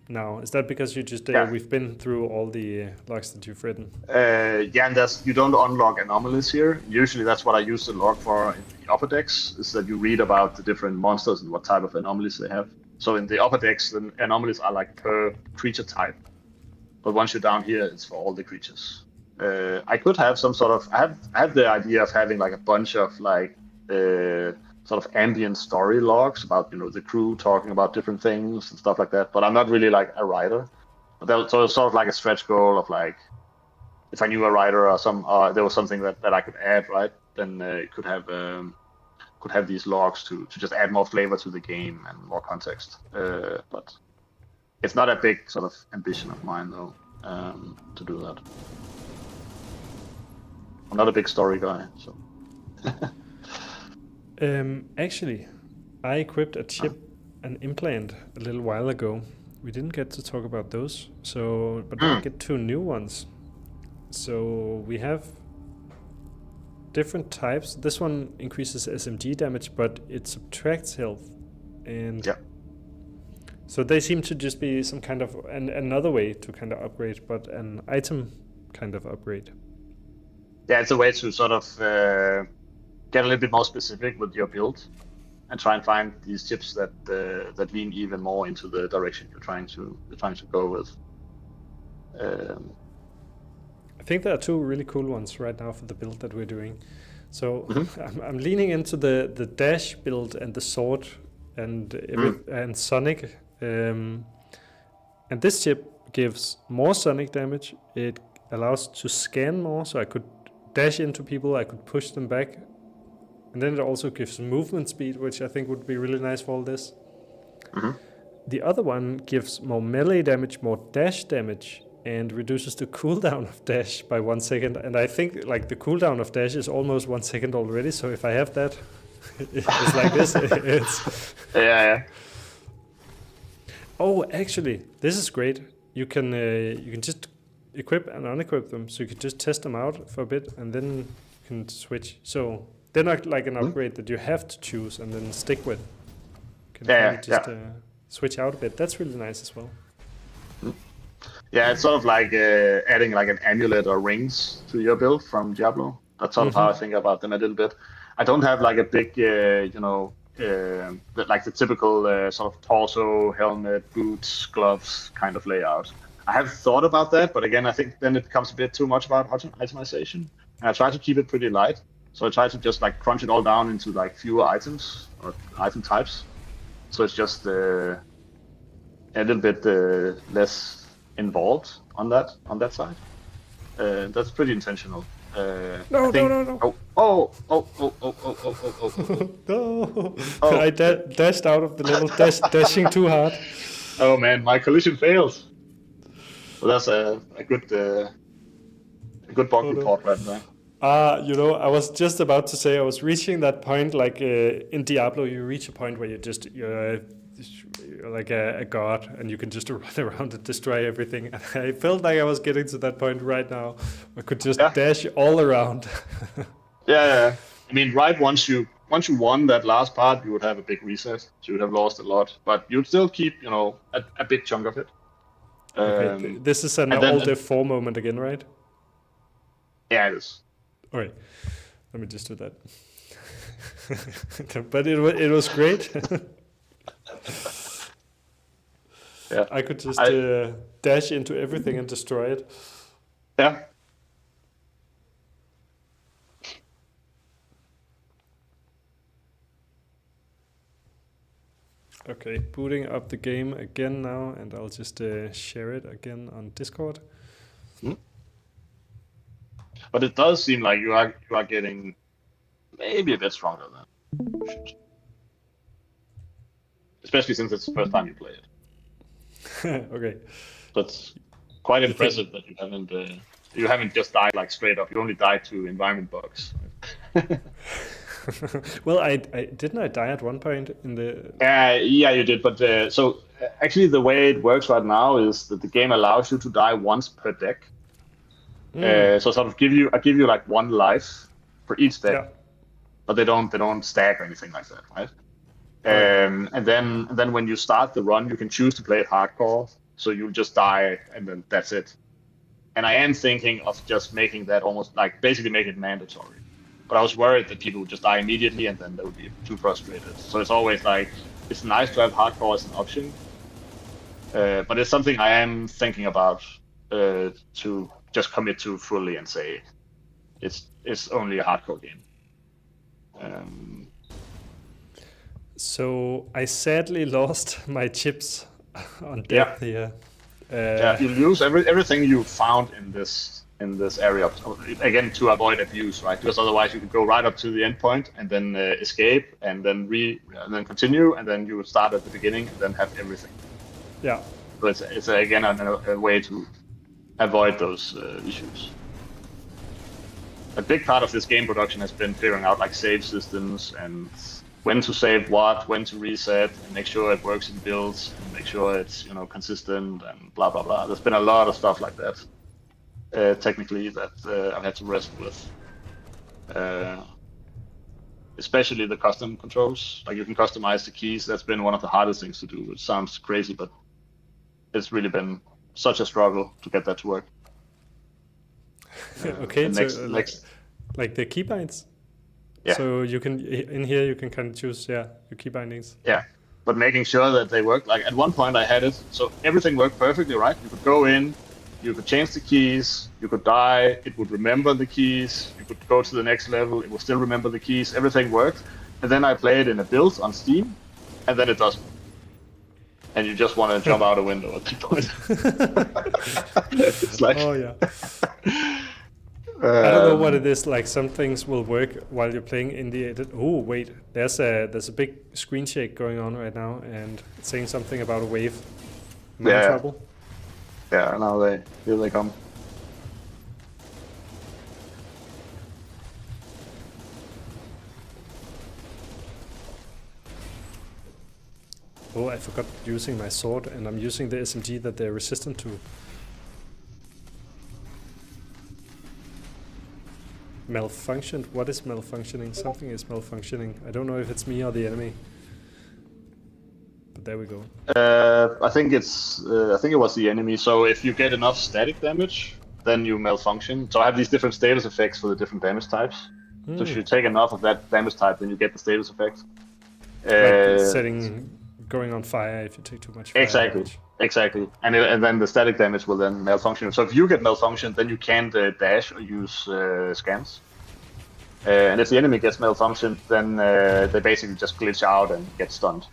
now. Is that because you just we've been through all the logs that you've written? Yeah, and you don't unlock anomalies here. Usually that's what I use the log for in the upper decks, is that you read about the different monsters and what type of anomalies they have. So in the upper decks, the anomalies are like per creature type. But once you're down here, it's for all the creatures. I could have some sort of... I have the idea of having like a bunch of like sort of ambient story logs about, the crew talking about different things and stuff like that. But I'm not really like a writer. But that was sort of like a stretch goal of like, if I knew a writer or there was something that I could add, right? Then it could have these logs to just add more flavor to the game and more context. But it's not a big sort of ambition of mine though, to do that. I'm not a big story guy, so. Actually, I equipped a chip, an implant, a little while ago. We didn't get to talk about those, but I get 2 new ones. So we have different types. This one increases SMG damage, but it subtracts health, and so they seem to just be some kind of another way to kind of upgrade, but an item kind of upgrade. Yeah, it's a way to sort of get a little bit more specific with your build and try and find these chips that lean even more into the direction you're trying to go with. I think there are 2 really cool ones right now for the build that we're doing. So I'm leaning into the dash build and the sword and and Sonic. And this chip gives more Sonic damage. It allows to scan more, so I could dash into people, I could push them back. And then it also gives movement speed, which I think would be really nice for all this. The other one gives more melee damage, more dash damage, and reduces the cooldown of dash by 1 second. And I think like the cooldown of dash is almost 1 second already. So if I have that, it's like this. It's Yeah. Oh, actually, this is great. You can just equip and unequip them, so you can just test them out for a bit, and then you can switch. So they're not like an upgrade that you have to choose and then stick with. You can just switch out a bit. That's really nice as well. Yeah, it's sort of like adding like an amulet or rings to your build from Diablo. That's sort of how I think about them a little bit. I don't have like a big, like the typical sort of torso, helmet, boots, gloves kind of layout. I have thought about that, but again, I think then it becomes a bit too much about itemization. And I try to keep it pretty light. So I try to just like crunch it all down into like fewer items or item types. So it's just a little bit less involved on that side. That's pretty intentional. No. Oh. No. I dashed out of the level, dashing too hard. Oh man, my collision failed. So that's a good bug report right there. I was just about to say I was reaching that point, like in Diablo, you reach a point where you're like a god and you can just run around and destroy everything. And I felt like I was getting to that point right now. I could just dash all around. Yeah. I mean, right once you won that last part, you would have a big reset. So you would have lost a lot, but you'd still keep, a big chunk of it. Okay, this is an all diff 4 moment again, right? Yeah, it is. All right, let me just do that. But it was great. Yeah, I could just dash into everything and destroy it. Yeah. Okay, booting up the game again now, and I'll just share it again on Discord. But it does seem like you are getting maybe a bit stronger than you should. Especially since it's the first time you play it. Okay. So it's quite impressive that you haven't just died like straight up. You only died to environment bugs. Well, I didn't I die at one point in the. Yeah, you did. But so actually, the way it works right now is that the game allows you to die once per deck. So sort of I give you like 1 life for each deck, but they don't stack or anything like that, right? And then when you start the run, you can choose to play it hardcore, so you'll just die and then that's it. And I am thinking of just making that almost like basically make it mandatory. But I was worried that people would just die immediately and then they would be too frustrated. So it's always like it's nice to have hardcore as an option, but it's something I am thinking about to just commit to fully and say it's only a hardcore game. So I sadly lost my chips on death here. You lose everything you found in this area again to avoid abuse, right? Because otherwise you could go right up to the end point and then escape and then continue and then you would start at the beginning and then have everything. Yeah. So it's again a way to avoid those issues. A big part of this game production has been figuring out like save systems and when to save what, when to reset, and make sure it works in builds, and make sure it's consistent and blah blah blah. There's been a lot of stuff like that, technically that I've had to wrestle with. Especially the custom controls. Like you can customize the keys. That's been one of the hardest things to do. Which sounds crazy, but it's really been such a struggle to get that to work. Okay, so like the keybinds. Yeah. So you can in here you can kind of choose your key bindings. Yeah, but making sure that they work. Like at one point I had it so everything worked perfectly, right? You could go in, you could change the keys, you could die, it would remember the keys, you could go to the next level, it would still remember the keys, everything worked. And then I play it in a build on Steam, and then it doesn't. And you just want to jump out a window at that point. It's like... Oh, yeah. I don't know what it is. Like some things will work while you're playing in the edit. Oh wait, there's a big screen shake going on right now, and it's saying something about a wave. Am I in trouble? Yeah, now here they come. Oh, I forgot using my sword, and I'm using the SMG that they're resistant to. Malfunctioned? What is malfunctioning? Something is malfunctioning. I don't know if it's me or the enemy. But there we go. I think it was the enemy. So if you get enough static damage, then you malfunction. So I have these different status effects for the different damage types. So if you take enough of that damage type, then you get the status effect. Like setting, going on fire if you take too much fire damage. Exactly. And then the static damage will then malfunction. So if you get malfunction, then you can't dash or use scans. And if the enemy gets malfunction, then they basically just glitch out and get stunned.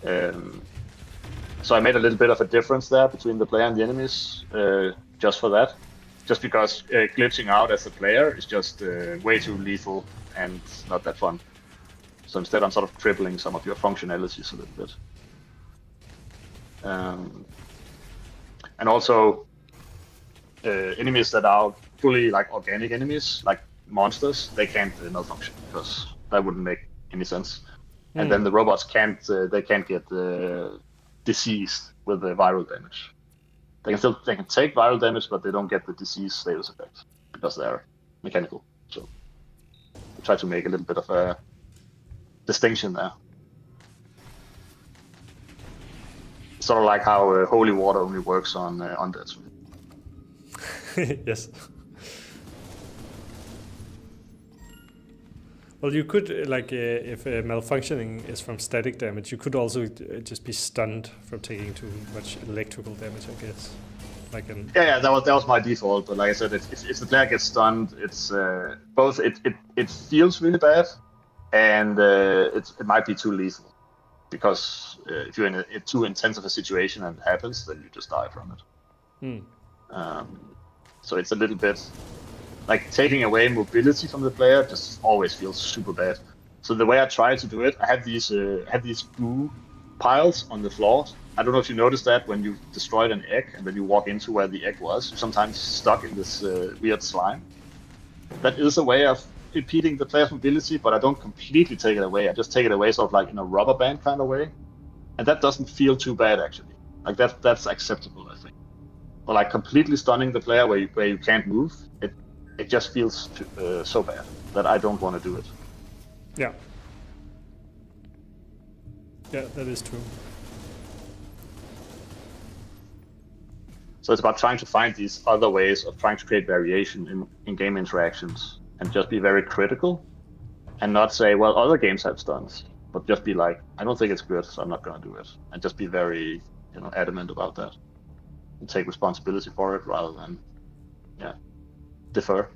So I made a little bit of a difference there between the player and the enemies, just for that. Just because glitching out as a player is just way too lethal and not that fun. So instead I'm sort of tripling some of your functionalities a little bit. And also enemies that are fully like organic enemies, like monsters, they can't malfunction because that wouldn't make any sense. And then the robots can't get diseased with the viral damage. They can take viral damage, but they don't get the disease status effect because they're mechanical. So I try to make a little bit of a distinction there. Sort of like how holy water only works on undead. Yes. Well, you could, like, if malfunctioning is from static damage, you could also just be stunned from taking too much electrical damage, I guess. Like an... Yeah, that was my default. But like I said, if the player gets stunned, it's both it feels really bad, and it might be too lethal. Because if you're in a too intense of a situation and it happens, then you just die from it. So it's a little bit like taking away mobility from the player just always feels super bad. So the way I try to do it, I have these goo piles on the floor. I don't know if you noticed that when you destroyed an egg and then you walk into where the egg was, you're sometimes stuck in this weird slime. That is a way of impeding the player's mobility, but I don't completely take it away. I just take it away sort of like in a rubber band kind of way. And that doesn't feel too bad, actually. Like that's acceptable, I think. But like completely stunning the player where you can't move, it just feels so bad that I don't want to do it. Yeah. Yeah, that is true. So it's about trying to find these other ways of trying to create variation in game interactions and just be very critical and not say, well, other games have stuns, but just be like, I don't think it's good, so I'm not going to do it. And just be very, adamant about that and take responsibility for it rather than, defer.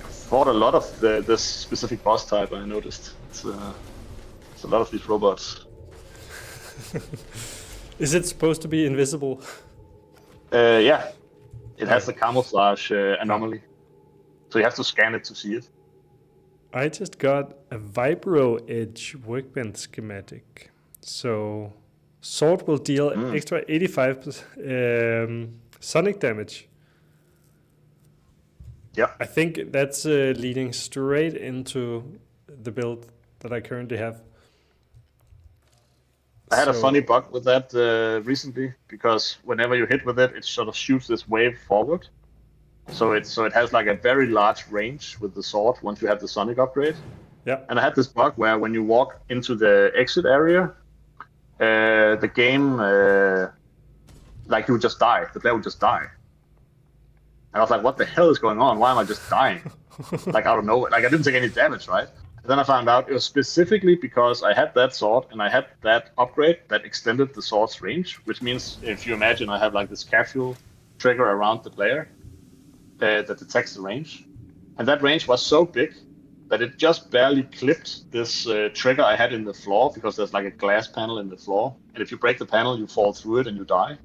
Fought a lot of this specific boss type, I noticed. It's a lot of these robots. Is it supposed to be invisible? Yeah. It has the camouflage anomaly. So you have to scan it to see it. I just got a Vibro Edge workbench schematic. So sword will deal extra 85 sonic damage. Yeah. I think that's leading straight into the build that I currently have. I had a funny bug with that recently, because whenever you hit with it, it sort of shoots this wave forward. So it has like a very large range with the sword once you have the sonic upgrade. Yeah. And I had this bug where when you walk into the exit area, the game like you would just die. The player would just die. And I was like, what the hell is going on? Why am I just dying? Like out of nowhere. Like I didn't take any damage, right? And then I found out it was specifically because I had that sword and I had that upgrade that extended the sword's range, which means if you imagine I have like this casual trigger around the player that detects the range. And that range was so big that it just barely clipped this trigger I had in the floor, because there's like a glass panel in the floor. And if you break the panel, you fall through it and you die.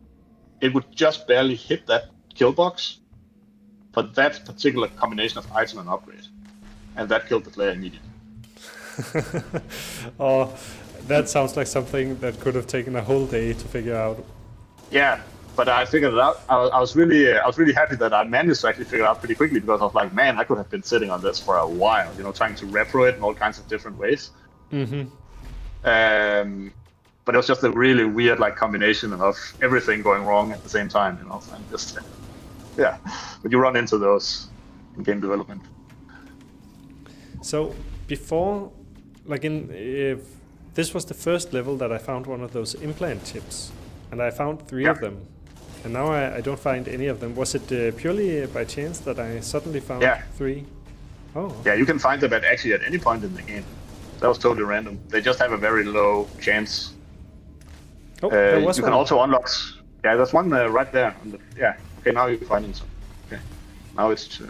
It would just barely hit that kill box for that particular combination of item and upgrade. And that killed the player immediately. Oh, that sounds like something that could have taken a whole day to figure out. Yeah, but I figured it out. I was really happy that I managed to actually figure it out pretty quickly, because I was like, man, I could have been sitting on this for a while, trying to repro it in all kinds of different ways. Mm-hmm. But it was just a really weird combination of everything going wrong at the same time, and just yeah. But you run into those in game development. So before, if this was the first level that I found one of those implant chips, and I found 3 of them, and now I don't find any of them. Was it purely by chance that I suddenly found 3? Oh. Yeah, you can find them at any point in the game. That was totally random. They just have a very low chance. Oh, there was you one. Can also unlock. Yeah, there's one right there. Okay, now you're finding some. Okay, now it's.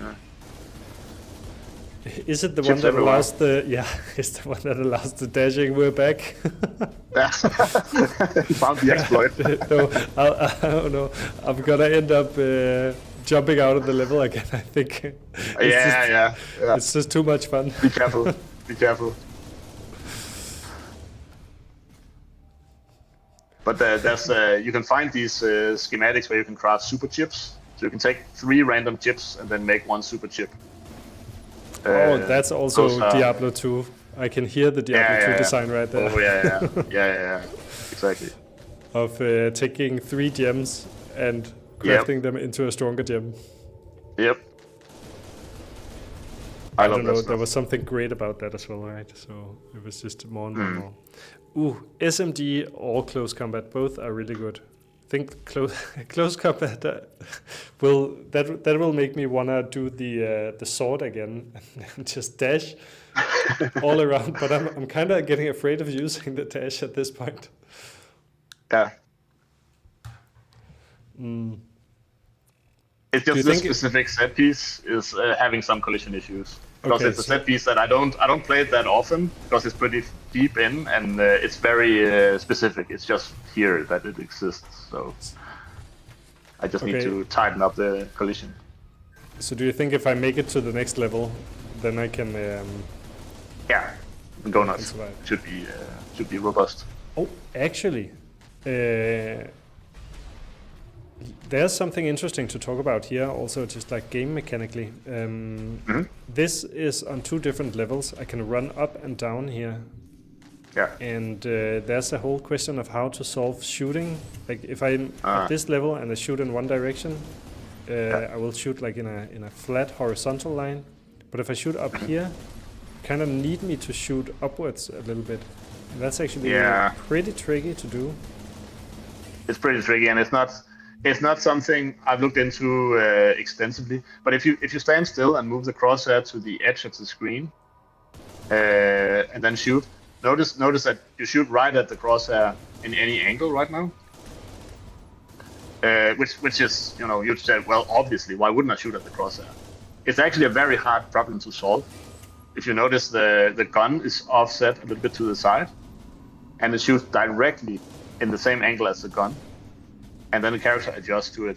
Is it the one that allows the? Yeah, it's the one that allows the dashing. We're back. You found the exploit. No, I don't know. I'm gonna end up jumping out of the level again. I think. Yeah. It's just too much fun. Be careful. Be careful. But there's you can find these schematics where you can craft super chips. So you can take 3 random chips and then make 1 super chip. That's also Diablo 2. I can hear the Diablo 2 design right there. Oh yeah. Exactly. Of taking 3 gems and crafting them into a stronger gem. Yep. I don't know. There was something great about that as well, right? So it was just more and more. Ooh, SMG or close combat, both are really good. I think close combat will make me wanna do the sword again and just dash all around. But I'm kind of getting afraid of using the dash at this point. Yeah. It's just this specific set piece is having some collision issues. Because it's a set piece that I don't play it that often, because it's pretty deep in and it's very specific. It's just here that it exists, so I just need to tighten up the collision. So do you think if I make it to the next level, then I can? Go nuts. Should be robust. Oh, actually, there's something interesting to talk about here, also just like game mechanically. This is on 2 different levels. I can run up and down here. Yeah. And there's a whole question of how to solve shooting. Like if I'm at this level and I shoot in one direction, I will shoot like in a flat horizontal line. But if I shoot up here, kind of need me to shoot upwards a little bit. And that's actually pretty tricky to do. It's pretty tricky, and it's not something I've looked into extensively. But if you stand still and move the crosshair to the edge of the screen, and then shoot, notice that you shoot right at the crosshair in any angle right now. Which is, you'd say, well, obviously, why wouldn't I shoot at the crosshair? It's actually a very hard problem to solve. If you notice, the gun is offset a little bit to the side, and it shoots directly in the same angle as the gun. And then the character adjusts to it.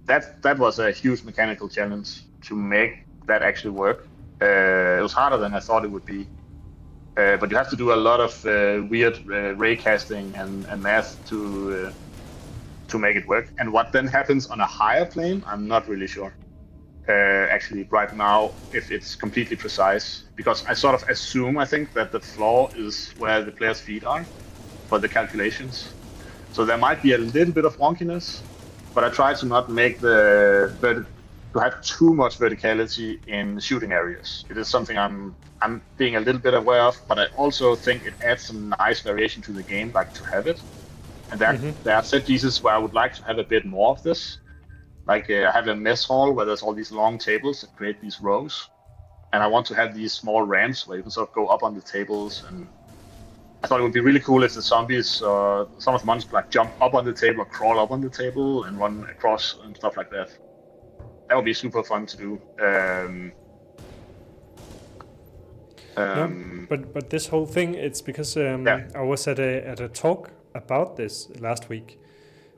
That was a huge mechanical challenge to make that actually work. It was harder than I thought it would be. But you have to do a lot of weird ray casting and math to make it work. And what then happens on a higher plane, I'm not really sure. Actually, right now, if it's completely precise, because I sort of assume, I think, that the floor is where the player's feet are for the calculations. So there might be a little bit of wonkiness, but I try to not make to have too much verticality in shooting areas. It is something I'm being a little bit aware of, but I also think it adds some nice variation to the game, like to have it. And there are set pieces where I would like to have a bit more of this. Like I have a mess hall where there's all these long tables that create these rows, and I want to have these small ramps where you can sort of go up on the tables. And I thought it would be really cool if the zombies, some of the monsters, like jump up on the table or crawl up on the table and run across and stuff like that. That would be super fun to do. But this whole thing, it's because I was at a talk about this last week.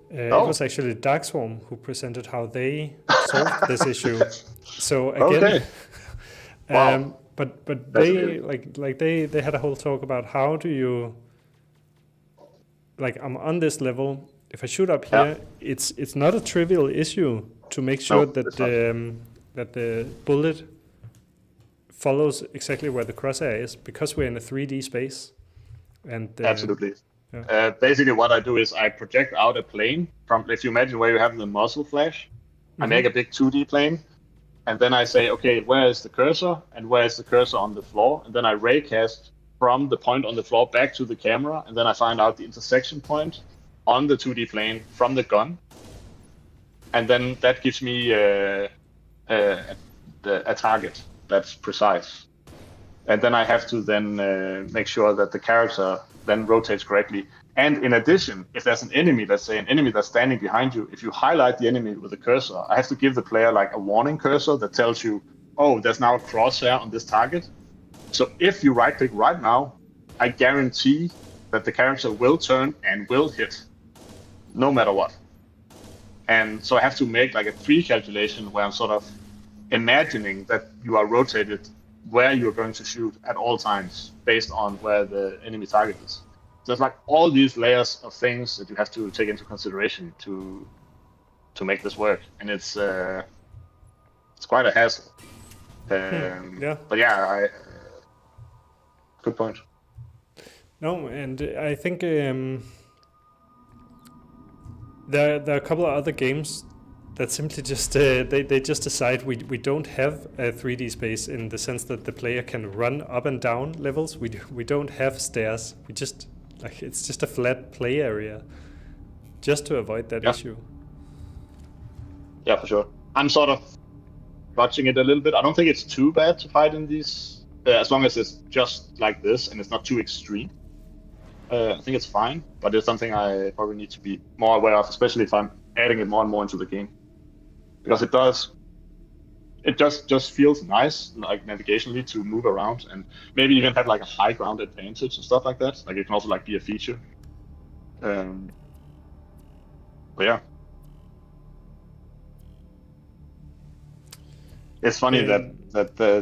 It was actually Darkswarm who presented how they solved this issue. So again, wow. but they they had a whole talk about how do you, like, I'm on this level. If I shoot up here, it's not a trivial issue to make sure that the bullet follows exactly where the crosshair is, because we're in a 3D space. And absolutely. Yeah. Basically, what I do is I project out a plane from, if you imagine where you have the muzzle flash, I make a big 2D plane, and then I say, okay, where is the cursor, and where is the cursor on the floor, and then I raycast from the point on the floor back to the camera, and then I find out the intersection point on the 2D plane from the gun, and then that gives me a target that's precise. And then I have to then make sure that the character then rotates correctly. And in addition, if there's an enemy, let's say an enemy that's standing behind you, if you highlight the enemy with a cursor, I have to give the player like a warning cursor that tells you, oh, there's now a crosshair on this target. So if you right click right now, I guarantee that the character will turn and will hit, no matter what. And so I have to make like a pre-calculation where I'm sort of imagining that you are rotated where you're going to shoot at all times based on where the enemy target is. So there's like all these layers of things that you have to take into consideration to make this work, and it's quite a hassle. But yeah, good point. No, and I think there are a couple of other games that simply just they just decide we don't have a 3D space, in the sense that the player can run up and down levels. We don't have stairs. We just, like, it's just a flat play area, just to avoid that issue. Yeah, for sure. I'm sort of watching it a little bit. I don't think it's too bad to fight in these, as long as it's just like this and it's not too extreme. I think it's fine, but it's something I probably need to be more aware of, especially if I'm adding it more and more into the game. Because it just feels nice, like navigationally, to move around, and maybe even have like a high ground advantage and stuff like that. Like it can also like be a feature. But yeah, it's funny that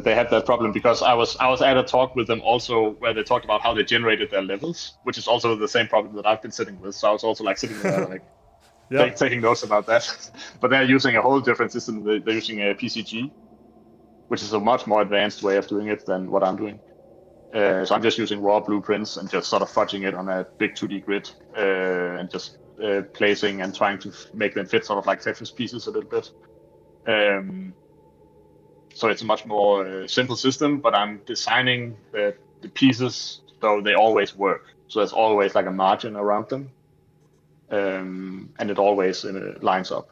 they had that problem, because I was at a talk with them also where they talked about how they generated their levels, which is also the same problem that I've been sitting with. So I was also like sitting there like. Taking notes about that. But they're using a whole different system. They're using a PCG, which is a much more advanced way of doing it than what I'm doing. So I'm just using raw blueprints and just sort of fudging it on a big 2D grid, and just placing and trying to make them fit sort of like Tetris pieces a little bit. So it's a much more simple system, but I'm designing the pieces so they always work. So there's always like a margin around them. And it always lines up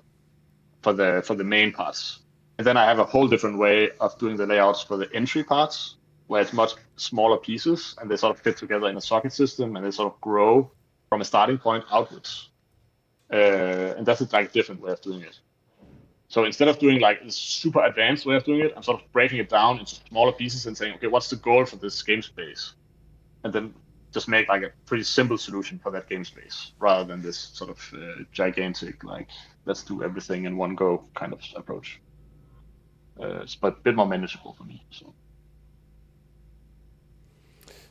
for the main parts. And then I have a whole different way of doing the layouts for the entry parts, where it's much smaller pieces and they sort of fit together in a socket system, and they sort of grow from a starting point outwards. And that's like a different way of doing it. So instead of doing like a super advanced way of doing it, I'm sort of breaking it down into smaller pieces and saying, okay, what's the goal for this game space? And then just make like a pretty simple solution for that game space, rather than this sort of gigantic, like, let's do everything in one go kind of approach. It's a bit more manageable for me.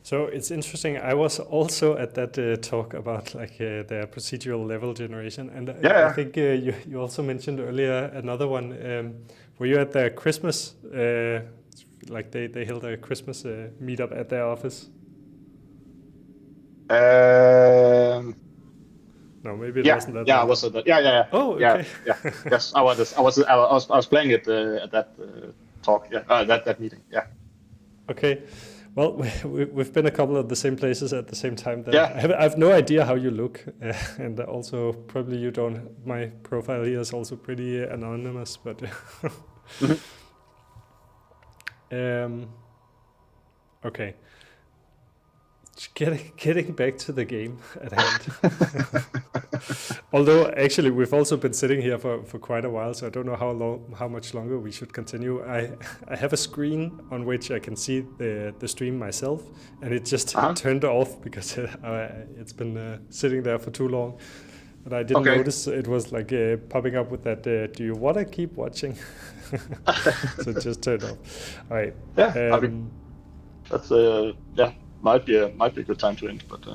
So it's interesting. I was also at that talk about like their procedural level generation, and I think you also mentioned earlier another one. Were you at the Christmas? Like they held a Christmas meetup at their office? No, maybe it wasn't that. Yeah, I was at that. Yeah. Oh, okay. Yeah. Yes, I was playing it at that talk. Yeah, that meeting. Yeah. Okay. Well, we've been a couple of the same places at the same time. That Yeah. I have no idea how you look, and also probably you don't. My profile here is also pretty anonymous, but okay. Getting back to the game at hand. Although actually we've also been sitting here for quite a while, so I don't know how much longer we should continue. I have a screen on which I can see the stream myself, and it just turned off because it's been sitting there for too long. And I didn't notice it was like popping up with that. Do you want to keep watching? So it just turned off. All right. Yeah. I mean, that's might be a good time to end, but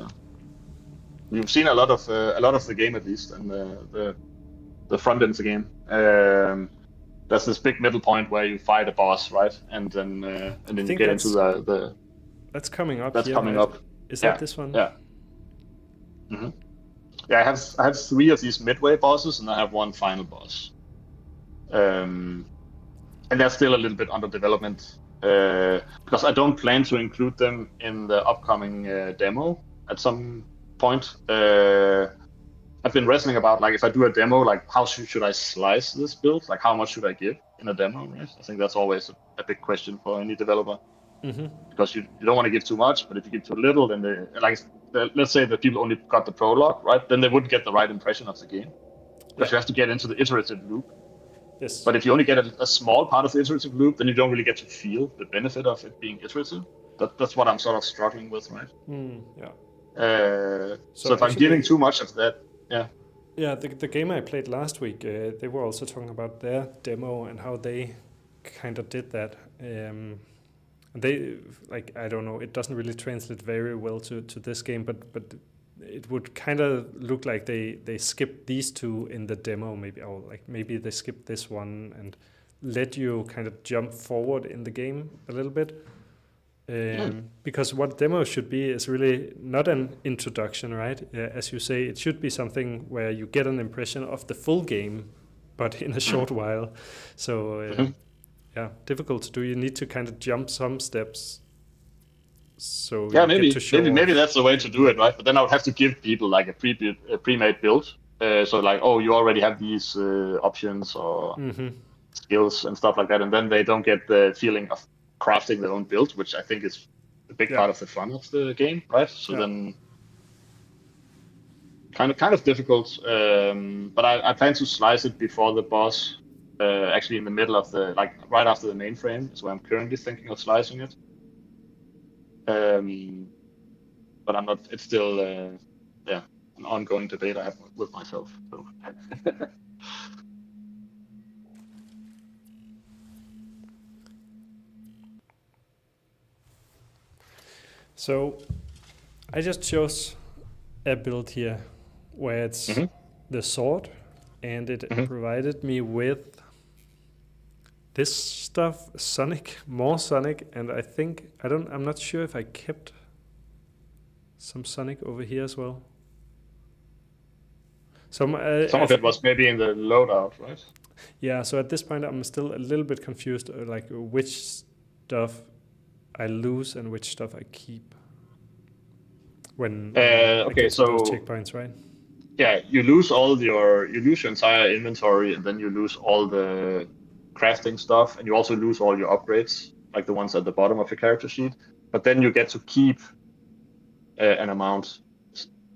we've seen a lot of the game at least, and the front ends of the game. There's this big middle point where you fight a boss, right? And then you get into the. That's coming up. That's here, coming right? up. Is that this one? Yeah. Mm-hmm. Yeah, I have 3 of these midway bosses, and I have 1 final boss. And they're still a little bit under development. Because I don't plan to include them in the upcoming demo at some point. I've been wrestling about, like, if I do a demo, like, how should I slice this build? Like, how much should I give in a demo, right? I think that's always a big question for any developer. Mm-hmm. Because you don't want to give too much, but if you give too little, then let's say that people only got the prologue, right? Then they wouldn't get the right impression of the game. Because you have to get into the iterative loop. Yes. But if you only get a small part of the iterative loop, then you don't really get to feel the benefit of it being iterative. That's what I'm sort of struggling with, right? So if I'm giving too much of that, yeah, the game I played last week, they were also talking about their demo and how they kind of did that. They, like, I don't know, it doesn't really translate very well to this game, but it would kind of look like they skipped these 2 in the demo, maybe they skipped this one and let you kind of jump forward in the game a little bit. Because what demo should be is really not an introduction, right? As you say, it should be something where you get an impression of the full game, but in a short while. So, difficult to do. You need to kind of jump some steps. So maybe that's the way to do it, right? But then I would have to give people like a pre-made build. So like, oh, you already have these options or skills and stuff like that, and then they don't get the feeling of crafting their own build, which I think is a big part of the fun of the game, right? So then kind of difficult. But I plan to slice it before the boss. Actually, in the middle of right after the main frame is where I'm currently thinking of slicing it. But I'm not. It's still, an ongoing debate I have with myself. So. So, I just chose a build here where it's the sword, and it provided me with this stuff, more Sonic, and I'm not sure if I kept some Sonic over here as well. Some of it was maybe in the loadout, right? Yeah, so at this point I'm still a little bit confused, like which stuff I lose and which stuff I keep. When I get to those checkpoints, right? Yeah, you lose your entire inventory, and then you lose all the crafting stuff, and you also lose all your upgrades, like the ones at the bottom of your character sheet. But then you get to keep an amount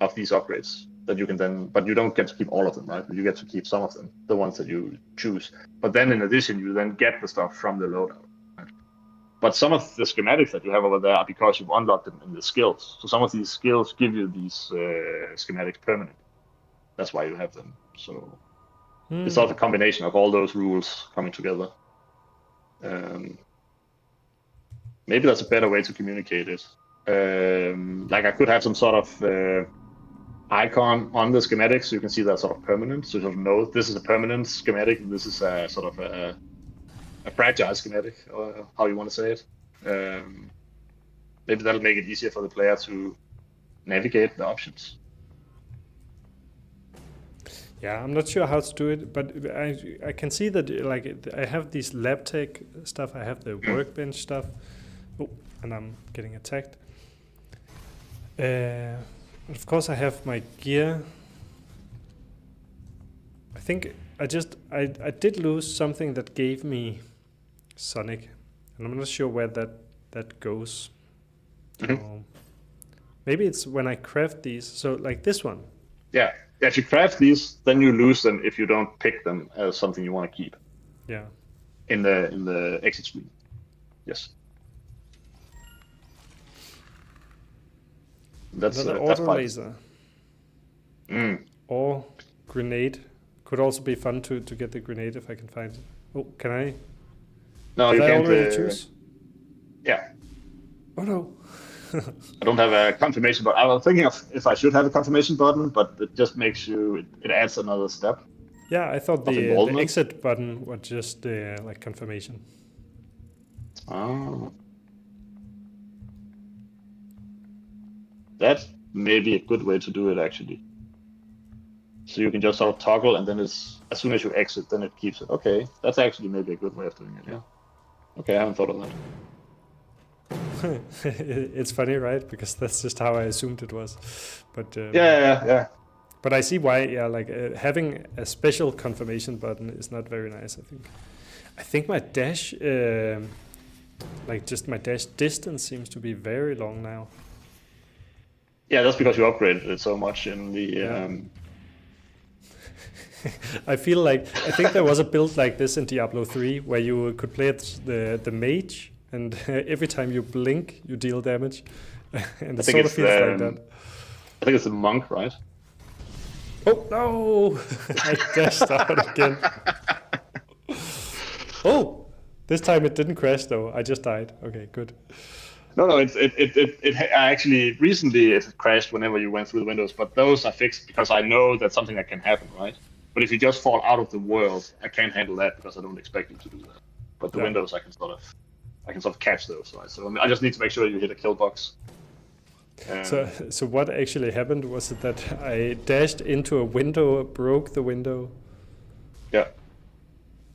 of these upgrades that you can then, but you don't get to keep all of them, right? But you get to keep some of them, the ones that you choose. But then in addition, you then get the stuff from the loadout. Right? But some of the schematics that you have over there are because you've unlocked them in the skills. So some of these skills give you these schematics permanent. That's why you have them. So it's sort of a combination of all those rules coming together. Maybe that's a better way to communicate it. Like I could have some sort of icon on the schematic, so you can see that sort of permanent. So you sort of know this is a permanent schematic, and this is a sort of a fragile schematic, or how you want to say it. Maybe that'll make it easier for the player to navigate the options. Yeah, I'm not sure how to do it, but I can see that like I have these lab tech stuff, I have the workbench stuff. Oh, and I'm getting attacked. Of course, I have my gear. I think I did lose something that gave me Sonic, and I'm not sure where that goes. So maybe it's when I craft these. So like this one. Yeah. If you craft these, then you lose them if you don't pick them as something you want to keep. Yeah. In the exit screen. Yes. That's another that's auto laser. Or grenade. Could also be fun to get the grenade if I can find it. Oh, can I? No, Did you I can't. already choose? Yeah. Oh no. I don't have a confirmation button. I was thinking of if I should have a confirmation button, but it just makes you. It adds another step. Yeah, I thought the exit button was just like confirmation. Oh. That may be a good way to do it, actually. So you can just sort of toggle, and then as soon as you exit, then it keeps it. Okay, that's actually maybe a good way of doing it, yeah. Okay, I haven't thought of that. It's funny, right? Because that's just how I assumed it was. But yeah. But I see why, like having a special confirmation button is not very nice, I think. I think my dash, like just my dash distance seems to be very long now. Yeah, that's because you upgraded it so much in the... I think there was a build like this in Diablo 3 where you could play the mage, and every time you blink, you deal damage. And it sort of feels like that. I think it's the monk, right? Oh no! I dashed out again. Oh! This time it didn't crash though. I just died. Okay, good. No, it actually recently it crashed whenever you went through the windows, but those are fixed because I know that's something that can happen, right? But if you just fall out of the world, I can't handle that because I don't expect you to do that. But the windows, I can sort of catch those, right? So I just need to make sure you hit a kill box. So what actually happened was that I dashed into a window, broke the window. Yeah,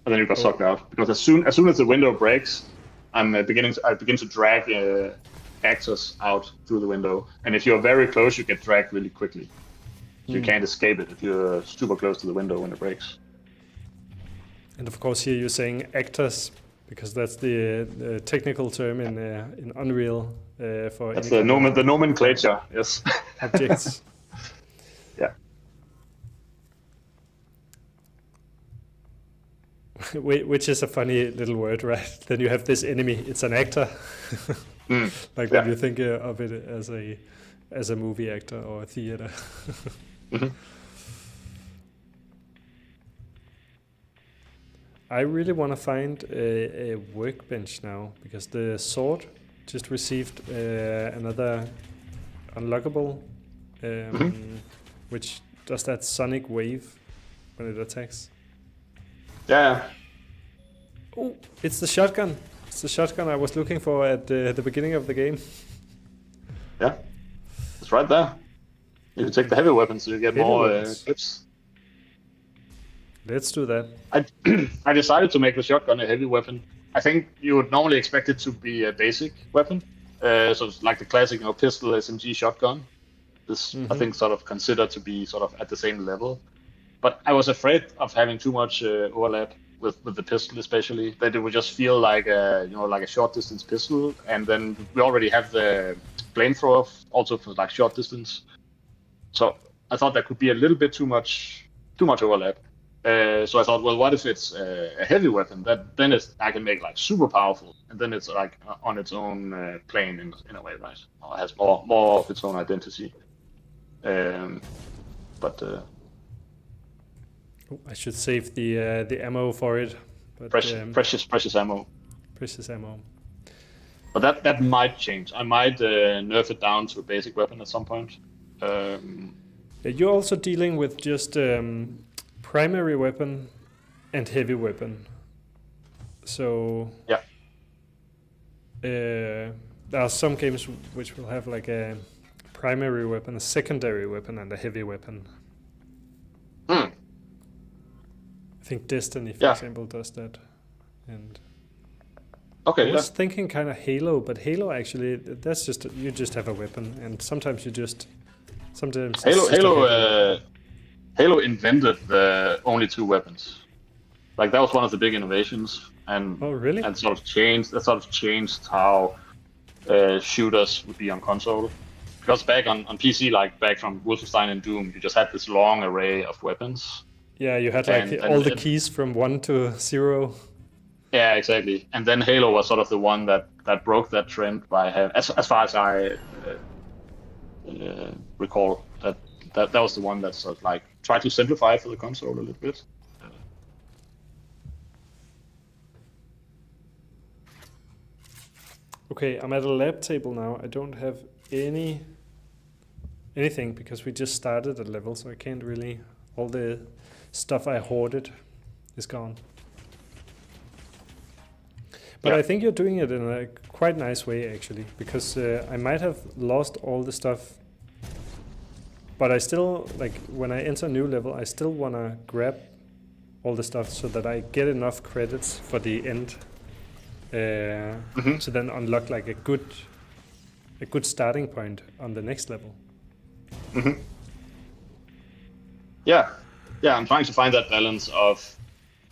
and then you got sucked out because as soon as the window breaks, I begin to drag actors out through the window, and if you're very close, you get dragged really quickly. So you can't escape it if you're super close to the window when it breaks. And of course, here you're saying actors because that's the technical term in Unreal for. That's the nomenclature. Yes. Objects. Yeah. Which is a funny little word, right? Then you have this enemy. It's an actor. Like when you think of it as a movie actor or a theater. I really want to find a workbench now because the sword just received another unlockable, which does that sonic wave when it attacks. Yeah. Oh, it's the shotgun. It's the shotgun I was looking for at the beginning of the game. Yeah, it's right there. You can take the heavy weapons so you get more clips. Let's do that. I decided to make the shotgun a heavy weapon. I think you would normally expect it to be a basic weapon. So it's like the classic, pistol, SMG, shotgun. This I think sort of considered to be sort of at the same level. But I was afraid of having too much overlap with the pistol, especially that it would just feel like a short distance pistol, and then we already have the flamethrower also for like short distance. So I thought that could be a little bit too much overlap. So I thought, well, what if it's a heavy weapon? Then I can make like super powerful, and then it's like on its own plane in a way, right? Or it has more of its own identity. I should save the ammo for it. But, precious ammo. Precious ammo. But that might change. I might nerf it down to a basic weapon at some point. You're also dealing with just primary weapon and heavy weapon. So yeah, there are some games which will have like a primary weapon, a secondary weapon, and a heavy weapon. I think Destiny, for example, does that. And Okay, I yeah. was thinking kind of Halo, but Halo actually, that's just you just have a weapon, and sometimes sometimes it's just a Halo, heavy weapon. Halo invented the only two weapons. Like that was one of the big innovations, Oh, really? and sort of changed how shooters would be on console. Because back on PC, like back from Wolfenstein and Doom, you just had this long array of weapons, Yeah, you had like and all the keys from 1 to 0. yeah, exactly. And then Halo was sort of the one that broke that trend by having, as far as I recall, that was the one that sort of like tried to simplify for the console a little bit. Okay, I'm at a lab table now. I don't have anything because we just started a level, so I can't really. All the stuff I hoarded is gone. But Yeah. I think you're doing it in a quite nice way actually, because I might have lost all the stuff, but I still, like, when I enter a new level, I still want to grab all the stuff so that I get enough credits for the end, to then unlock like a good starting point on the next level. Yeah, I'm trying to find that balance of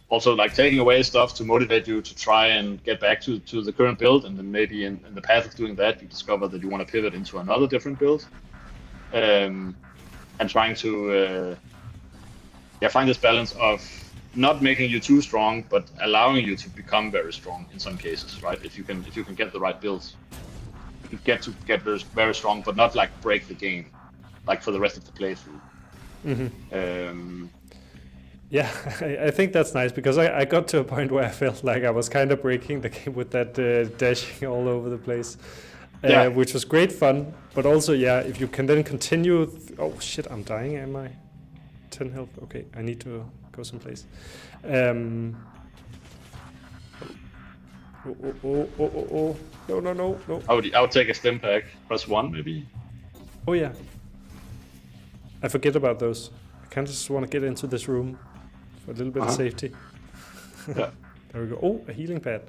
also like taking away stuff to motivate you to try and get back to the current build, and then maybe in the path of doing that, you discover that you want to pivot into another different build, and trying to find this balance of not making you too strong, but allowing you to become very strong in some cases, right? If you can get the right builds, you can get very, very strong, but not like break the game, like for the rest of the playthrough. Yeah, I think that's nice, because I got to a point where I felt like I was kind of breaking the game with that dashing all over the place, which was great fun. But also, yeah, if you can then continue. Oh shit, I'm dying, am I? 10 health. Okay, I need to go someplace. Oh. No. I would take a stim pack, press 1 maybe. Oh yeah. I forget about those. I kind of just want to get into this room for a little bit of safety. Yeah. There we go. Oh, a healing pad.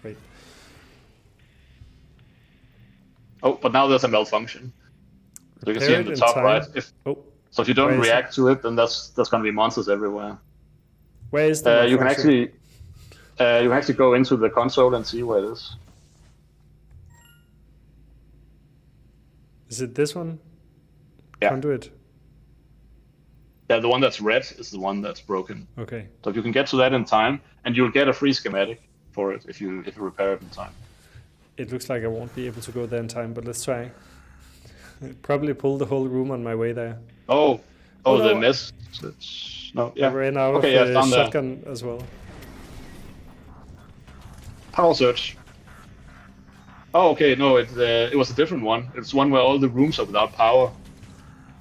Great. Oh, but now there's a malfunction. So you can see Repair in it the top time. right. So if you don't Where is react to it, then there's going to be monsters everywhere. Where is the You can malfunction? actually go into the console and see where it is. Is it this one? Yeah. Conduit. Yeah, the one that's red is the one that's broken. Okay. So if you can get to that in time, and you'll get a free schematic for it if you repair it in time. It looks like I won't be able to go there in time, but let's try. Probably pull the whole room on my way there. Oh, no, the mess. No, yeah. I ran out Okay, of down there. shotgun as well. Power search. Oh, okay. No, it was a different one. It's one where all the rooms are without power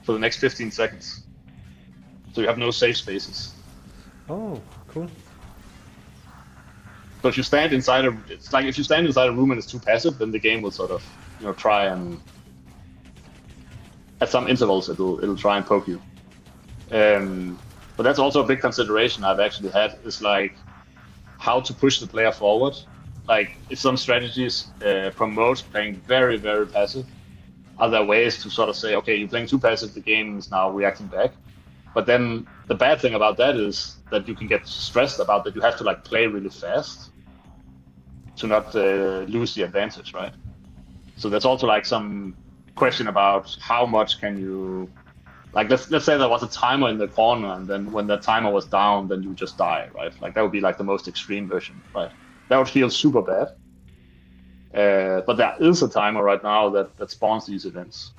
for the next 15 seconds. So you have no safe spaces. Oh, cool. So if you stand inside it's like if you stand inside a room and it's too passive, then the game will sort of, try and at some intervals it'll try and poke you. But that's also a big consideration I've actually had, is like how to push the player forward. Like if some strategies promote playing very, very passive, are there ways to sort of say, okay, you're playing too passive, the game is now reacting back. But then the bad thing about that is that you can get stressed about that you have to like play really fast to not lose the advantage, right? So there's also like some question about how much can you, like let's say there was a timer in the corner, and then when that timer was down, then you just die, right? Like that would be like the most extreme version, right? That would feel super bad. But there is a timer right now that spawns these events.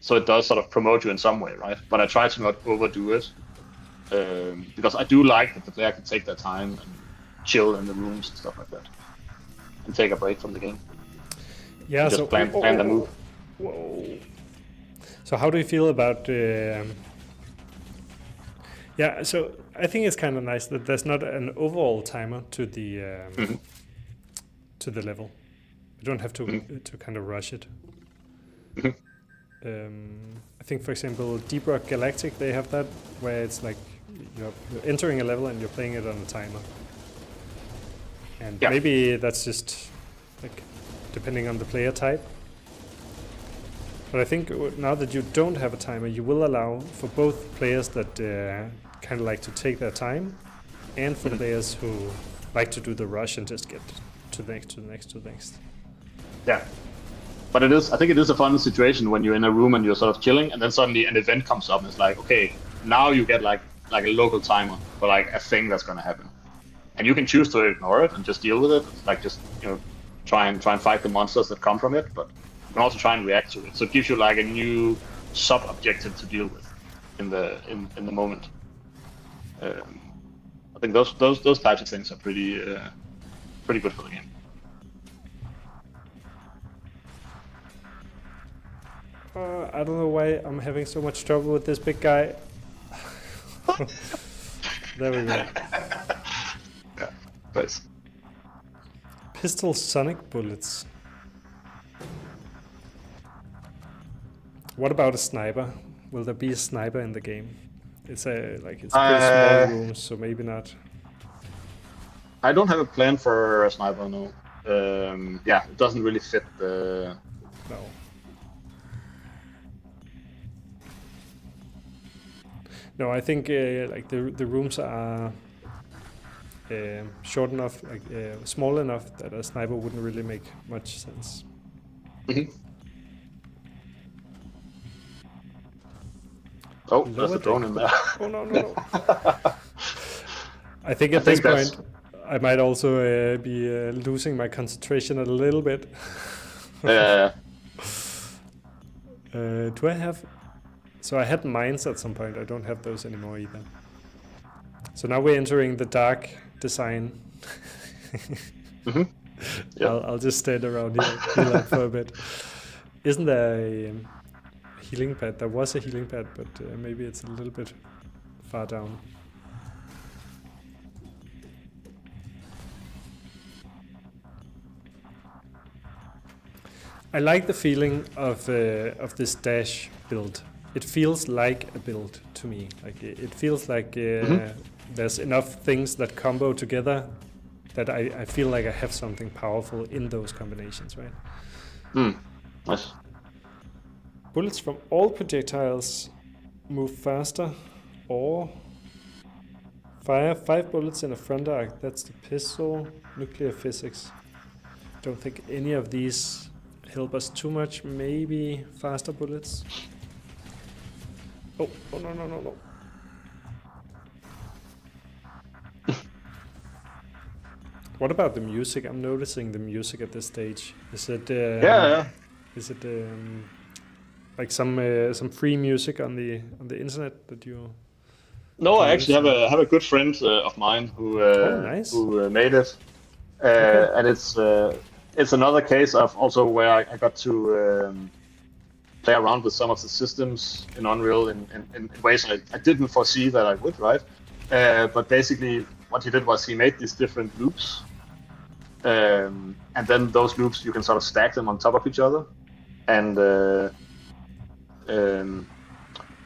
So it does sort of promote you in some way, right? But I try to not overdo it, because I do like that the player can take their time and chill in the rooms and stuff like that, and take a break from the game. Yeah, and just plan the move. Whoa. So how do you feel about? Yeah, so I think it's kind of nice that there's not an overall timer to the to the level. You don't have to kind of rush it. I think, for example, Deep Rock Galactic, they have that, where it's like you're entering a level and you're playing it on a timer. And Yeah. maybe that's just like depending on the player type. But I think now that you don't have a timer, you will allow for both players that kind of like to take their time, and for players who like to do the rush and just get to the next, to the next, to the next. Yeah. But I think it is a fun situation when you're in a room and you're sort of chilling, and then suddenly an event comes up and it's like, okay, now you get like a local timer for like a thing that's gonna happen. And you can choose to ignore it and just deal with it, like just try and fight the monsters that come from it, but you can also try and react to it. So it gives you like a new sub-objective to deal with in the moment. I think those types of things are pretty good for the game. I don't know why I'm having so much trouble with this big guy. There we go. Yeah, nice. Pistol sonic bullets. What about a sniper? Will there be a sniper in the game? It's pretty small rooms, so maybe not. I don't have a plan for a sniper, no. Yeah, it doesn't really fit the. No. No, I think like the rooms are short enough, like small enough that a sniper wouldn't really make much sense. Mm-hmm. Oh, there's a drone in there. Oh no! I think at this point I might also be losing my concentration a little bit. Do I have? So I had mines at some point. I don't have those anymore either. So now we're entering the dark design. Mm-hmm. Yep. I'll just stand around here, heal up for a bit. Isn't there a healing pad? There was a healing pad, but maybe it's a little bit far down. I like the feeling of this dash build. It feels like a build to me. Like it feels like there's enough things that combo together that I feel like I have something powerful in those combinations, right? Nice. Bullets from all projectiles move faster or fire 5 bullets in a front arc. That's the pistol. Nuclear physics. Don't think any of these help us too much. Maybe faster bullets. Oh no. What about the music? I'm noticing the music at this stage. Is it? Is it like some free music on the internet that you? No, I actually have a good friend of mine who nice. who made it, and it's another case of also where I got to play around with some of the systems in Unreal in ways I didn't foresee that I would, right? But basically, what he did was he made these different loops, and then those loops you can sort of stack them on top of each other, and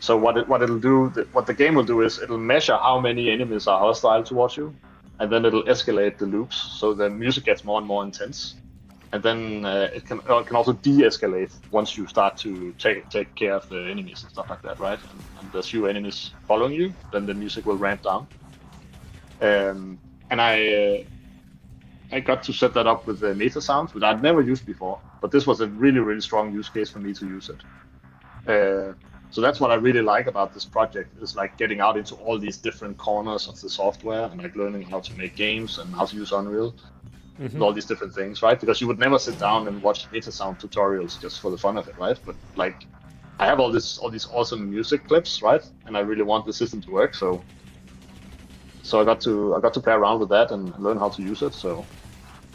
so what the game will do is it'll measure how many enemies are hostile towards you, and then it'll escalate the loops so the music gets more and more intense, and then it can also de-escalate once you start to take care of the enemies and stuff like that, right? And there's few enemies following you, then the music will ramp down. And I got to set that up with the meta sounds, which I'd never used before, but this was a really, really strong use case for me to use it. So that's what I really like about this project, is like getting out into all these different corners of the software and like learning how to make games and how to use Unreal. And all these different things, right? Because you would never sit down and watch meta sound tutorials just for the fun of it, right? But like, I have all these awesome music clips, right? And I really want the system to work, so I got to play around with that and learn how to use it. So,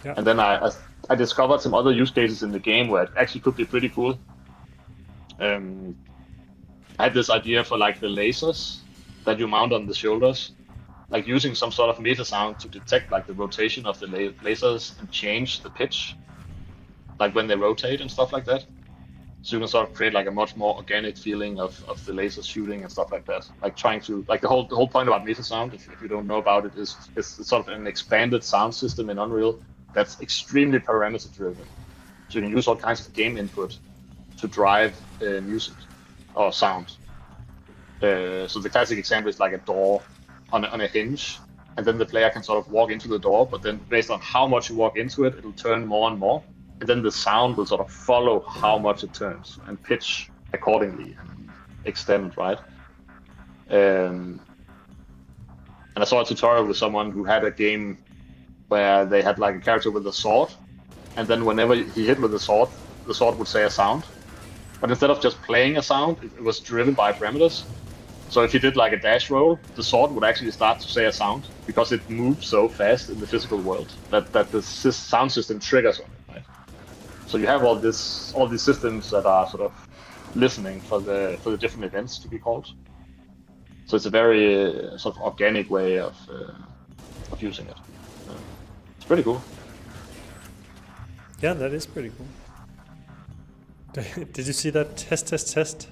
yeah. And then I discovered some other use cases in the game where it actually could be pretty cool. I had this idea for like the lasers that you mount on the shoulders, like using some sort of meta sound to detect like the rotation of the lasers and change the pitch, like when they rotate and stuff like that. So you can sort of create like a much more organic feeling of the laser shooting and stuff like that. Like trying to like the whole point about meta sound, if you don't know about it, is it's sort of an expanded sound system in Unreal that's extremely parameter driven. So you can use all kinds of game input to drive music or sound. So the classic example is like a door on a hinge, and then the player can sort of walk into the door, but then based on how much you walk into it, it'll turn more and more, and then the sound will sort of follow how much it turns and pitch accordingly and extend, right? And I saw a tutorial with someone who had a game where they had like a character with a sword, and then whenever he hit with the sword would say a sound. But instead of just playing a sound, it was driven by parameters. So if you did like a dash roll, the sword would actually start to say a sound because it moves so fast in the physical world that the sound system triggers on it, right? So you have all these systems that are sort of listening for the different events to be called. So it's a very sort of organic way of using it. It's pretty cool. Yeah, that is pretty cool. Did you see that test?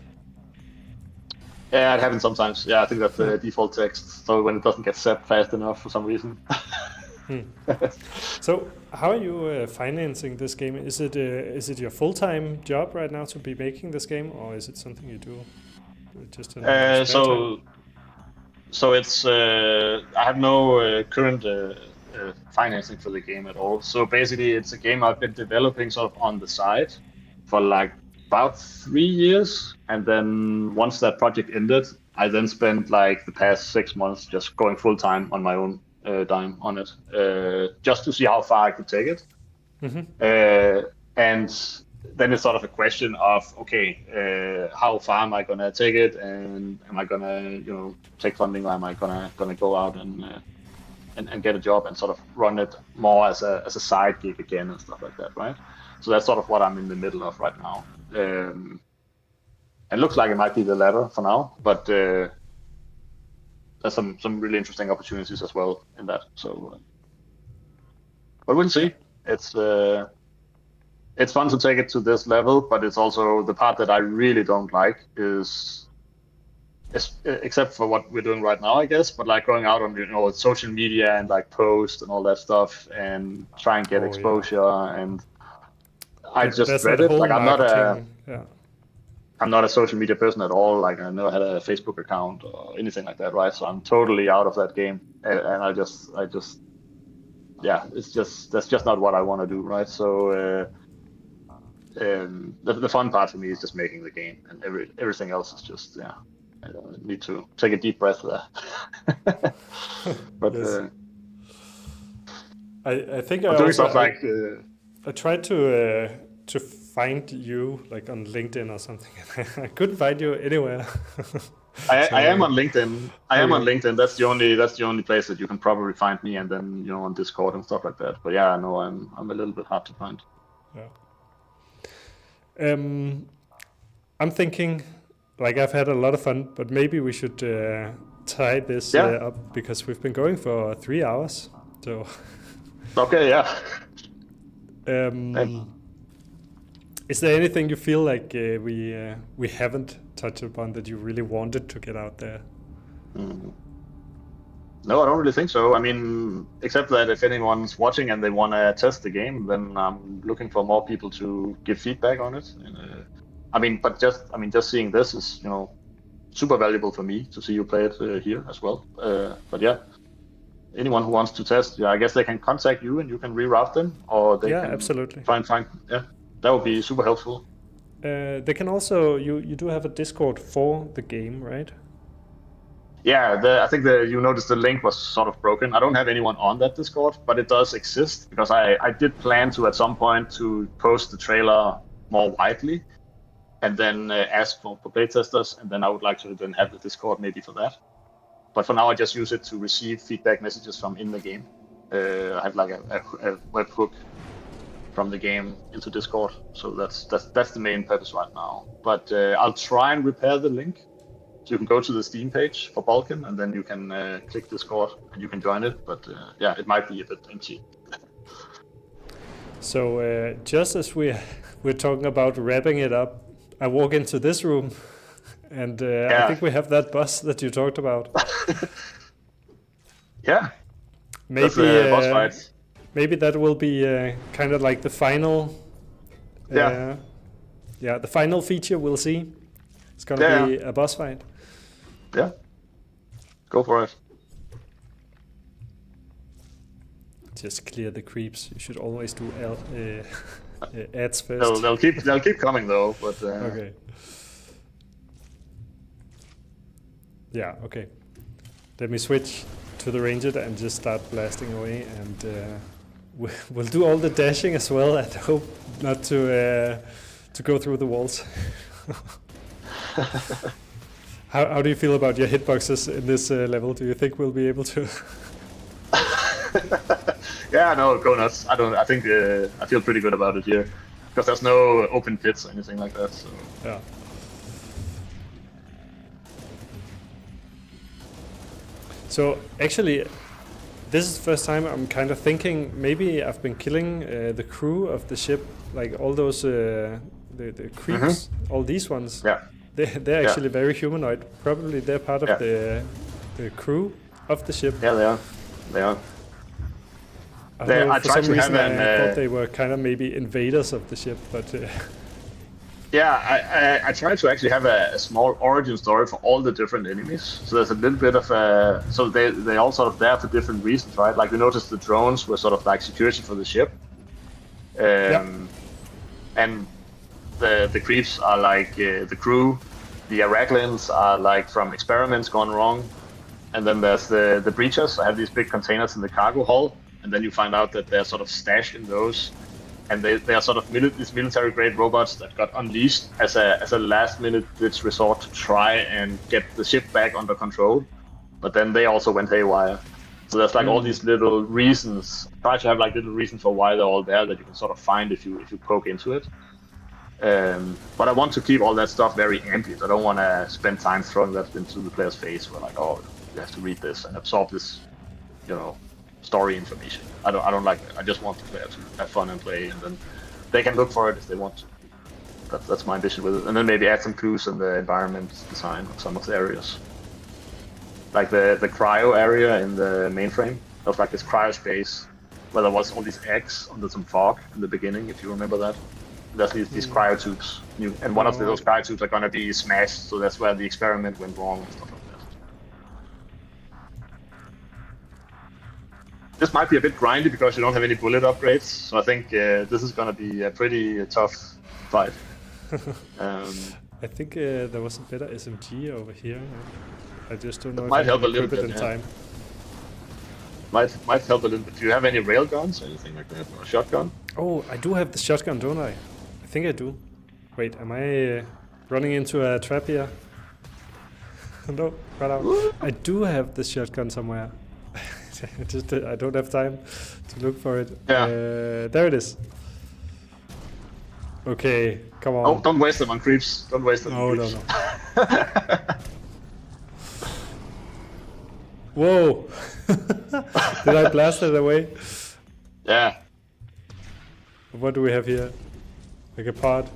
Yeah, it happens sometimes. Yeah, I think that's the default text. So when it doesn't get set fast enough for some reason. So how are you financing this game? Is it your full-time job right now to be making this game, or is it something you do just in spare time? So it's I have no current financing for the game at all. So basically, it's a game I've been developing sort of on the side for like about 3 years, and then once that project ended, I then spent like the past 6 months just going full time on my own dime on it, just to see how far I could take it. And then it's sort of a question of, okay, how far am I gonna take it, and am I gonna take funding, or am I gonna go out and get a job and sort of run it more as a side gig again and stuff like that, right? So that's sort of what I'm in the middle of right now. It looks like it might be the latter for now, but there's some really interesting opportunities as well in that. So, but we'll see. It's fun to take it to this level, but it's also the part that I really don't like is except for what we're doing right now, I guess. But like going out on social media and like post and all that stuff and try and get exposure and. I just dread it. Like I'm not a social media person at all. Like I never had a Facebook account or anything like that, right? So I'm totally out of that game, and I just, yeah, that's just not what I want to do, right? So the fun part for me is just making the game, and everything else is just I need to take a deep breath there. But yes. I think I'm doing stuff like. I tried to find you like on LinkedIn or something. I couldn't find you anywhere. I am on LinkedIn. On LinkedIn. That's the only place that you can probably find me, and then on Discord and stuff like that. But yeah, I know I'm a little bit hard to find. Yeah. I'm thinking, like I've had a lot of fun, but maybe we should tie this up because we've been going for 3 hours. So. Okay. Yeah. Is there anything you feel like we haven't touched upon that you really wanted to get out there? No, I don't really think so. I mean, except that if anyone's watching and they want to test the game, then I'm looking for more people to give feedback on it. And, just seeing this is super valuable for me to see you play it here as well. But yeah. Anyone who wants to test, I guess they can contact you and you can reroute them, or they can absolutely find. Yeah, that would be super helpful. They can also you do have a Discord for the game, right? Yeah, I think you noticed the link was sort of broken. I don't have anyone on that Discord, but it does exist because I did plan to at some point to post the trailer more widely, and then ask for playtesters, and then I would like to then have the Discord maybe for that. But for now, I just use it to receive feedback messages from in the game. I have like a webhook from the game into Discord, so that's the main purpose right now. But I'll try and repair the link, so you can go to the Steam page for Bulken, and then you can click Discord and you can join it. But it might be a bit empty. So just as we're talking about wrapping it up, I walk into this room, and I think we have that bus that you talked about. Yeah. Maybe That's, boss fights. maybe that will be kind of like the final. Yeah. Yeah, the final feature we'll see. It's gonna be a boss fight. Yeah. Go for it. Just clear the creeps. You should always do ads first. They'll keep coming though, but Okay. Yeah, okay. Let me switch to the ranger and just start blasting away, and we'll do all the dashing as well, and hope not to go through the walls. How do you feel about your hitboxes in this level? Do you think we'll be able to? Yeah, no, go nuts. I think I feel pretty good about it here, because there's no open pits or anything like that. So. Yeah. So actually, this is the first time I'm kind of thinking maybe I've been killing the crew of the ship, like all those the creeps, all these ones. Yeah. They're actually very humanoid. Probably they're part of the crew of the ship. Yeah, they are. They are. I don't know, I for tried some to have reason I thought they were kind of maybe invaders of the ship, but yeah, I tried to actually have a small origin story for all the different enemies. So there's a little bit of so they all sort of there for different reasons, right? Like we noticed the drones were sort of like security for the ship, and the creeps are like the crew. The Araklins are like from experiments gone wrong, and then there's the breachers. I have these big containers in the cargo hull, and then you find out that they're sort of stashed in those. And they are sort of these military-grade robots that got unleashed as a last-minute ditch resort to try and get the ship back under control. But then they also went haywire. So there's like all these little reasons. Try to have like little reasons for why they're all there that you can sort of find if you poke into it. But I want to keep all that stuff very ambient. I don't want to spend time throwing that into the player's face. Where like, oh, you have to read this and absorb this, story information. I don't like that. I just want the player to have fun and play, and then they can look for it if they want to. That's my ambition with it. And then maybe add some clues in the environment design of some of the areas. Like the cryo area in the mainframe. There was like this cryo space where there was all these eggs under some fog in the beginning, if you remember that. There's these cryo tubes. And one of those cryo tubes are going to be smashed, so that's where the experiment went wrong and stuff like that. This might be a bit grindy because you don't have any bullet upgrades, so I think this is going to be a pretty tough fight. I think there was a better SMG over here. I just don't know it if might I help can a little equip it bit, in time. Might help a little bit. Do you have any rail guns or anything like that, or a shotgun? Oh, I do have the shotgun, don't I? I think I do. Wait, am I running into a trap here? No, right out. I do have the shotgun somewhere. I don't have time to look for it. Yeah. There it is. Okay, come on. Oh, don't waste them on creeps. Don't waste them on creeps. No. Whoa! Did I blast it away? Yeah. What do we have here? Like a pod?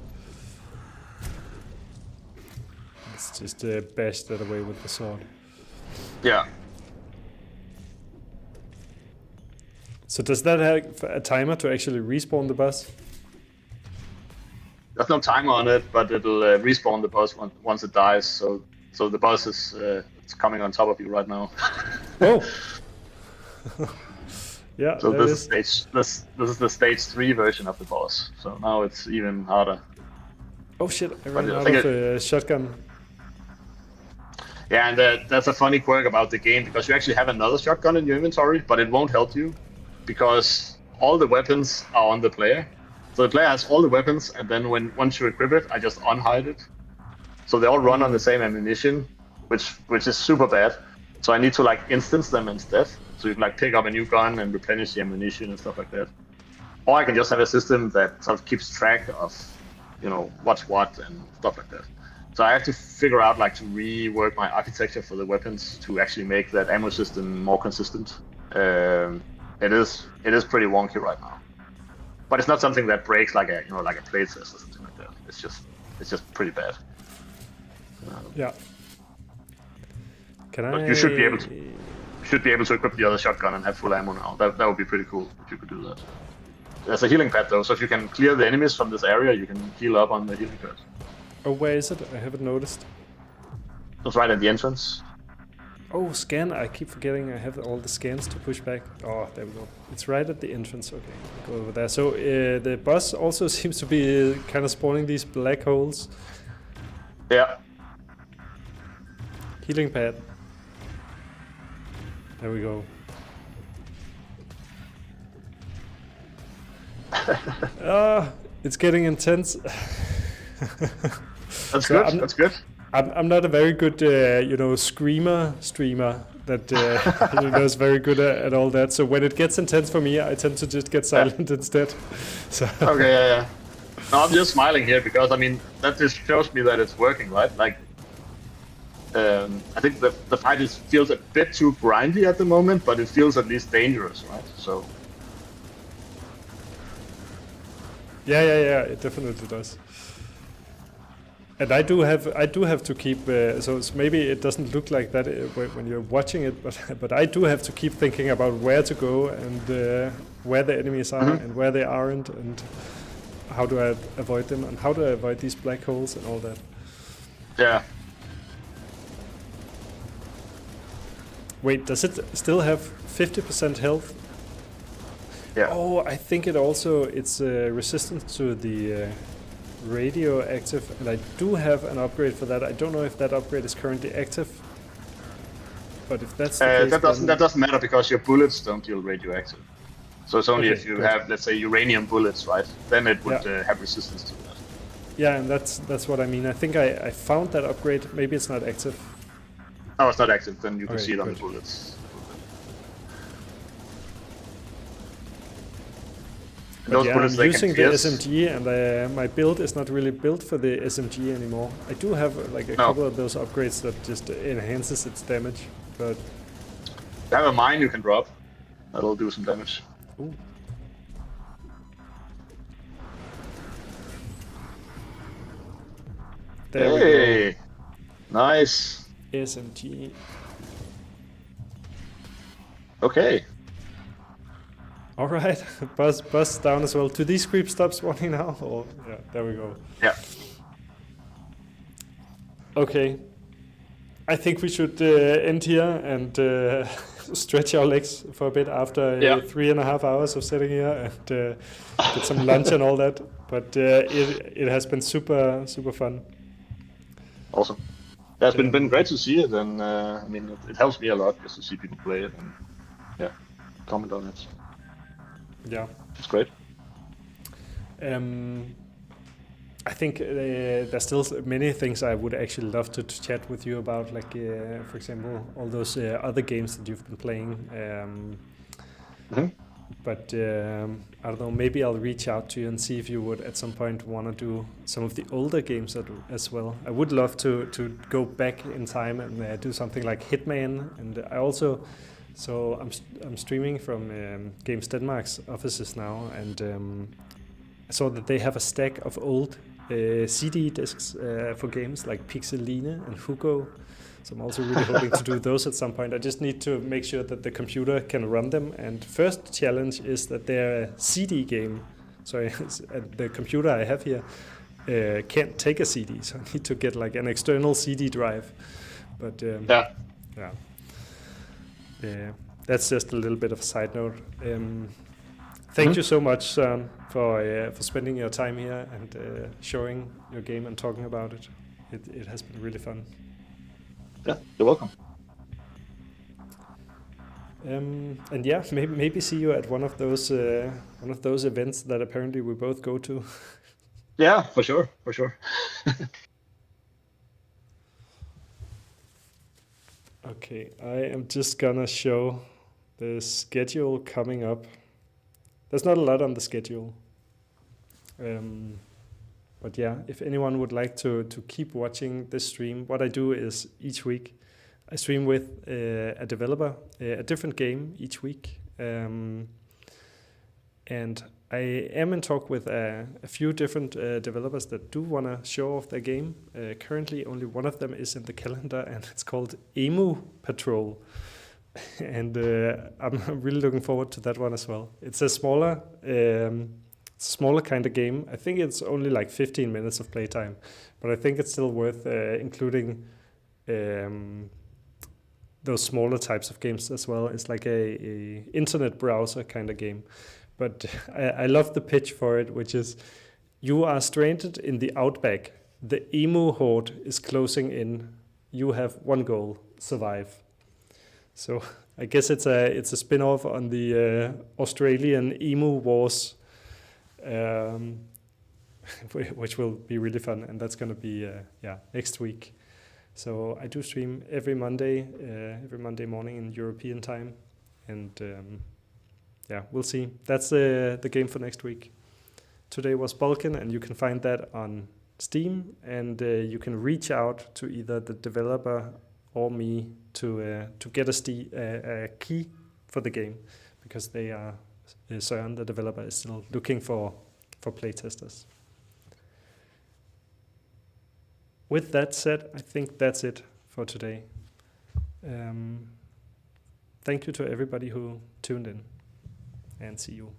Let's just bash that away with the sword. Yeah. So does that have a timer to actually respawn the bus? There's no timer on it, but it'll respawn the bus once it dies. So the bus is it's coming on top of you right now. Oh. Yeah. So this is the stage 3 version of the boss. So now it's even harder. Oh shit! I ran out of a shotgun. Yeah, and that's a funny quirk about the game, because you actually have another shotgun in your inventory, but it won't help you because all the weapons are on the player. So the player has all the weapons, and then once you equip it, I just unhide it. So they all run on the same ammunition, which is super bad. So I need to like instance them instead. So you can like pick up a new gun and replenish the ammunition and stuff like that. Or I can just have a system that sort of keeps track of, what's what and stuff like that. So I have to figure out like to rework my architecture for the weapons to actually make that ammo system more consistent. It is pretty wonky right now, but it's not something that breaks like a playtest or something like that. It's just it's just pretty bad. Yeah. But you should be able to equip the other shotgun and have full ammo now. That would be pretty cool if you could do that. There's a healing pad though, so if you can clear the enemies from this area, you can heal up on the healing pad. Oh, where is it? I haven't noticed. It's right at the entrance. Oh, scan. I keep forgetting I have all the scans to push back. Oh, there we go. It's right at the entrance. Okay, go over there. So the boss also seems to be kind of spawning these black holes. Yeah. Healing pad. There we go. It's getting intense. That's good. That's good. I'm not a very good, streamer that is very good at all that. So when it gets intense for me, I tend to just get silent instead. So. Okay, yeah. No, I'm just smiling here because that just shows me that it's working, right? Like, I think the fight feels a bit too grindy at the moment, but it feels at least dangerous, right? So. Yeah, it definitely does. And I do have to keep. So maybe it doesn't look like that when you're watching it, but I do have to keep thinking about where to go and where the enemies are and where they aren't, and how do I avoid them and how do I avoid these black holes and all that. Yeah. Wait, does it still have 50% health? Yeah. Oh, I think it's resistant to the radioactive, and I do have an upgrade for that. I don't know if that upgrade is currently active, but if that's the case, that doesn't matter because your bullets don't deal radioactive. So it's only if you have, let's say, uranium bullets, right? Then it would have resistance to that. Yeah, and that's what I mean. I think I found that upgrade. Maybe it's not active. No, it's not active. Then you can see it on the bullets. I'm using the SMG, and my build is not really built for the SMG anymore. I do have like a couple of those upgrades that just enhances its damage, but you have a mine you can drop. That'll do some damage. Ooh. There we go. Nice. SMG. Okay. All right, buzz down as well. Do these creeps stop spawning now? Or yeah, there we go. Yeah. Okay. I think we should end here and stretch our legs for a bit after 3.5 hours of sitting here and get some lunch and all that. But it has been super fun. Awesome. Yeah, it's been great to see it, and it helps me a lot just to see people play it and comment on it. Yeah, it's great. I think there's still many things I would actually love to chat with you about, like for example, all those other games that you've been playing. But I don't know, maybe I'll reach out to you and see if you would at some point want to do some of the older games as well. I would love to go back in time and do something like Hitman, and I also. So I'm streaming from Games Denmark's offices now, and I saw that they have a stack of old CD discs for games like Pixeline and Hugo. So I'm also really hoping to do those at some point. I just need to make sure that the computer can run them. And first challenge is that they're a CD game. So the computer I have here can't take a CD, so I need to get like an external CD drive. But yeah, that's just a little bit of a side note. Thank you so much, Søren, for spending your time here and showing your game and talking about it. It has been really fun. Yeah, you're welcome. And yeah, maybe see you at one of those events that apparently we both go to. Yeah, for sure. Okay, I am just gonna show the schedule coming up. There's not a lot on the schedule. But yeah, if anyone would like to keep watching this stream, what I do is each week I stream with a developer, a different game each week. And I am in talk with a few different developers that do want to show off their game. Currently, only one of them is in the calendar, and it's called Emu Patrol. And I'm really looking forward to that one as well. It's a smaller kind of game. I think it's only like 15 minutes of playtime, but I think it's still worth including those smaller types of games as well. It's like a internet browser kind of game. But I love the pitch for it, which is you are stranded in the outback. The emu horde is closing in. You have one goal: survive. So I guess it's a spin-off on the Australian emu wars, which will be really fun, and that's going to be next week. So I do stream every Monday morning in European time, and we'll see. That's the game for next week. Today was Bulken, and you can find that on Steam, and you can reach out to either the developer or me to get a key for the game, because they are Søren, the developer, is still looking for playtesters. With that said, I think that's it for today. Thank you to everybody who tuned in, and see you.